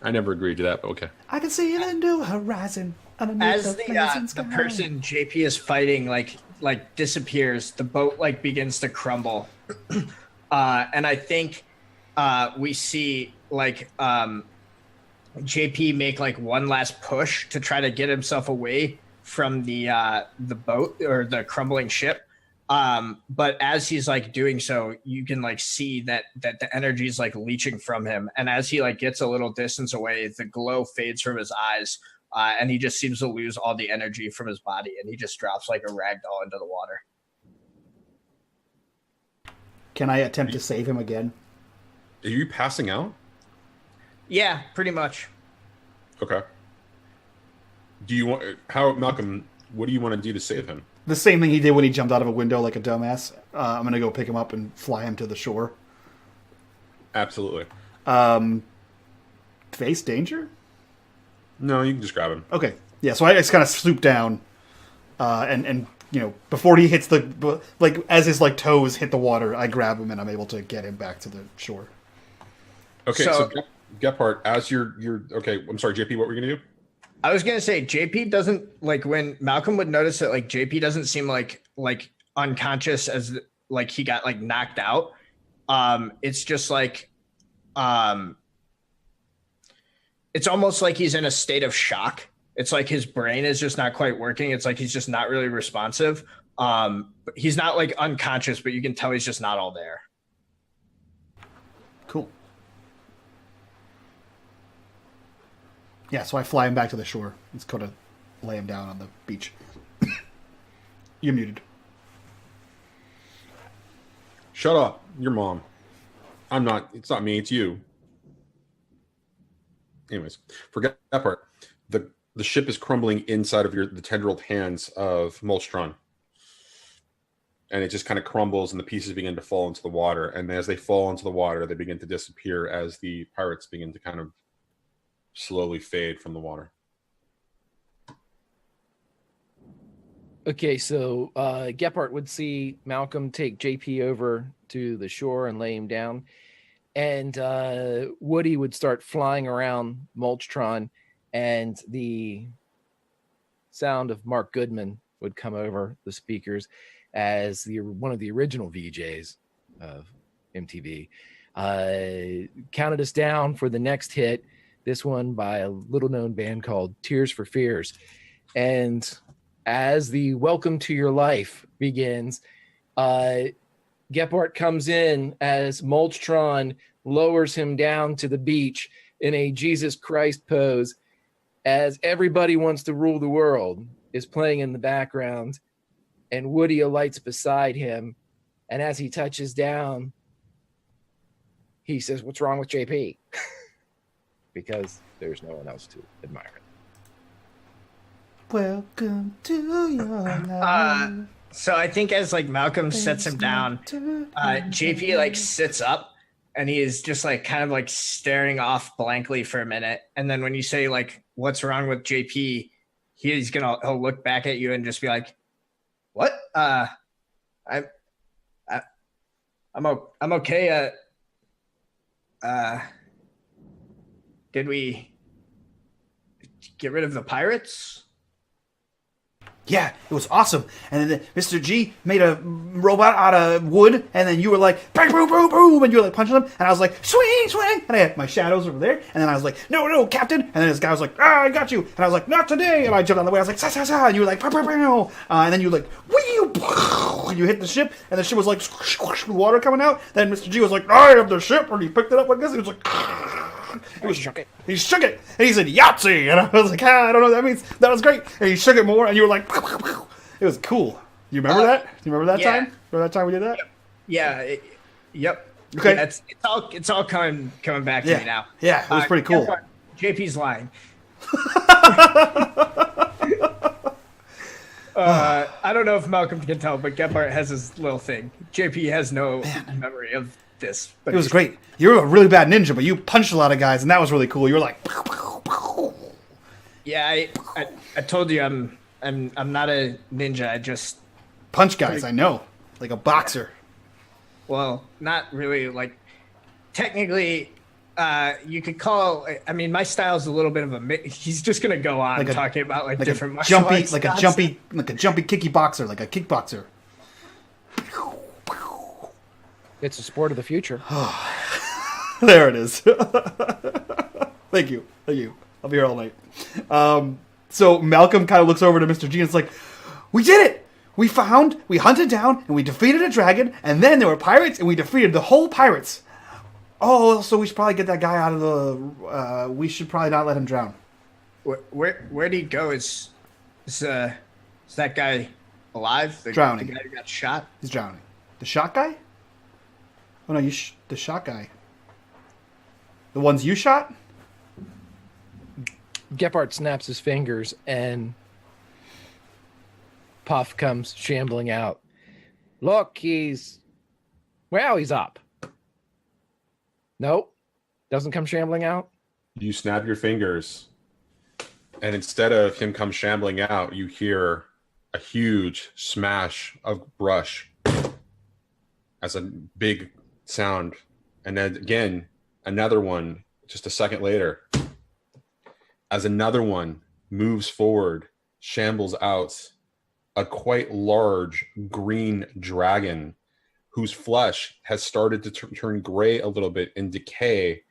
I never agreed to that, but okay. I can see the new horizon. As the person JP is fighting like disappears, the boat like begins to crumble, and I think we see like JP make like one last push to try to get himself away from the boat or the crumbling ship. But as he's like doing so, you can like see that the energy is like leaching from him, and as he like gets a little distance away, the glow fades from his eyes. And he just seems to lose all the energy from his body, and he just drops like a rag doll into the water. Can I attempt to save him again? Are you passing out? Yeah, pretty much. Okay. Malcolm, what do you want to do to save him? The same thing he did when he jumped out of a window like a dumbass. I'm going to go pick him up and fly him to the shore. Absolutely. Face danger? No, you can just grab him. Okay. Yeah, so I just kind of swoop down, and before he hits as his like toes hit the water, I grab him and I'm able to get him back to the shore. Okay, so Gephardt, as you're okay, I'm sorry, JP, what were you gonna do? I was gonna say JP doesn't like when Malcolm would notice that like JP doesn't seem like unconscious as like he got like knocked out. It's just like it's almost like he's in a state of shock. It's like his brain is just not quite working. It's like he's just not really responsive. He's not like unconscious, but you can tell he's just not all there. Cool. Yeah, so I fly him back to the shore. Let's go to lay him down on the beach. You're muted. Shut up. Your mom. I'm not. It's not me. It's you. Anyways, forget that part. The ship is crumbling inside of the tendrilled hands of Mulch-tron. And it just kind of crumbles and the pieces begin to fall into the water. And as they fall into the water, they begin to disappear as the pirates begin to kind of slowly fade from the water. Okay, so Gephardt would see Malcolm take JP over to the shore and lay him down. And Woody would start flying around Mulch-tron, and the sound of Mark Goodman would come over the speakers as one of the original VJs of MTV. Counted us down for the next hit, this one by a little-known band called Tears for Fears. And as the Welcome to Your Life begins, Gephardt comes in as Mulch-tron lowers him down to the beach in a Jesus Christ pose as Everybody Wants to Rule the World is playing in the background, and Woody alights beside him, and as he touches down, he says, "What's wrong with JP?" Because there's no one else to admire it. Welcome to your life. So I think as like Malcolm sets him down, JP like sits up and he is just like kind of like staring off blankly for a minute. And then when you say like, "What's wrong with JP?" he'll look back at you and just be like, "What? I'm okay. did we get rid of the pirates? Yeah, it was awesome. And then Mr. G made a robot out of wood, and then you were like, boom, boom, boom, boom, and you were like punching them, and I was like, swing, swing, and I had my shadows over there, and then I was like, no, no, Captain, and then this guy was like, I got you, and I was like, not today, and I jumped on the way, I was like, sa, sa, sa, and you were like, pow, pow, pow, and then you were like, wee, and you hit the ship, and the ship was like, squish, squish, with water coming out, then Mr. G was like, I have the ship, and he picked it up like this, and he was like, he shook it, and he said Yahtzee, and I was like, I don't know what that means. That was great, and he shook it more, and you were like, it was cool. You remember that? Do you remember that time? Remember that time we did that? Yeah. Yep. Okay. Yeah, it's all coming back to me now. Yeah, it was pretty cool. JP's lying. I don't know if Malcolm can tell, but Gephardt has his little thing. JP has no memory of this. But it was great. You were a really bad ninja, but you punched a lot of guys, and that was really cool. You were like, pow, pow, pow. Yeah, I told you I'm not a ninja. I just punch guys. I know, like a boxer. Well, not really. Like technically, you could call. I mean, my style's a little bit of a. He's just gonna go on talking about like different martial arts, like a jumpy kicky boxer, like a kickboxer. It's a sport of the future. There it is. Thank you. I'll be here all night. So Malcolm kind of looks over to Mr. G and it's like, we did it! We hunted down, and we defeated a dragon, and then there were pirates, and we defeated the whole pirates. Oh, so we should probably get that guy out of the... we should probably not let him drown. Where'd he go? Is that guy alive? Drowning. The guy who got shot? He's drowning. The shot guy? Oh, no, the shot guy. The ones you shot? Gephardt snaps his fingers, and Puff comes shambling out. Look, he's up. Nope. Doesn't come shambling out. You snap your fingers, and instead of him come shambling out, you hear a huge smash of brush as a big sound. And then again, another one just a second later, as another one moves forward, shambles out, a quite large green dragon whose flesh has started to turn gray a little bit and decay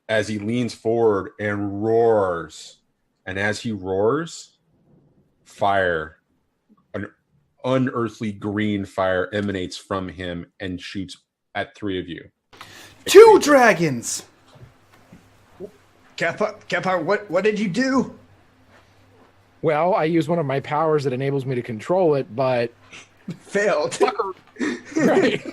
as he leans forward and roars. And as he roars, fire, an unearthly green fire emanates from him and shoots at three of you. Two dragons! Gephardt, what did you do? Well, I use one of my powers that enables me to control it, but failed. Right.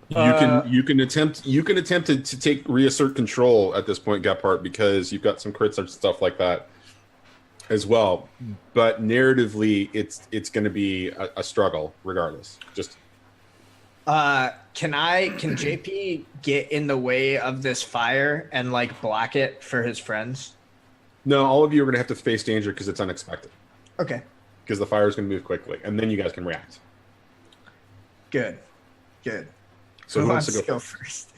You can attempt to take reassert control at this point, Gephardt, because you've got some crits and stuff like that as well. But narratively, it's going to be a struggle regardless. Just can JP get in the way of this fire and like block it for his friends? No, all of you are going to have to face danger because it's unexpected. Okay. Because the fire is going to move quickly, and then you guys can react. Good. So who wants to go first?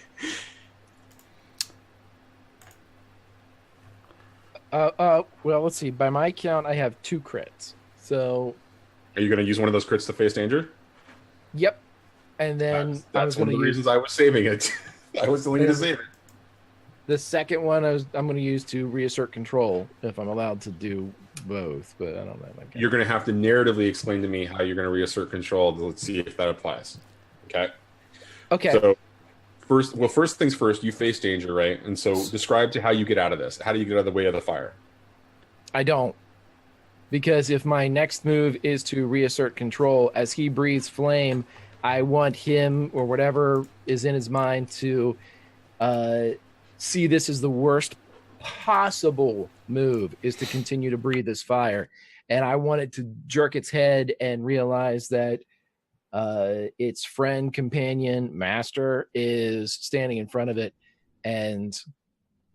Well, let's see. By my count, I have 2 crits. So, are you going to use one of those crits to face danger? Yep. And then that's one of the reasons I was saving it. I was telling you to save it. The second one I'm going to use to reassert control if I'm allowed to do both, but I don't know. You're going to have to narratively explain to me how you're going to reassert control. Let's see if that applies. Okay. So first things first, you face danger, right? And so describe to how you get out of this. How do you get out of the way of the fire? I don't. Because if my next move is to reassert control, as he breathes flame, I want him or whatever is in his mind to see this as the worst possible move, is to continue to breathe this fire. And I want it to jerk its head and realize that its friend, companion, master is standing in front of it, and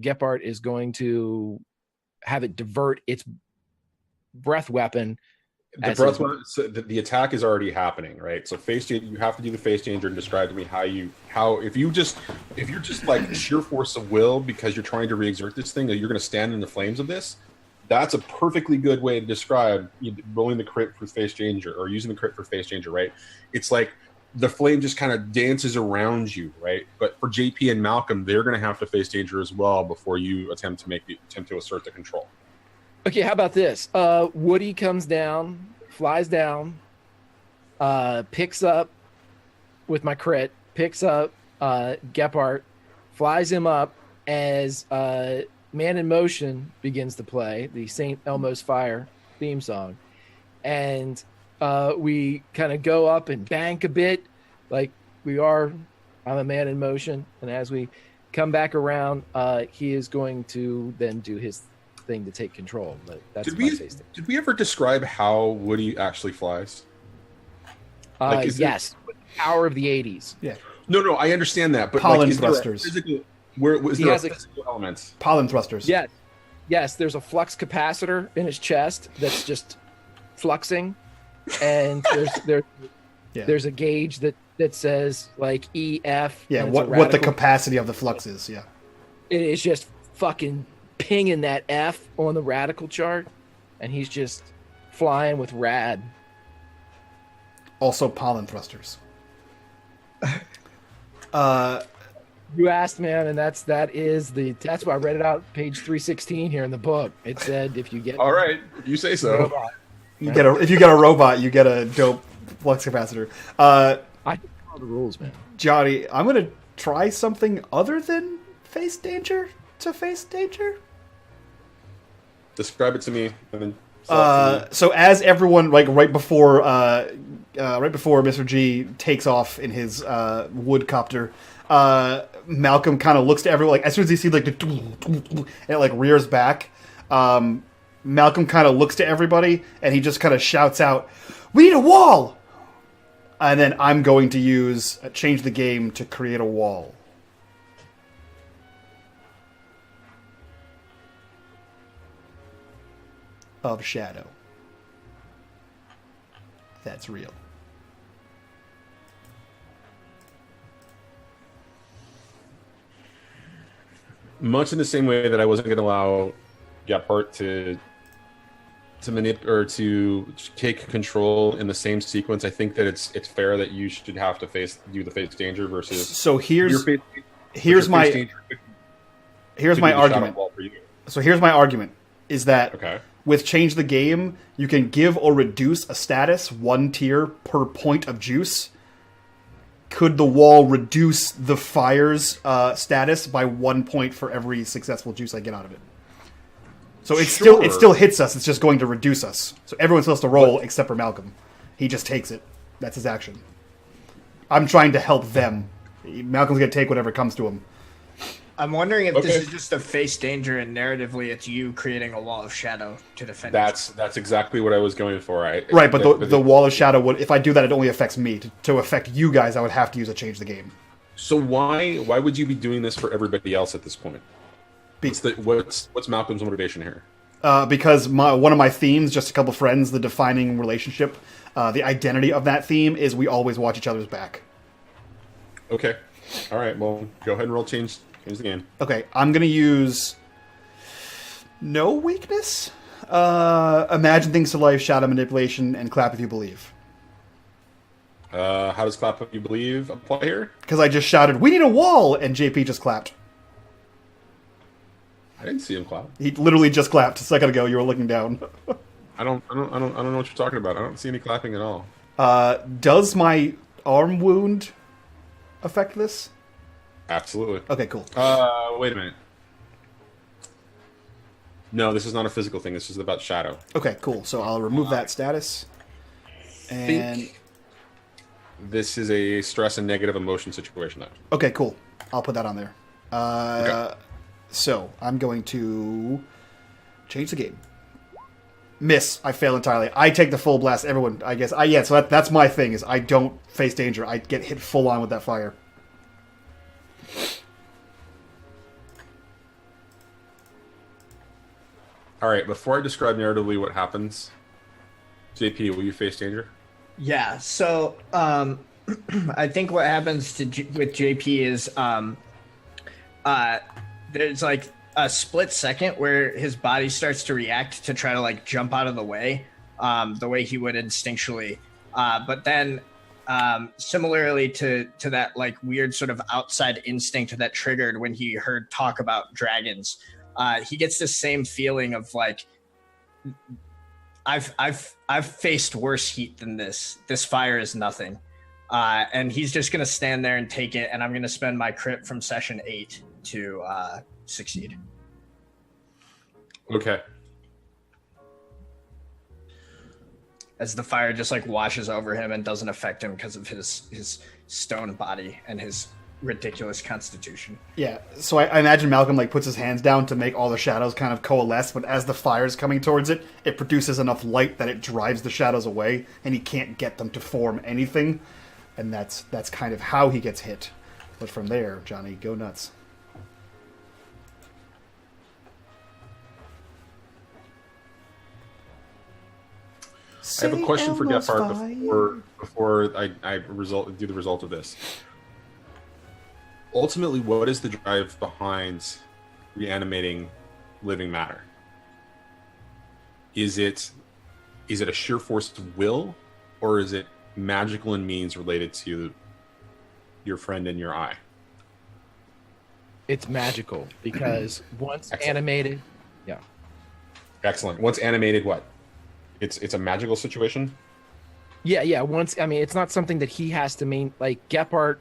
Gephardt is going to have it divert its breath weapon The breath weapon, so the attack is already happening, right? So you have to do the face changer and describe to me how if you're just like sheer force of will because you're trying to re-exert this thing, that you're going to stand in the flames of this. That's a perfectly good way to describe rolling the crit for face changer or using the crit for face changer, right? It's like the flame just kind of dances around you, right? But for JP and Malcolm, they're going to have to face danger as well before you attempt to assert the control. Okay, how about this? Woody comes down, flies down, picks up with my crit, picks up Gephardt, flies him up as Man in Motion begins to play, the St. Elmo's Fire theme song. And we kind of go up and bank a bit like I'm a man in motion. And as we come back around, he is going to then do his thing to take control. But that's did we ever describe how Woody actually flies? Yes, with the power of the 80s. Yeah. No, I understand that, but pollen is thrusters. There a physical element? Pollen thrusters. Yes. There's a flux capacitor in his chest that's just fluxing, and there's a gauge that says like EF. Yeah, what the capacity of the flux is. Yeah. It is just fucking pinging that F on the radical chart, and he's just flying with rad. Also pollen thrusters. You asked, man, and that's why I read it out page 316 here in the book. It said if you get all right, if you say so. Robot, if you get a robot, you get a dope flux capacitor. I know the rules, man. Johnny, I'm gonna try something other than face danger to face danger. Describe it to me, and then. So as everyone, like right before Mr. G takes off in his wood copter, Malcolm kind of looks to everyone. Like as soon as he sees like and it like rears back, Malcolm kind of looks to everybody and he just kind of shouts out, "We need a wall!" And then I'm going to use change the game to create a wall. Of shadow. That's real. Much in the same way that I wasn't going to allow Gephardt to manipulate or to take control in the same sequence, I think that it's fair that you should have to do the face danger versus. So here's my argument. So here's my argument: is that with change the game, you can give or reduce a status 1 tier per point of juice. Could the wall reduce the fire's status by 1 point for every successful juice I get out of it? So it still hits us. It's just going to reduce us. So everyone's supposed to roll except for Malcolm. He just takes it. That's his action. I'm trying to help them. Malcolm's going to take whatever comes to him. I'm wondering if this is just a face danger, and narratively, it's you creating a wall of shadow to defend. That's exactly what I was going for. Right, but the wall of shadow would. If I do that, it only affects me. To affect you guys, I would have to use a change the game. So why would you be doing this for everybody else at this point? What's Malcolm's motivation here? Because one of my themes, just a couple friends, the defining relationship, the identity of that theme is we always watch each other's back. Okay, all right. Well, go ahead and roll change the game. Okay, I'm gonna use no weakness. Imagine things to life, shadow manipulation, and clap if you believe. How does clap if you believe apply here? Because I just shouted, "We need a wall," and JP just clapped. I didn't see him clap. He literally just clapped a second ago. You were looking down. I don't know what you're talking about. I don't see any clapping at all. Does my arm wound affect this? Absolutely. Okay, cool. Wait a minute. No, this is not a physical thing. This is about shadow. Okay, cool. So I'll remove that status. And this is a stress and negative emotion situation, though. Okay, cool. I'll put that on there. Okay. So I'm going to change the game. Miss. I fail entirely. I take the full blast. Everyone, I guess. So that's my thing, is I don't face danger. I get hit full on with that fire. All right, before I describe narratively what happens, JP, will you face danger? Yeah. So I think what happens with JP is there's like a split second where his body starts to react to try to like jump out of the way he would instinctually. But then similarly to that like weird sort of outside instinct that triggered when he heard talk about dragons, he gets this same feeling of like, I've faced worse heat than this. This fire is nothing. And he's just going to stand there and take it, and I'm going to spend my crit from session 8 to succeed. Okay. As the fire just like washes over him and doesn't affect him because of his stone body and his ridiculous constitution. Yeah, so I imagine Malcolm like puts his hands down to make all the shadows kind of coalesce, but as the fire's coming towards it, it produces enough light that it drives the shadows away, and he can't get them to form anything, and that's kind of how he gets hit. But from there, Johnny, go nuts. I have a question for Gephardt before I do the result of this. Ultimately, what is the drive behind reanimating living matter? Is it a sheer force of will, or is it magical in means related to your friend in your eye? It's magical because once Excellent. animated, yeah. Excellent. Once animated, what? It's a magical situation? Yeah. Once, I mean, it's not something that he has to like Gephardt,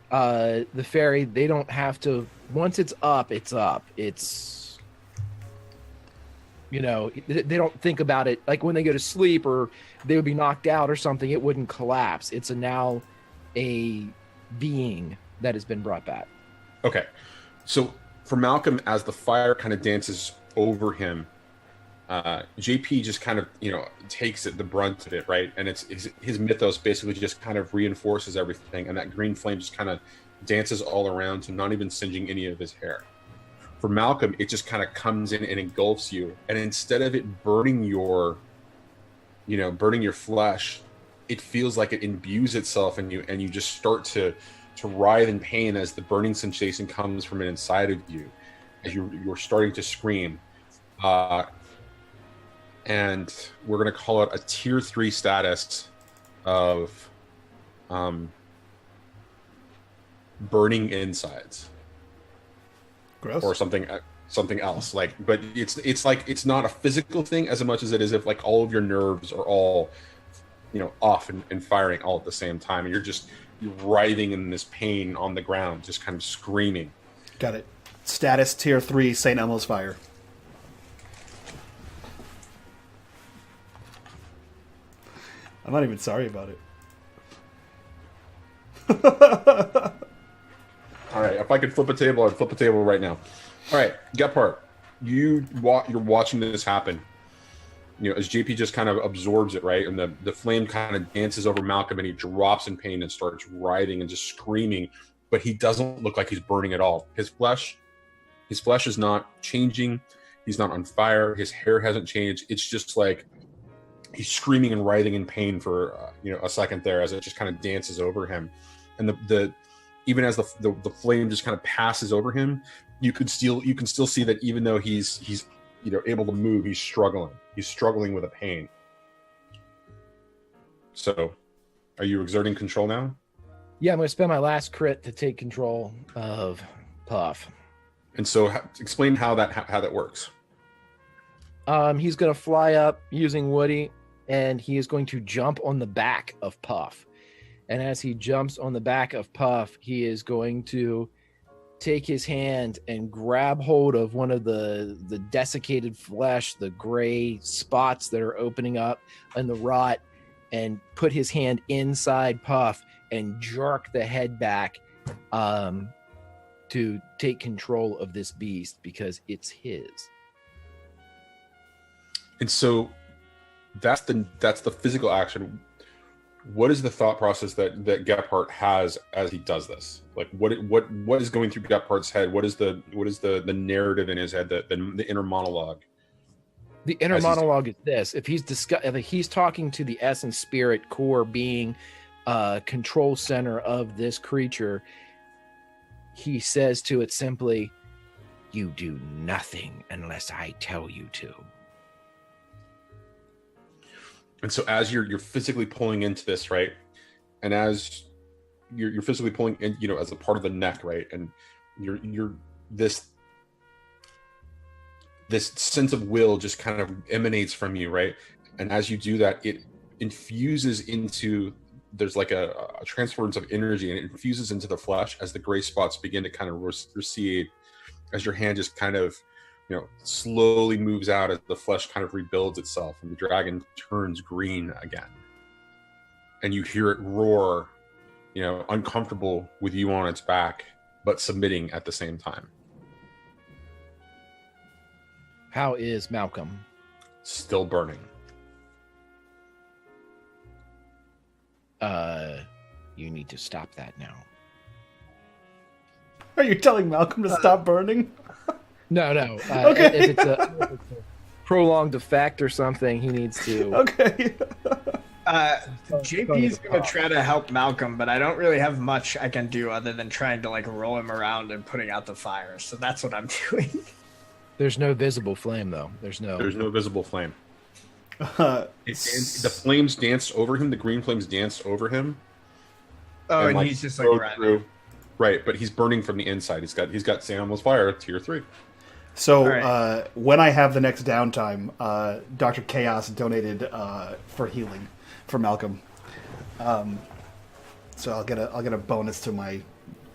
the ferry, they don't have to, once it's up, it's up. It's, you know, they don't think about it. Like when they go to sleep or they would be knocked out or something, it wouldn't collapse. It's now a being that has been brought back. Okay. So for Malcolm, as the fire kind of dances over him, JP just kind of, takes the brunt of it, right? And it's his mythos basically just kind of reinforces everything, and that green flame just kind of dances all around him, not even singeing any of his hair. For Malcolm, it just kind of comes in and engulfs you, and instead of it burning your flesh, it feels like it imbues itself in you, and you just start to writhe in pain as the burning sensation comes from inside of you, as you're starting to scream. And we're going to call it a tier 3 status of burning insides. Gross. Or something else. But it's not a physical thing as much as it is if like all of your nerves are all off and firing all at the same time, and you're writhing in this pain on the ground, just kind of screaming. Got it. Status tier 3, St. Elmo's fire. I'm not even sorry about it. All right, if I could flip a table, I'd flip a table right now. All right, Gephardt, you're watching this happen. As JP just kind of absorbs it, right? And the flame kind of dances over Malcolm, and he drops in pain and starts writhing and just screaming, but he doesn't look like he's burning at all. His flesh is not changing. He's not on fire. His hair hasn't changed. It's just like he's screaming and writhing in pain for a second there as it just kind of dances over him, and the even as the flame just kind of passes over him, you can still see that even though he's able to move, he's struggling with a pain. So are you exerting control now? Yeah, I'm going to spend my last crit to take control of Puff. And so explain how that works. He's going to fly up using Woody, and he is going to jump on the back of Puff. And as he jumps on the back of Puff, he is going to take his hand and grab hold of one of the desiccated flesh, the gray spots that are opening up and the rot, and put his hand inside Puff and jerk the head back to take control of this beast because it's his. And so that's the physical action. What is the thought process that Gephardt has as he does this? Like what is going through Gephardt's head? What is the narrative in his head, the inner monologue? The inner As he's- monologue is this: if he's talking to the essence, spirit, core being, control center of this creature, he says to it simply, "You do nothing unless I tell you to." And so as you're physically pulling into this, right, and as you're physically pulling in, you know, as a part of the neck, right, and you're this sense of will just kind of emanates from you, right, and as you do that, it infuses into, there's like a transference of energy, and it infuses into the flesh as the gray spots begin to kind of recede, as your hand just kind of, you know, slowly moves out as the flesh kind of rebuilds itself, and the dragon turns green again, and you hear it roar, you know, uncomfortable with you on its back, but submitting at the same time. How is Malcolm? Still burning. You need to stop that now. Are you telling Malcolm to stop burning? No. Okay. If it's a prolonged effect or something, he needs to. Okay. JP's gonna try to help Malcolm, but I don't really have much I can do other than trying to like roll him around and putting out the fire. So that's what I'm doing. There's no visible flame, though. There's no visible flame. The flames danced over him. The green flames danced over him. Oh, and he's just like rode right. through. Right, but he's burning from the inside. He's got St. Elmo's fire tier 3. So right. When I have the next downtime, Dr. Chaos donated for healing for Malcolm. So I'll get a bonus to my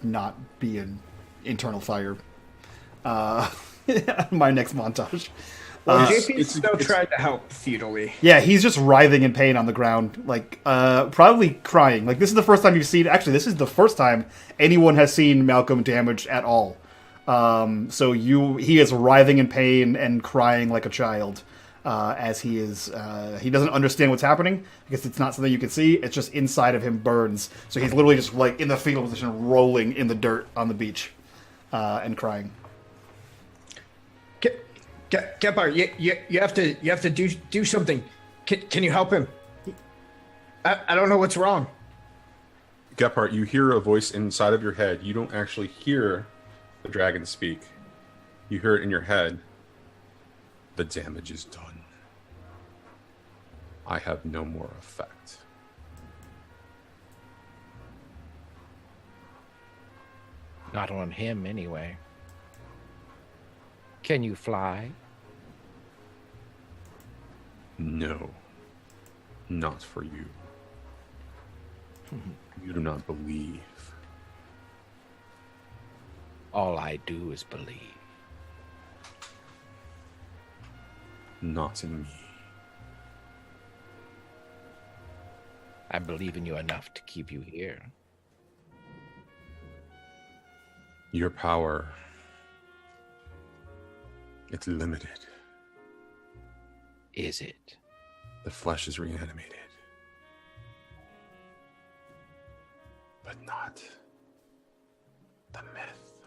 not being internal fire. My next montage. Well, JP's still trying to help futilely. Yeah, he's just writhing in pain on the ground, like probably crying. Like this is the first time you've seen. Actually, this is the first time anyone has seen Malcolm damaged at all. So he is writhing in pain and crying like a child as he is. He doesn't understand what's happening because it's not something you can see. It's just inside of him burns. So he's literally just like in the fetal position, rolling in the dirt on the beach and crying. Gepard, you have to do something. Can you help him? I don't know what's wrong. Gepard, you hear a voice inside of your head. You don't actually hear the dragon speak. You hear it in your head. The damage is done. I have no more effect. Not on him, anyway. Can you fly? No. Not for you. You do not believe. All I do is believe. Not in me. I believe in you enough to keep you here. Your power, it's limited. Is it? The flesh is reanimated. But not the myth.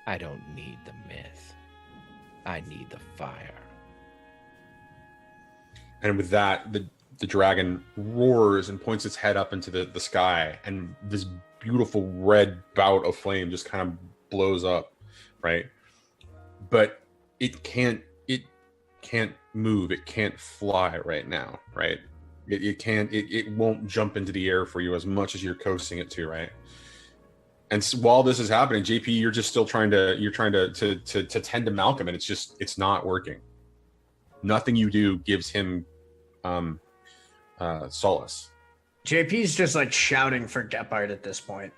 I don't need the myth. I need the fire. And with that, the dragon roars and points its head up into the sky, and this beautiful red bout of flame just kind of blows up, right? But it can't move, it can't fly right now, right? It won't jump into the air for you as much as you're coasting it to, right? And so while this is happening, JP, you're just still trying to tend to Malcolm, and it's not working. Nothing you do gives him solace. JP's just like shouting for Gepard at this point.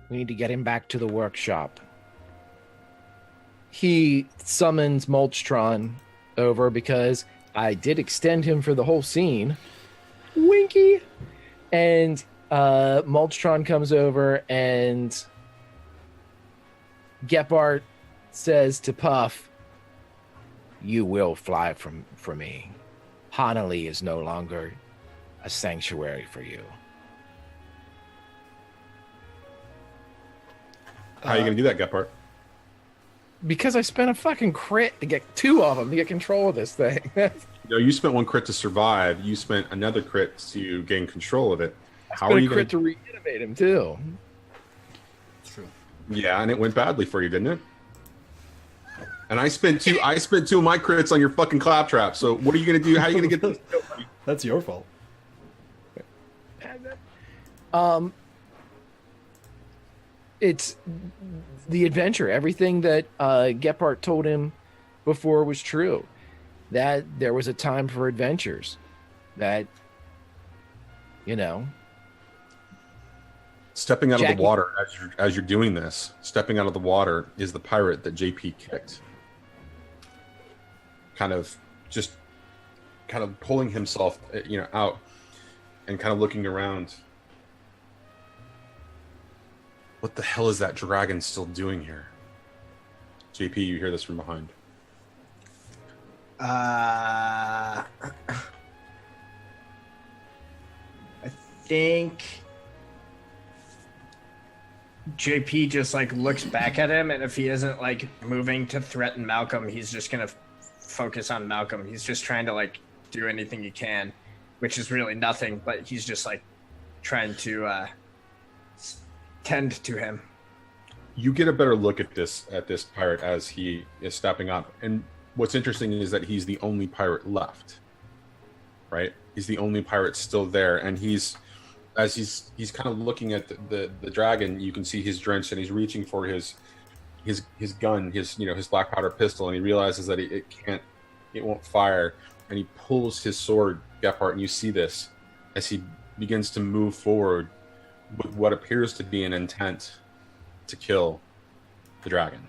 We need to get him back to the workshop. He summons Mulch-tron over because I did extend him for the whole scene. Winky! And Mulch-tron comes over and Gepard says to Puff, "You will fly for me. Hanali is no longer a sanctuary for you." How are you going to do that, Gephardt? Because I spent a fucking crit to get 2 of them to get control of this thing. No, you spent 1 crit to survive. You spent another crit to gain control of it. How are you going to reanimate him too? True. Yeah, and it went badly for you, didn't it? And I spent 2 of my crits on your fucking claptrap. So what are you going to do? How are you going to get this? That's your fault. It's the adventure. Everything that Gephardt told him before was true. That there was a time for adventures. That, you know. Stepping out of the water as you're doing this, stepping out of the water is the pirate that JP kicked. Kind of pulling himself, out and kind of looking around. What the hell is that dragon still doing here? JP, you hear this from behind. I think JP just looks back at him, and if he isn't moving to threaten Malcolm, he's just gonna focus on Malcolm. He's just trying to do anything he can, which is really nothing, but he's just trying to tend to him. You get a better look at this pirate as he is stepping up, and what's interesting is that he's the only pirate left. Right? He's the only pirate still there, and he's kind of looking at the dragon. You can see he's drenched, and he's reaching for his gun, his black powder pistol, and he realizes that it won't fire, and he pulls his sword, Gephardt, and you see this as he begins to move forward with what appears to be an intent to kill the dragon.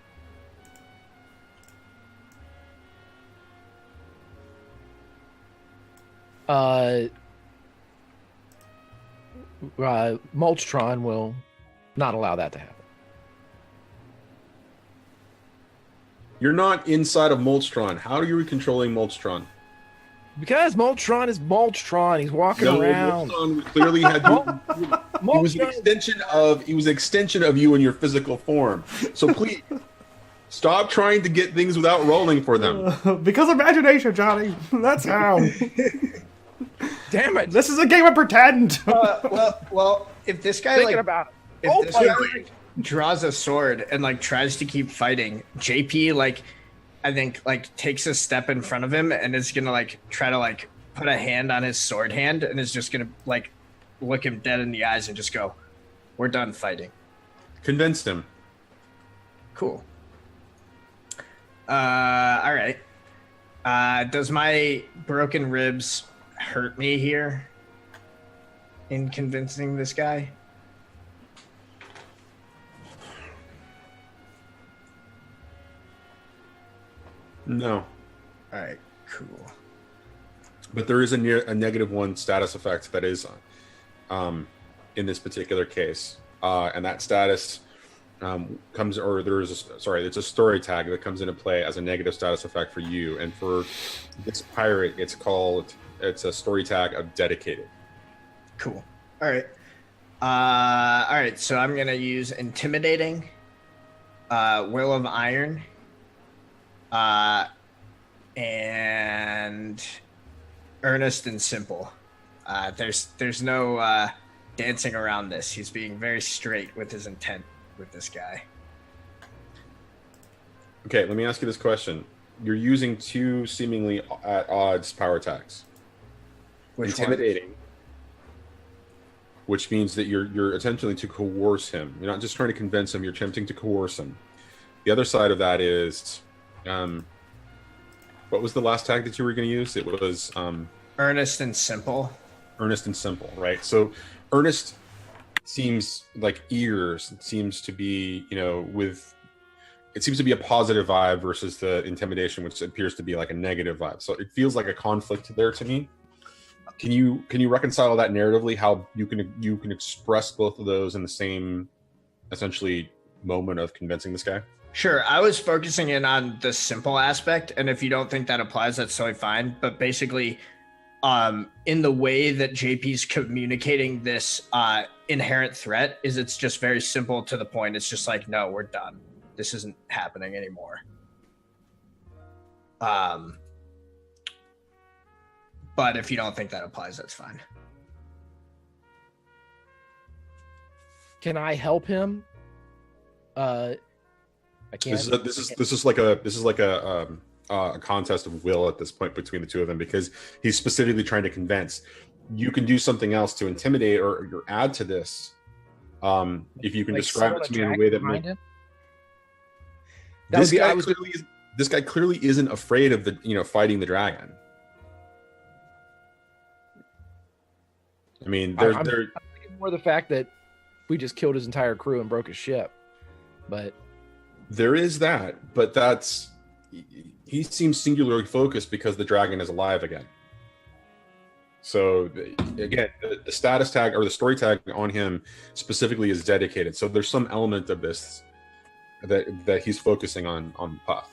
Mulch-tron will not allow that to happen. You're not inside of Mulch-tron. How are you controlling Mulch-tron? Because Mulch-tron is Mulch-tron. He's walking around. Mulch-tron clearly had he was an extension of you in your physical form. So please stop trying to get things without rolling for them. Because imagination, Johnny. That's how. Damn it! This is a game of pretend. Well, if this guy Thinking about it. if this guy draws a sword and tries to keep fighting, JP I think takes a step in front of him and is gonna try to put a hand on his sword hand and is just gonna look him dead in the eyes and just go, "We're done fighting." Convinced him. Cool. All right. Does my broken ribs hurt me here in convincing this guy? No. All right, cool. But there is a -1 status effect that is in this particular case, and that status comes, or it's a story tag that comes into play as a negative status effect for you, and for this pirate, it's a story tag of dedicated. Cool. All right. All right. So I'm gonna use intimidating, will of iron, and earnest and simple. There's no dancing around this. He's being very straight with his intent with this guy. Okay, let me ask you this question. You're using 2 seemingly at odds power tags. Intimidating, which means that you're attempting to coerce him. You're not just trying to convince him, you're attempting to coerce him. The other side of that is, what was the last tag that you were going to use? It was earnest and simple. Earnest and simple, right? So earnest seems ears. It seems to be, it seems to be a positive vibe versus the intimidation, which appears to be a negative vibe. So it feels like a conflict there to me. Can you reconcile that narratively? How you can express both of those in the same, essentially, moment of convincing this guy? Sure. I was focusing in on the simple aspect, and if you don't think that applies, that's totally fine. But basically, in the way that JP's communicating this inherent threat. It's just very simple to the point. It's just like, no, we're done. This isn't happening anymore. But if you don't think that applies, that's fine. Can I help him? I can't. This is like a contest of will at this point between the two of them, because he's specifically trying to convince. You can do something else to intimidate or add to this. If you can describe it to me in a way that makes this guy clearly isn't afraid of the fighting the dragon. I mean, I'm thinking more the fact that we just killed his entire crew and broke his ship, but there is that. But he seems singularly focused because the dragon is alive again. So again, the status tag or the story tag on him specifically is dedicated. So there's some element of this that he's focusing on Puff.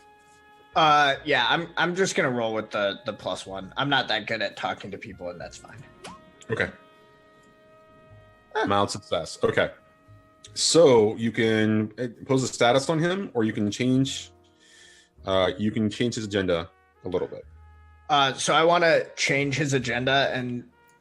Yeah, I'm just gonna roll with the +1. I'm not that good at talking to people, and that's fine. Okay. Mild success. Okay. So you can impose a status on him, or you can change his agenda a little bit. So I want to change his agenda,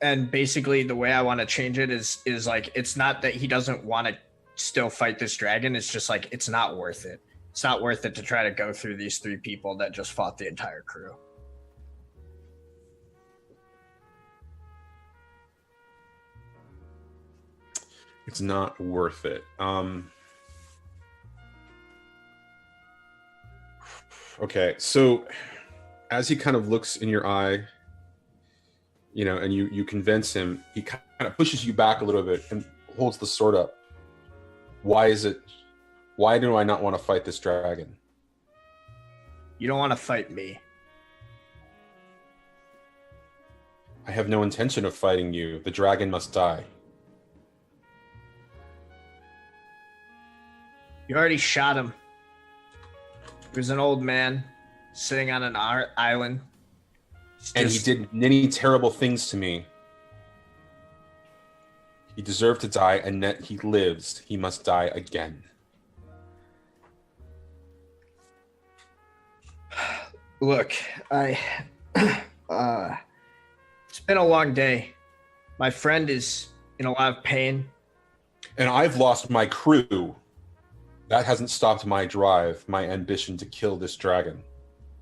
and basically the way I want to change it is like, it's not that he doesn't want to still fight this dragon. It's just like, it's not worth it. It's not worth it to try to go through these 3 people that just fought the entire crew. It's not worth it. Okay, so as he kind of looks in your eye, and you convince him, he kind of pushes you back a little bit and holds the sword up. Why do I not want to fight this dragon? You don't want to fight me. I have no intention of fighting you. The dragon must die. You already shot him. He was an old man sitting on an island. And he did many terrible things to me. He deserved to die, and yet he lives. He must die again. Look, it's been a long day. My friend is in a lot of pain. And I've lost my crew. That hasn't stopped my drive, my ambition to kill this dragon.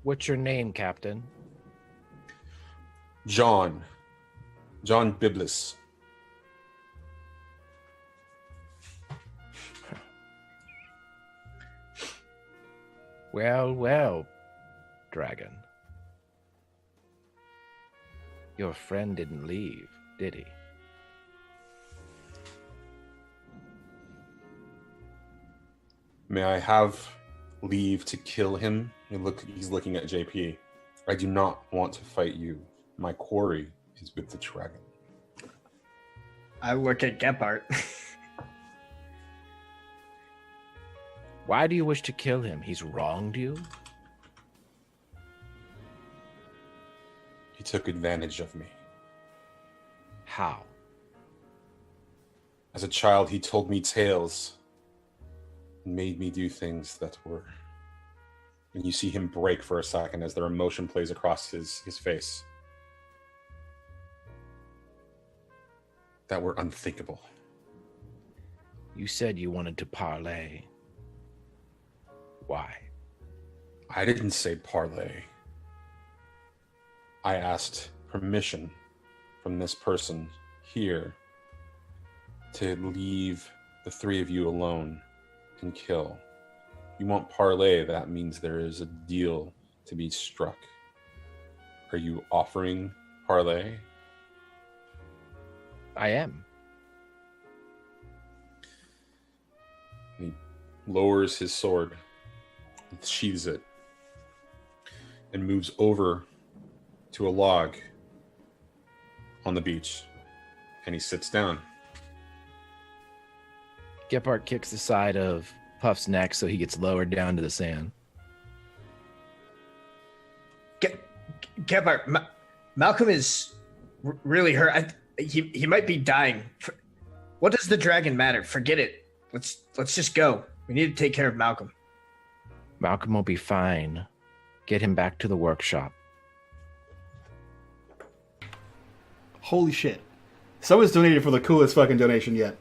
What's your name, Captain? John Biblis. Well, dragon. Your friend didn't leave, did he? May I have leave to kill him? He's looking at JP. I do not want to fight you. My quarry is with the dragon. I look at Gephardt. Why do you wish to kill him? He's wronged you? He took advantage of me. How? As a child, he told me tales and made me do things that were... And you see him break for a second as their emotion plays across his face. That were unthinkable. You said you wanted to parley. Why? I didn't say parley. I asked permission from this person here to leave the 3 of you alone and kill. You want parley, that means there is a deal to be struck. Are you offering parley? I am. He lowers his sword, sheathes it, and moves over to a log on the beach, and he sits down. Gephardt kicks the side of Puff's neck so he gets lowered down to the sand. Gephardt, Malcolm is really hurt. He might be dying. What does the dragon matter? Forget it. Let's just go. We need to take care of Malcolm. Malcolm will be fine. Get him back to the workshop. Holy shit. Someone's donated for the coolest fucking donation yet.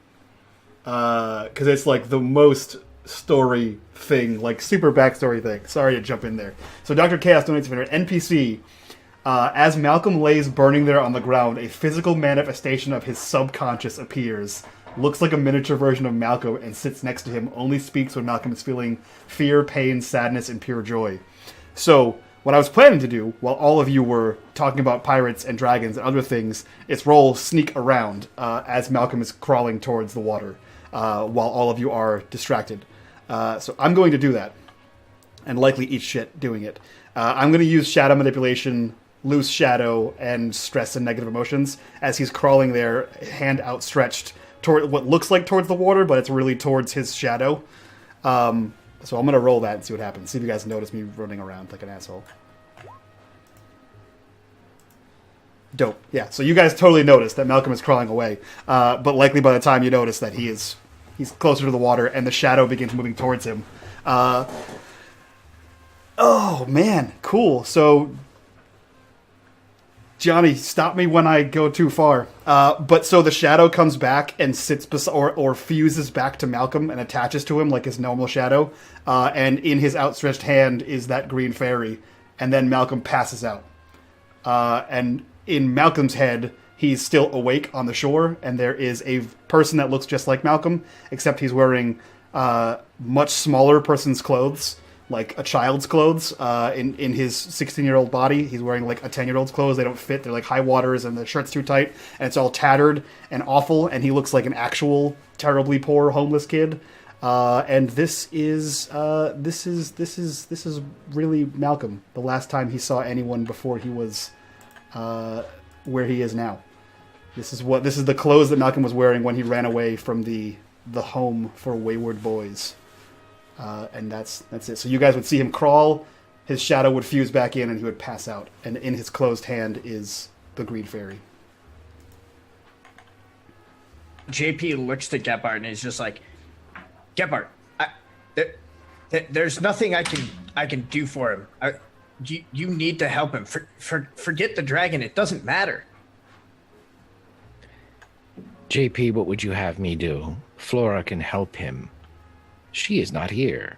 Because it's like the most story thing, like super backstory thing. Sorry to jump in there. So Dr. Chaos donates for an NPC. As Malcolm lays burning there on the ground, a physical manifestation of his subconscious appears. Looks like a miniature version of Malcolm and sits next to him. Only speaks when Malcolm is feeling fear, pain, sadness, and pure joy. So, what I was planning to do, while all of you were talking about pirates and dragons and other things, is roll sneak around as Malcolm is crawling towards the water, while all of you are distracted. So I'm going to do that, and likely eat shit doing it. I'm going to use shadow manipulation, loose shadow, and stress and negative emotions as he's crawling there, hand outstretched toward what looks like towards the water, but it's really towards his shadow. So I'm going to roll that and see what happens. See if you guys notice me running around like an asshole. Dope. Yeah, so you guys totally noticed that Malcolm is crawling away. But likely by the time you notice that he's closer to the water and the shadow begins moving towards him. Oh, man. Cool. So, Johnny, stop me when I go too far. But so the shadow comes back and sits or fuses back to Malcolm and attaches to him like his normal shadow. And in his outstretched hand is that green fairy. And then Malcolm passes out. And in Malcolm's head, he's still awake on the shore. And there is a person that looks just like Malcolm, except he's wearing much smaller person's clothes. Like a child's clothes in his 16-year-old body. He's wearing like a 10-year-old's clothes. They don't fit. They're like high waters and the shirt's too tight. And it's all tattered and awful. And he looks like an actual terribly poor homeless kid. And this is really Malcolm. The last time he saw anyone before he was where he is now. This is the clothes that Malcolm was wearing when he ran away from the home for wayward boys. And that's it. So you guys would see him crawl, his shadow would fuse back in, and he would pass out. And in his closed hand is the green fairy. JP looks to Gephardt and he's just like, Gephardt, there's nothing I can do for him. You need to help him. Forget the dragon. It doesn't matter. JP, what would you have me do? Flora can help him. She is not here.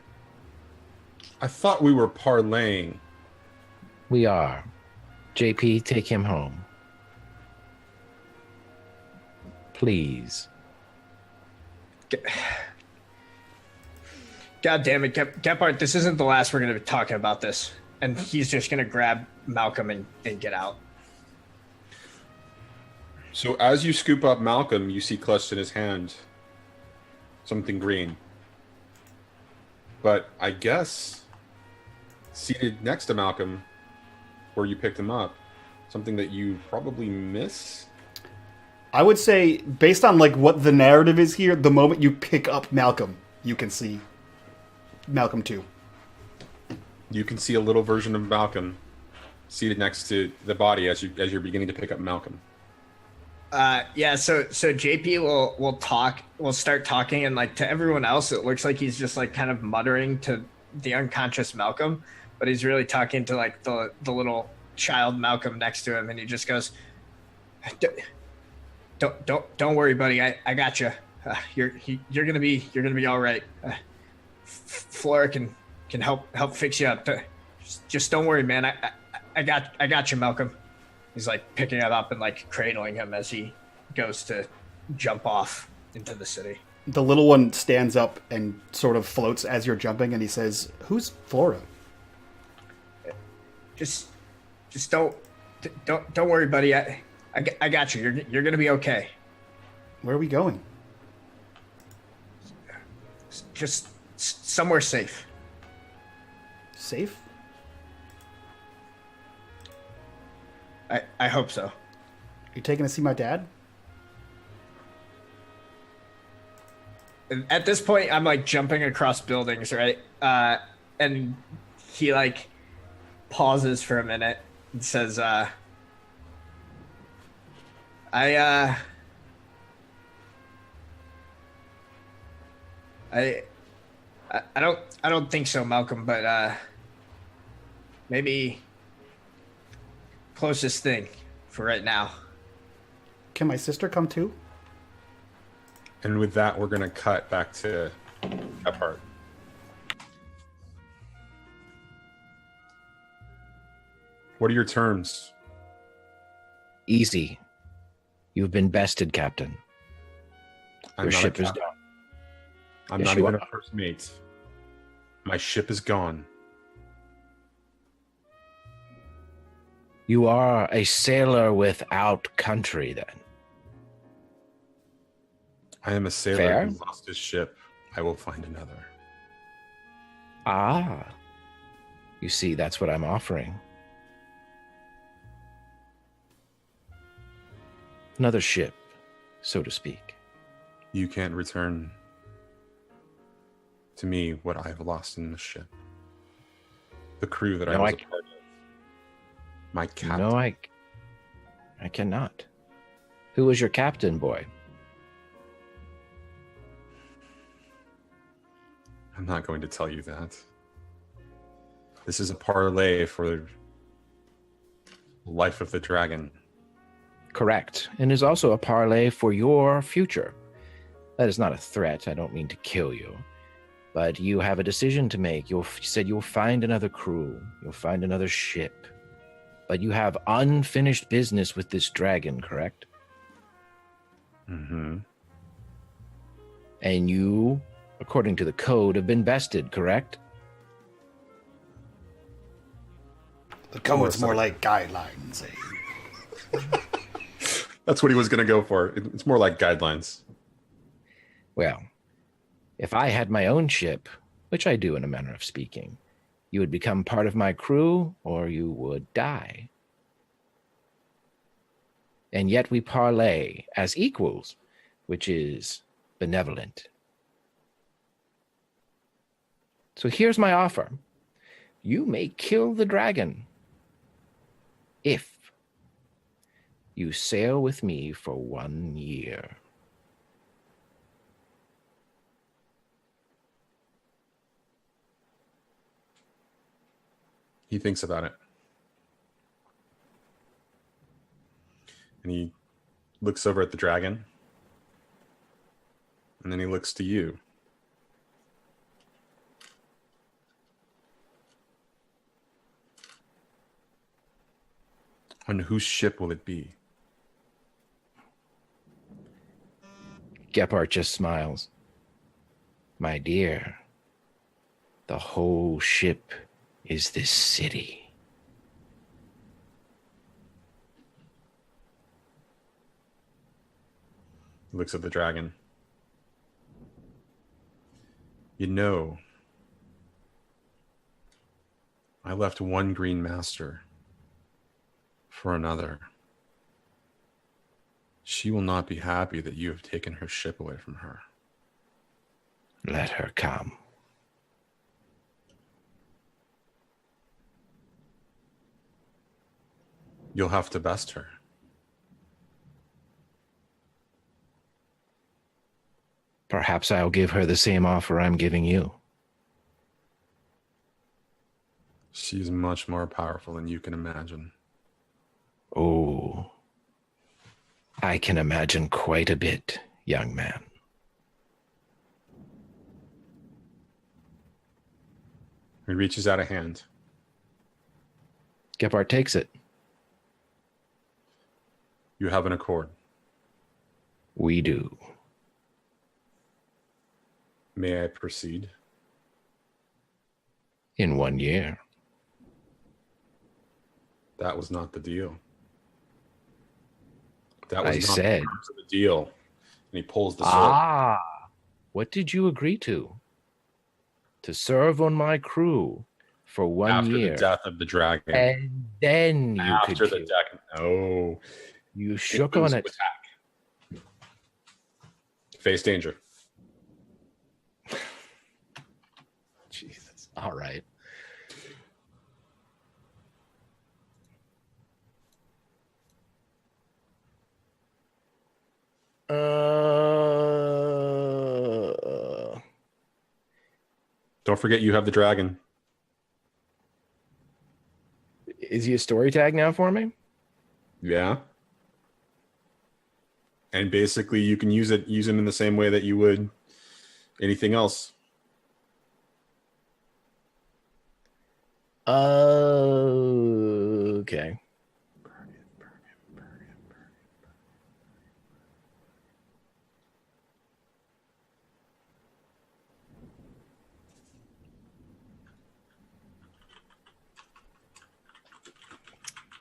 I thought we were parlaying. We are. JP, take him home. Please. God damn it, Gephardt, this isn't the last we're going to be talking about this. And he's just going to grab Malcolm and get out. So as you scoop up Malcolm, you see clutched in his hand something green. But I guess seated next to Malcolm, where you picked him up, something that you probably miss? I would say, based on like what the narrative is here, the moment you pick up Malcolm, you can see Malcolm too. You can see a little version of Malcolm seated next to the body as you're beginning to pick up Malcolm. Yeah, so JP will start talking, and like to everyone else it looks like he's just like kind of muttering to the unconscious Malcolm, but he's really talking to like the little child Malcolm next to him, and he just goes, don't worry, buddy, I got you. You're gonna be all right. Flora can help fix you up. Just don't worry, man. I got you, Malcolm. He's like picking it up and like cradling him as he goes to jump off into the city. The little one stands up and sort of floats as you're jumping, and he says, "Who's Flora?" Just don't worry, buddy. I got you. You're gonna be okay. Where are we going? Just somewhere safe. Safe? I hope so. You taking to see my dad? At this point, I'm like jumping across buildings, right? And he like pauses for a minute and says, I I don't think so, Malcolm. But maybe closest thing for right now. Can my sister come too? And with that, we're going to cut back to that part. What are your terms? Easy. You've been bested, Captain. Your ship is gone. I'm Yes, not you even are. a first mate. My ship is gone. You are a sailor without country, then. I am a sailor Fair. who lost his ship. I will find another. Ah. You see, that's what I'm offering. Another ship, so to speak. You can't return to me what I have lost in the ship. The crew that I No, was I- a part of. My captain. No, I cannot. Who was your captain, boy? I'm not going to tell you that. This is a parlay for Life of the Dragon. Correct. And is also a parlay for your future. That is not a threat. I don't mean to kill you. But you have a decision to make. You said you'll find another crew. You'll find another ship. But you have unfinished business with this dragon, correct? Mm-hmm. And you, according to the code, have been bested, correct? The code's more like guidelines. That's what he was going to go for. It's more like guidelines. Well, if I had my own ship, which I do in a manner of speaking, you would become part of my crew or you would die. And yet we parlay as equals, which is benevolent. So here's my offer. You may kill the dragon if you sail with me for 1 year. He thinks about it. And he looks over at the dragon. And then he looks to you. On whose ship will it be? Gephardt just smiles. My dear, the whole ship is this city. He looks at the dragon. You know, I left one green master for another. She will not be happy that you have taken her ship away from her. Let her come. You'll have to best her. Perhaps I'll give her the same offer I'm giving you. She's much more powerful than you can imagine. Oh, I can imagine quite a bit, young man. He reaches out a hand. Gephardt takes it. You have an accord. We do. May I proceed? In 1 year. That was not the deal. That was I not said. the terms of the deal. And he pulls the sword. What did you agree to? To serve on my crew for 1 After year. the death of the dragon. And then you After could the kill. death. No. You shook on it. Attack. Face danger. Jesus. All right. Don't forget you have the dragon. Is he a story tag now for me? Yeah. And basically you can use him in the same way that you would anything else. Okay.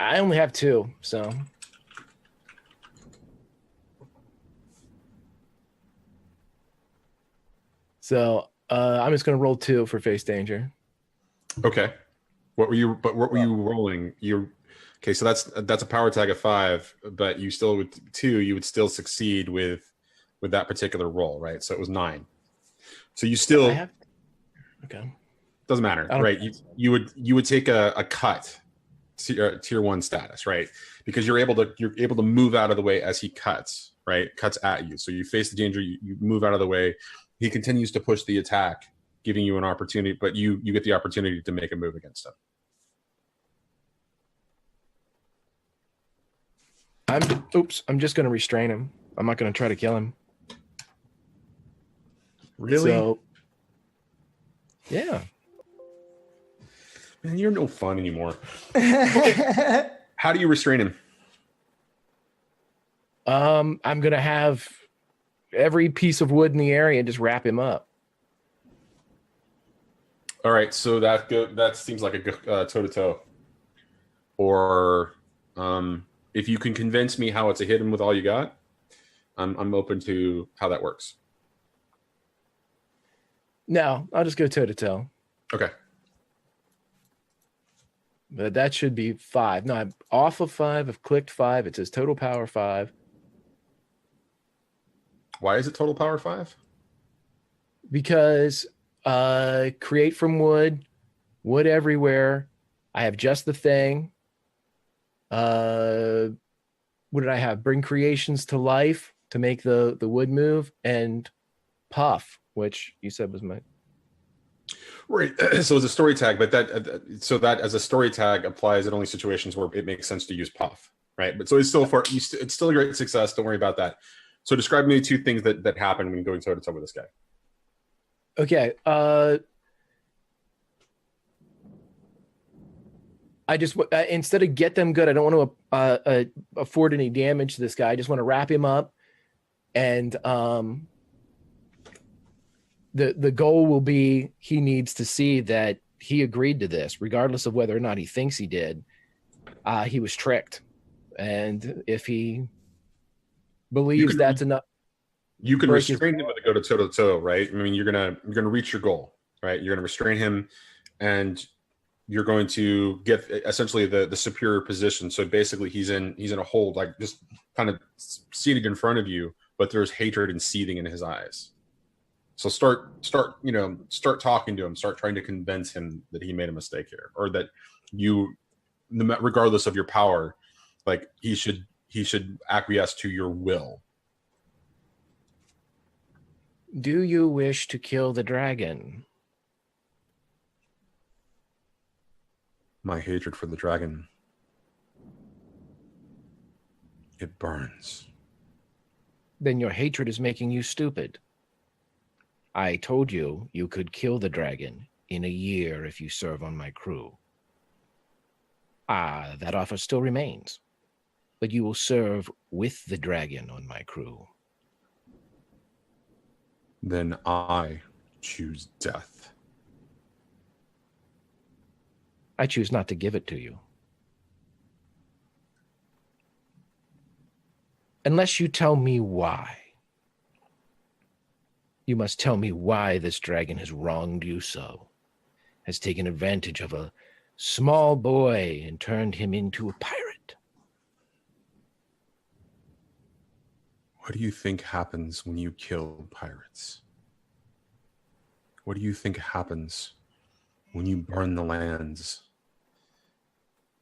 I only have 2, so. I'm just gonna roll 2 for face danger. Okay. What were you rolling? Okay, so that's a power tag of 5, but you still with 2, you would still succeed with that particular roll, right? So it was 9. So you still okay. Doesn't matter, right? You would take a cut to tier 1 status, right? Because you're able to move out of the way as he cuts, right? Cuts at you. So you face the danger, you move out of the way. He continues to push the attack, giving you an opportunity, but you get the opportunity to make a move against him. I'm just gonna restrain him. I'm not gonna try to kill him. Really? So, yeah. Man, you're no fun anymore. How do you restrain him? I'm gonna have every piece of wood in the area just wrap him up. All right, so that seems like a toe-to-toe. Or if you can convince me how it's a hit him with all you got, I'm open to how that works. No, I'll just go toe-to-toe. Okay. But that should be 5. No, I'm off of 5. I've clicked 5. It says total power 5. Why is it total power 5? Because create from wood everywhere. I have just the thing. What did I have? Bring creations to life to make the wood move, and puff, which you said was my... Right. So it's a story tag, but that as a story tag applies in only situations where it makes sense to use puff, right? But so it's still it's still a great success. Don't worry about that. So describe me 2 things that happen when going toe to toe with this guy. Okay. I just instead of get them good, I don't want to afford any damage to this guy. I just want to wrap him up, and the goal will be he needs to see that he agreed to this, regardless of whether or not he thinks he did. He was tricked, and if he believes that's enough, you can restrain him with a go to toe to toe, right? I mean, you're gonna reach your goal, right? You're gonna restrain him, and you're going to get essentially the superior position. So basically, he's in a hold, like just kind of seated in front of you, but there's hatred and seething in his eyes. So start talking to him, start trying to convince him that he made a mistake here, or that you, regardless of your power, like he should acquiesce to your will. Do you wish to kill the dragon? My hatred for the dragon, it burns. Then your hatred is making you stupid. I told you you could kill the dragon in a year if you serve on my crew. That offer still remains, but you will serve with the dragon on my crew. Then I choose death. I choose not to give it to you. Unless you tell me why. You must tell me why this dragon has wronged you so, has taken advantage of a small boy and turned him into a pirate. What do you think happens when you kill pirates? What do you think happens when you burn the lands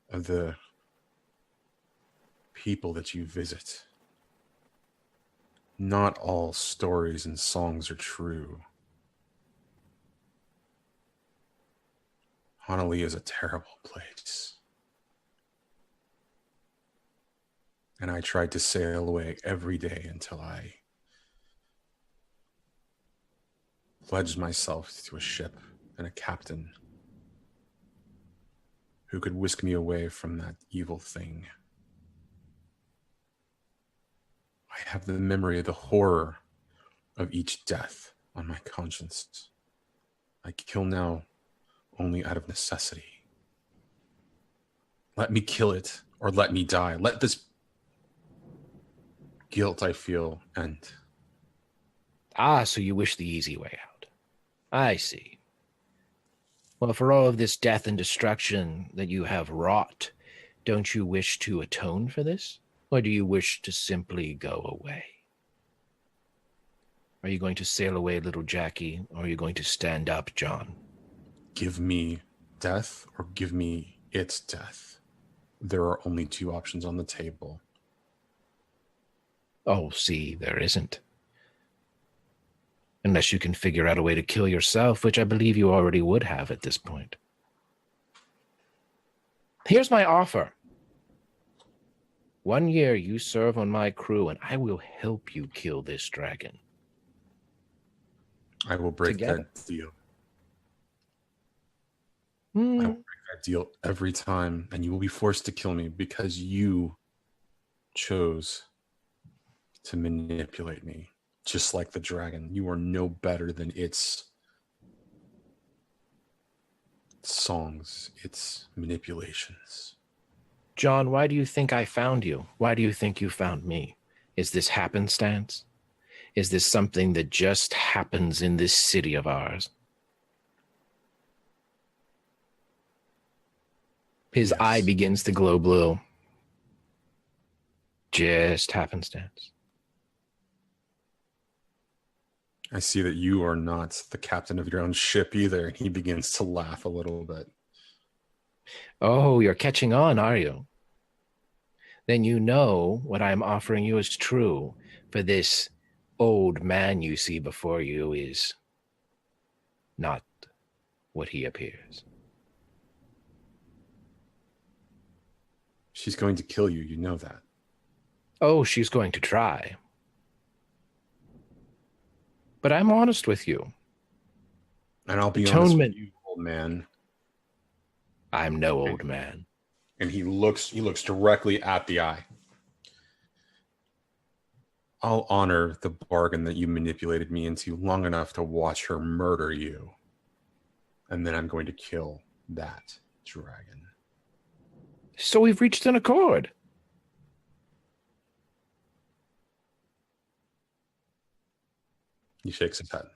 of the people that you visit? Not all stories and songs are true. Honolulu is a terrible place. And I tried to sail away every day until I pledged myself to a ship and a captain who could whisk me away from that evil thing. I have the memory of the horror of each death on my conscience. I kill now only out of necessity. Let me kill it or let me die. Let this guilt I feel end. Ah, so you wish the easy way out. I see. Well, for all of this death and destruction that you have wrought, don't you wish to atone for this? Or do you wish to simply go away? Are you going to sail away, little Jackie, or are you going to stand up, John? Give me death or give me its death. There are only two options on the table. Oh, see, there isn't. Unless you can figure out a way to kill yourself, which I believe you already would have at this point. Here's my offer. 1 year you serve on my crew, and I will help you kill this dragon. I will break Together. that deal. I will break that deal every time, and you will be forced to kill me because you chose to manipulate me. Just like the dragon, you are no better than its songs, its manipulations. John, why do you think I found you? Why do you think you found me? Is this happenstance? Is this something that just happens in this city of ours? His Yes. eye begins to glow blue. Just happenstance. I see that you are not the captain of your own ship either. And he begins to laugh a little bit. Oh, you're catching on, are you? Then you know what I'm offering you is true. For this old man you see before you is not what he appears. She's going to kill you. You know that. Oh, she's going to try. But I'm honest with you. And I'll be Atonement. honest with you, old man. I'm no old man. And he looks directly at the eye. I'll honor the bargain that you manipulated me into long enough to watch her murder you. And then I'm going to kill that dragon. So we've reached an accord. He shakes his head.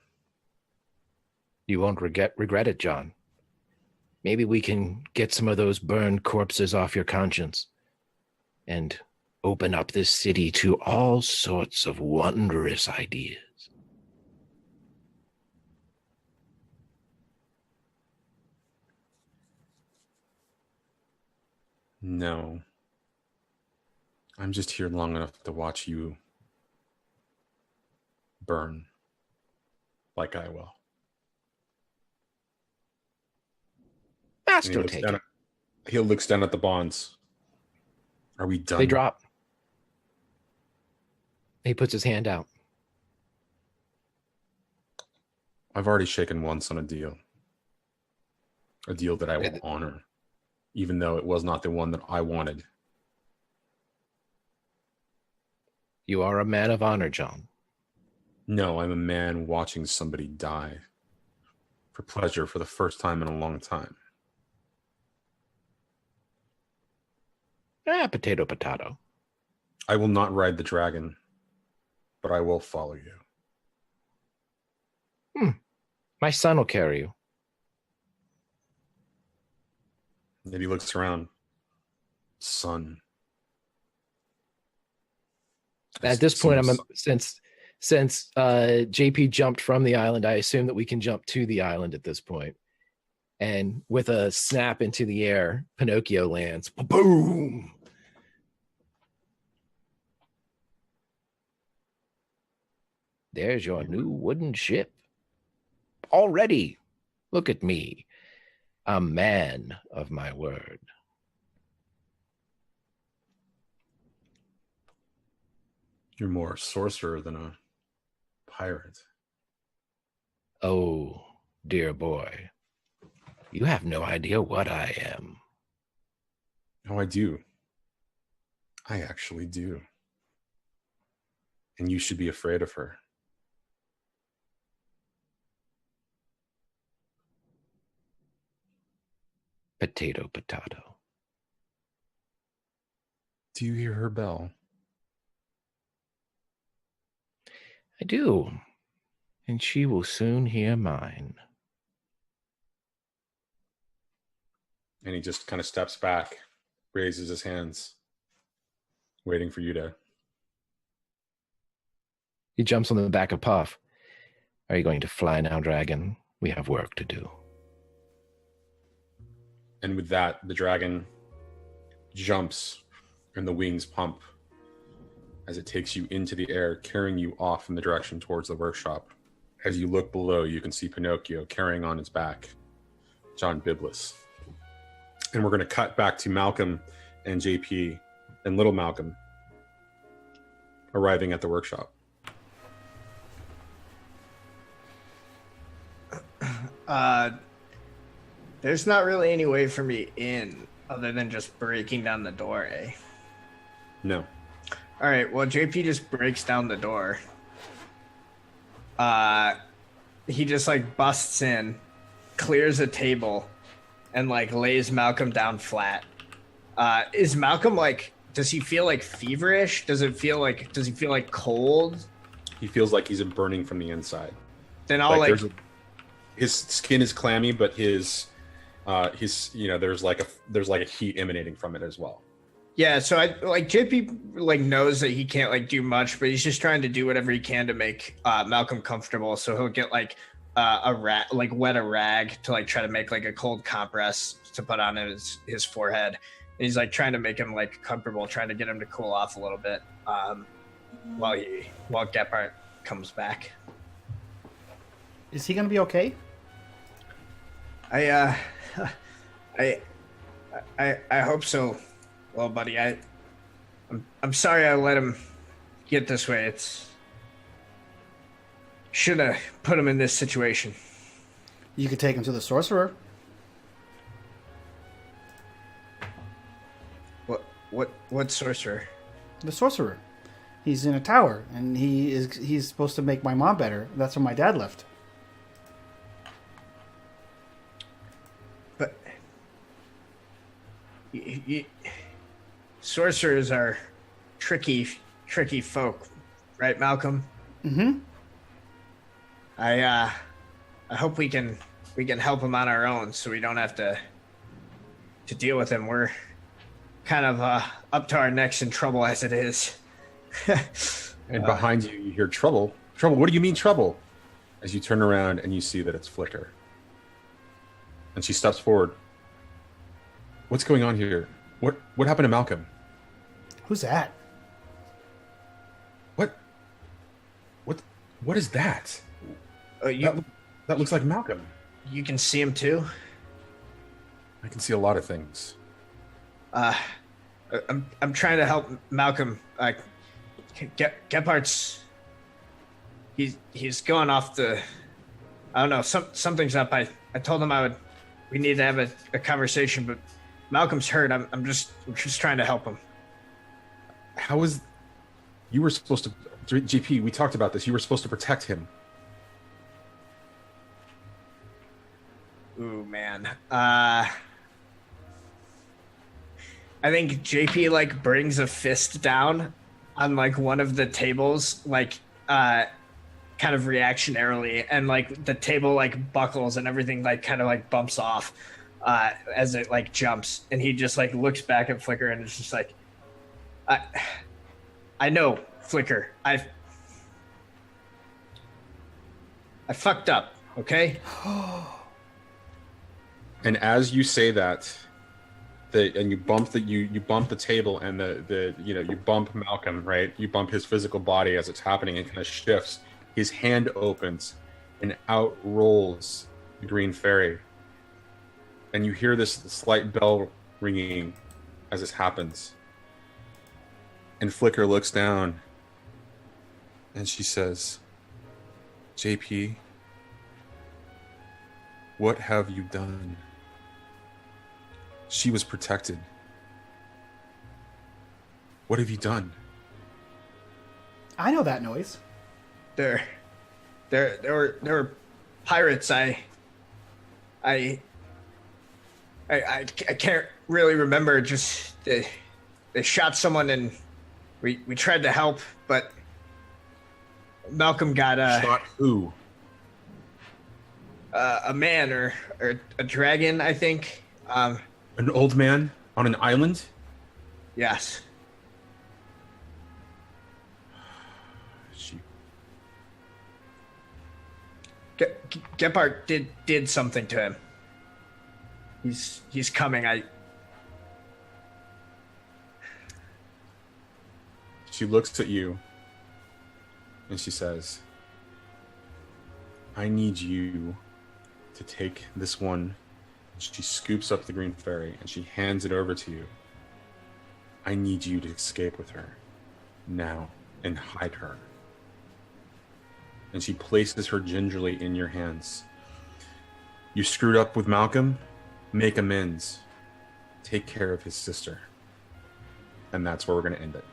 You won't regret it, John. Maybe we can get some of those burned corpses off your conscience and open up this city to all sorts of wondrous ideas. No. I'm just here long enough to watch you burn like I will. Master, take it. He looks down at the bonds. Are we done? They drop. He puts his hand out. I've already shaken once on a deal. A deal that I will honor, even though it was not the one that I wanted. You are a man of honor, John. No, I'm a man watching somebody die for pleasure for the first time in a long time. Potato, potato. I will not ride the dragon, but I will follow you. My son will carry you. Maybe he looks around. Son. At this point, since JP jumped from the island, I assume that we can jump to the island at this point. And with a snap into the air, Pinocchio lands. Boom! There's your new wooden ship. Already, look at me. A man of my word. You're more a sorcerer than a pirate. Oh, dear boy. You have no idea what I am. Oh, I do. I actually do. And you should be afraid of her. Potato, potato. Do you hear her bell? I do. And she will soon hear mine. And he just kind of steps back, raises his hands, waiting for you to... He jumps on the back of Puff. Are you going to fly now, dragon? We have work to do. And with that, the dragon jumps and the wings pump as it takes you into the air, carrying you off in the direction towards the workshop. As you look below, you can see Pinocchio carrying on his back John Biblis. And we're going to cut back to Malcolm and JP and little Malcolm arriving at the workshop. There's not really any way for me in other than just breaking down the door, eh? No. All right, well, JP just breaks down the door. He just, like, busts in, clears a table, and, like, lays Malcolm down flat. Is Malcolm, like, does he feel, like, feverish? Does he feel like cold? He feels like he's burning from the inside. Then I'll, like his skin is clammy, but his there's like a heat emanating from it as well. Yeah, so I like JP like knows that he can't like do much, but he's just trying to do whatever he can to make Malcolm comfortable. So he'll get like wet a rag to like try to make like a cold compress to put on his forehead. And he's like trying to make him like comfortable, trying to get him to cool off a little bit while Gephardt comes back. Is he gonna be okay? I hope so. Well, buddy, I'm sorry I let him get this way. It's should have put him in this situation. You could take him to the sorcerer. What sorcerer? The sorcerer. He's in a tower, and he's supposed to make my mom better. That's where my dad left. But sorcerers are tricky folk, right, Malcolm? Mm-hmm. I hope we can help him on our own, so we don't have to deal with him. We're kind of up to our necks in trouble as it is. And behind you, you hear trouble. Trouble? What do you mean trouble? As you turn around and you see that it's Flicker. And she steps forward. What's going on here? What happened to Malcolm? Who's that? What is that? That looks like Malcolm. You can see him too? I can see a lot of things. I'm trying to help Malcolm. Gephardt's he's going off the. I don't know. Something's up. I told him we need to have a conversation, but Malcolm's hurt. I'm just trying to help him. How is you were supposed to, JP? We talked about this. You were supposed to protect him. Ooh, man. I think JP like brings a fist down on like one of the tables, like kind of reactionarily, and like the table like buckles and everything like kind of like bumps off as it like jumps, and he just like looks back at Flicker and is just like, I know, Flicker, I fucked up, okay? And as you say that, and you bump the table, and you bump Malcolm, right? You bump his physical body as it's happening, and kind of shifts. His hand opens, and out rolls the green fairy. And you hear this slight bell ringing as this happens. And Flicker looks down and she says, JP, what have you done? She was protected. What have you done? I know that noise. There were pirates. I can't really remember. Just they shot someone and we tried to help, but Malcolm got Shot who? A man or a dragon, I think. An old man on an island? Yes. She... Gephardt did something to him. He's coming. She looks at you and she says, I need you to take this one. She scoops up the green fairy and she hands it over to you. I need you to escape with her now and hide her. And she places her gingerly in your hands. You screwed up with Malcolm, make amends. Take care of his sister. And that's where we're going to end it.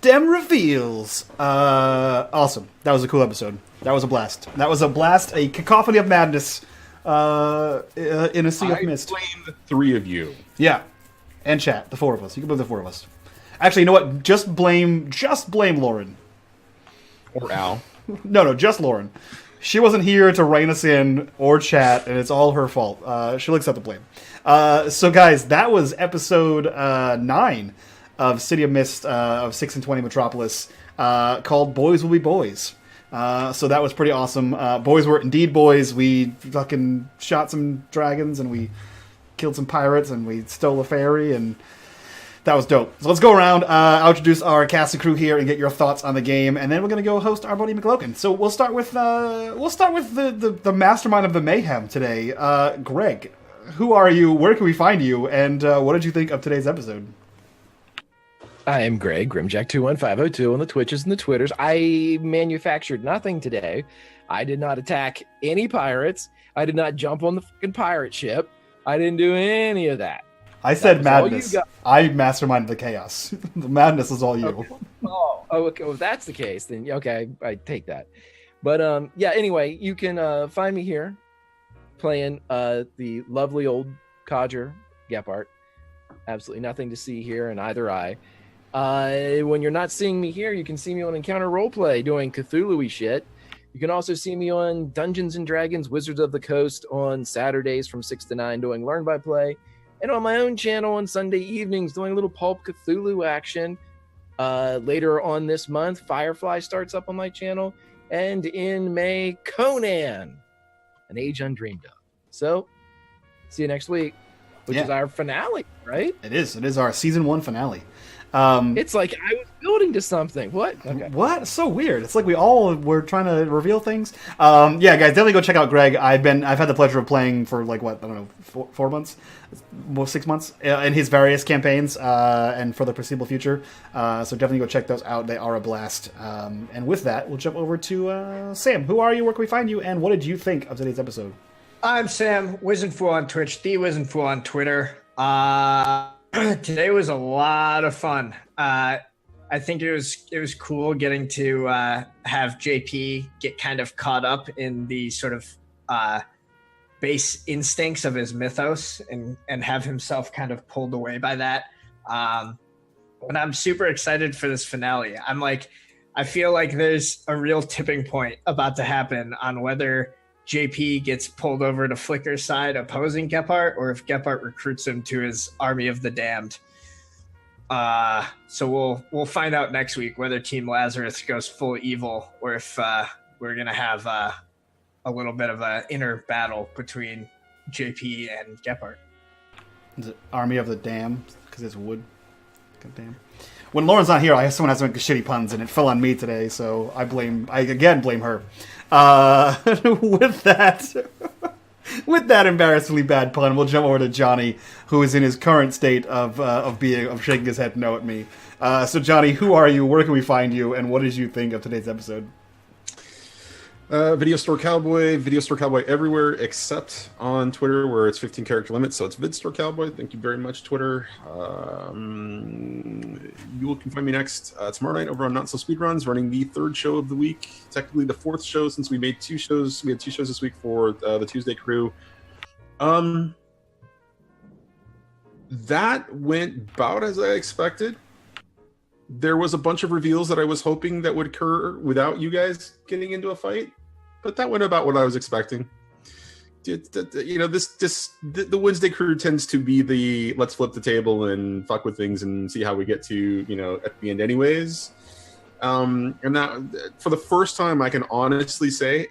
Dem reveals. Awesome. That was a cool episode. That was a blast. A cacophony of madness in a sea of mist. I blame the three of you. Yeah. And chat, the four of us. You can blame the four of us. Actually, you know what? Just blame Lauren. Or Al. No, just Lauren. She wasn't here to rein us in or chat, and it's all her fault. She'll accept the blame. So, guys, that was episode 9 of City of Mist of 6&Twenty Metropolis, called Boys Will Be Boys. So that was pretty awesome. Boys were indeed boys. We fucking shot some dragons, and we killed some pirates, and we stole a ferry, and that was dope. So let's go around. I'll introduce our cast and crew here and get your thoughts on the game, and then we're gonna go host our buddy McLogan. So we'll start with the mastermind of the mayhem today, Greg. Who are you? Where can we find you? And what did you think of today's episode? I am Greg, Grimjack21502 on the Twitches and the Twitters. I manufactured nothing today. I did not attack any pirates. I did not jump on the fucking pirate ship. I didn't do any of that. I said madness. I masterminded the chaos. The madness is all you. Okay. Okay. Well, if that's the case, then okay, I take that. But yeah. Anyway, you can find me here playing the lovely old codger Gephardt. Absolutely nothing to see here in either eye. When you're not seeing me here, you can see me on Encounter Roleplay doing Cthulhu-y shit. You can also see me on Dungeons and Dragons Wizards of the Coast on Saturdays from 6 to 9 doing Learn by Play, and on my own channel on Sunday evenings doing a little Pulp Cthulhu action. Later on this month, Firefly starts up on my channel, and in May, Conan, An Age Undreamed Of. So, see you next week, which is our finale, right? It is. It is our season 1 finale. It's like I was building to something. What? Okay. What? So weird. It's like we all were trying to reveal things. Yeah, guys, definitely go check out Greg. I've had the pleasure of playing for like what, I don't know, 4 months, 6 months in his various campaigns, and for the foreseeable future. So definitely go check those out. They are a blast. And with that, we'll jump over to Sam. Who are you? Where can we find you? And what did you think of today's episode? I'm Sam, Wizenfool on Twitch, the Wizenfool on Twitter. Today was a lot of fun. I think it was cool getting to have JP get kind of caught up in the sort of base instincts of his mythos and have himself kind of pulled away by that. And I'm super excited for this finale. I feel like there's a real tipping point about to happen on whether JP gets pulled over to Flicker's side opposing Gephardt, or if Gephardt recruits him to his army of the damned. So we'll find out next week whether Team Lazarus goes full evil, or if we're gonna have a little bit of an inner battle between JP and Gephardt. Is it Army of the Damned? Because it's wood. God damn. When Lauren's not here, someone has to make shitty puns, and it fell on me today, so I again blame her. With that, with that embarrassingly bad pun, we'll jump over to Johnny, who is in his current state of shaking his head no at me. So Johnny, who are you? Where can we find you? And what did you think of today's episode? Video Store Cowboy everywhere except on Twitter, where it's 15 character limit. So it's Vid Store Cowboy. Thank you very much, Twitter. You can find me next tomorrow night over on Not So Speedruns, running the third show of the week. Technically the fourth show, since we made 2 shows. We had 2 shows this week for the Tuesday crew. That went about as I expected. There was a bunch of reveals that I was hoping that would occur without you guys getting into a fight, but that went about what I was expecting. You know, the Wednesday crew tends to be the let's flip the table and fuck with things and see how we get to, you know, at the end anyways. And that, for the first time, I can honestly say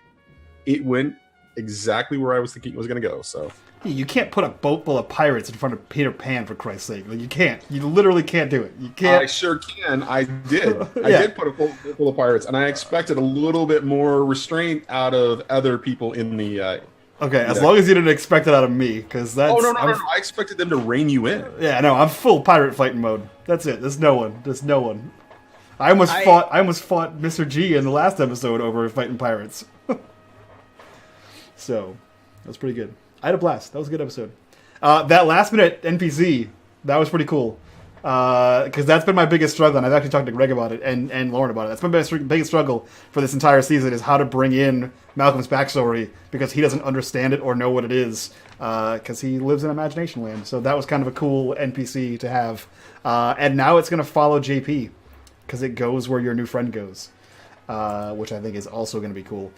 it went exactly where I was thinking it was going to go. So You can't put a boat full of pirates in front of Peter Pan, for Christ's sake. Like, you can't. You literally can't do it. You can't. I sure can. I did. I did put a boat full of pirates, and I expected a little bit more restraint out of other people in the... Okay, as long as you didn't expect it out of me, because that's... Oh, no. I expected them to rein you in. Yeah, no, I'm full pirate fighting mode. That's it. There's no one. I almost fought Mr. G in the last episode over fighting pirates. So, that was pretty good. I had a blast. That was a good episode. That last minute NPC, that was pretty cool. Because that's been my biggest struggle, and I've actually talked to Greg about it and Lauren about it. That's been my biggest struggle for this entire season, is how to bring in Malcolm's backstory, because he doesn't understand it or know what it is, because he lives in Imagination Land. So that was kind of a cool NPC to have. And now it's going to follow JP, because it goes where your new friend goes, which I think is also going to be cool.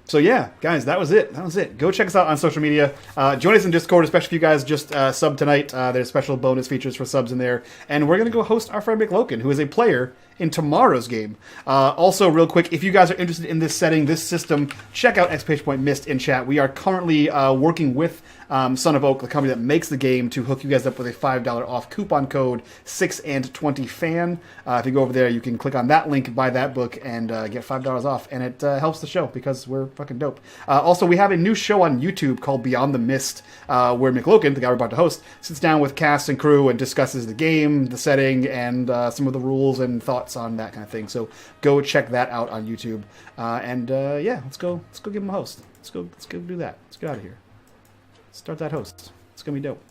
So yeah, guys, that was it. Go check us out on social media. Join us in Discord, especially if you guys just sub tonight. There's special bonus features for subs in there. And we're going to go host our friend McLoken, who is a player in tomorrow's game. Also, real quick, if you guys are interested in this setting, this system, check out Exclamation Point Mist in chat. We are currently working with Son of Oak, the company that makes the game, to hook you guys up with a $5 off coupon code 6&20 fan. If you go over there, you can click on that link, buy that book, and get $5 off. And it helps the show, because we're fucking dope. Also, we have a new show on YouTube called Beyond the Mist, where McLoken, the guy we're about to host, sits down with cast and crew and discusses the game, the setting, and some of the rules and thoughts on that kind of thing. So go check that out on YouTube. Yeah, let's go give him a host. Let's go do that. Let's get out of here. Start that host. It's gonna be dope.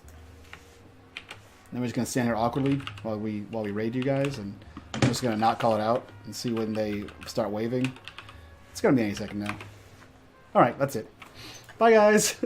Then we're just gonna stand here awkwardly while we raid you guys, and I'm just gonna not call it out and see when they start waving. It's gonna be any second now. All right, that's it. Bye, guys.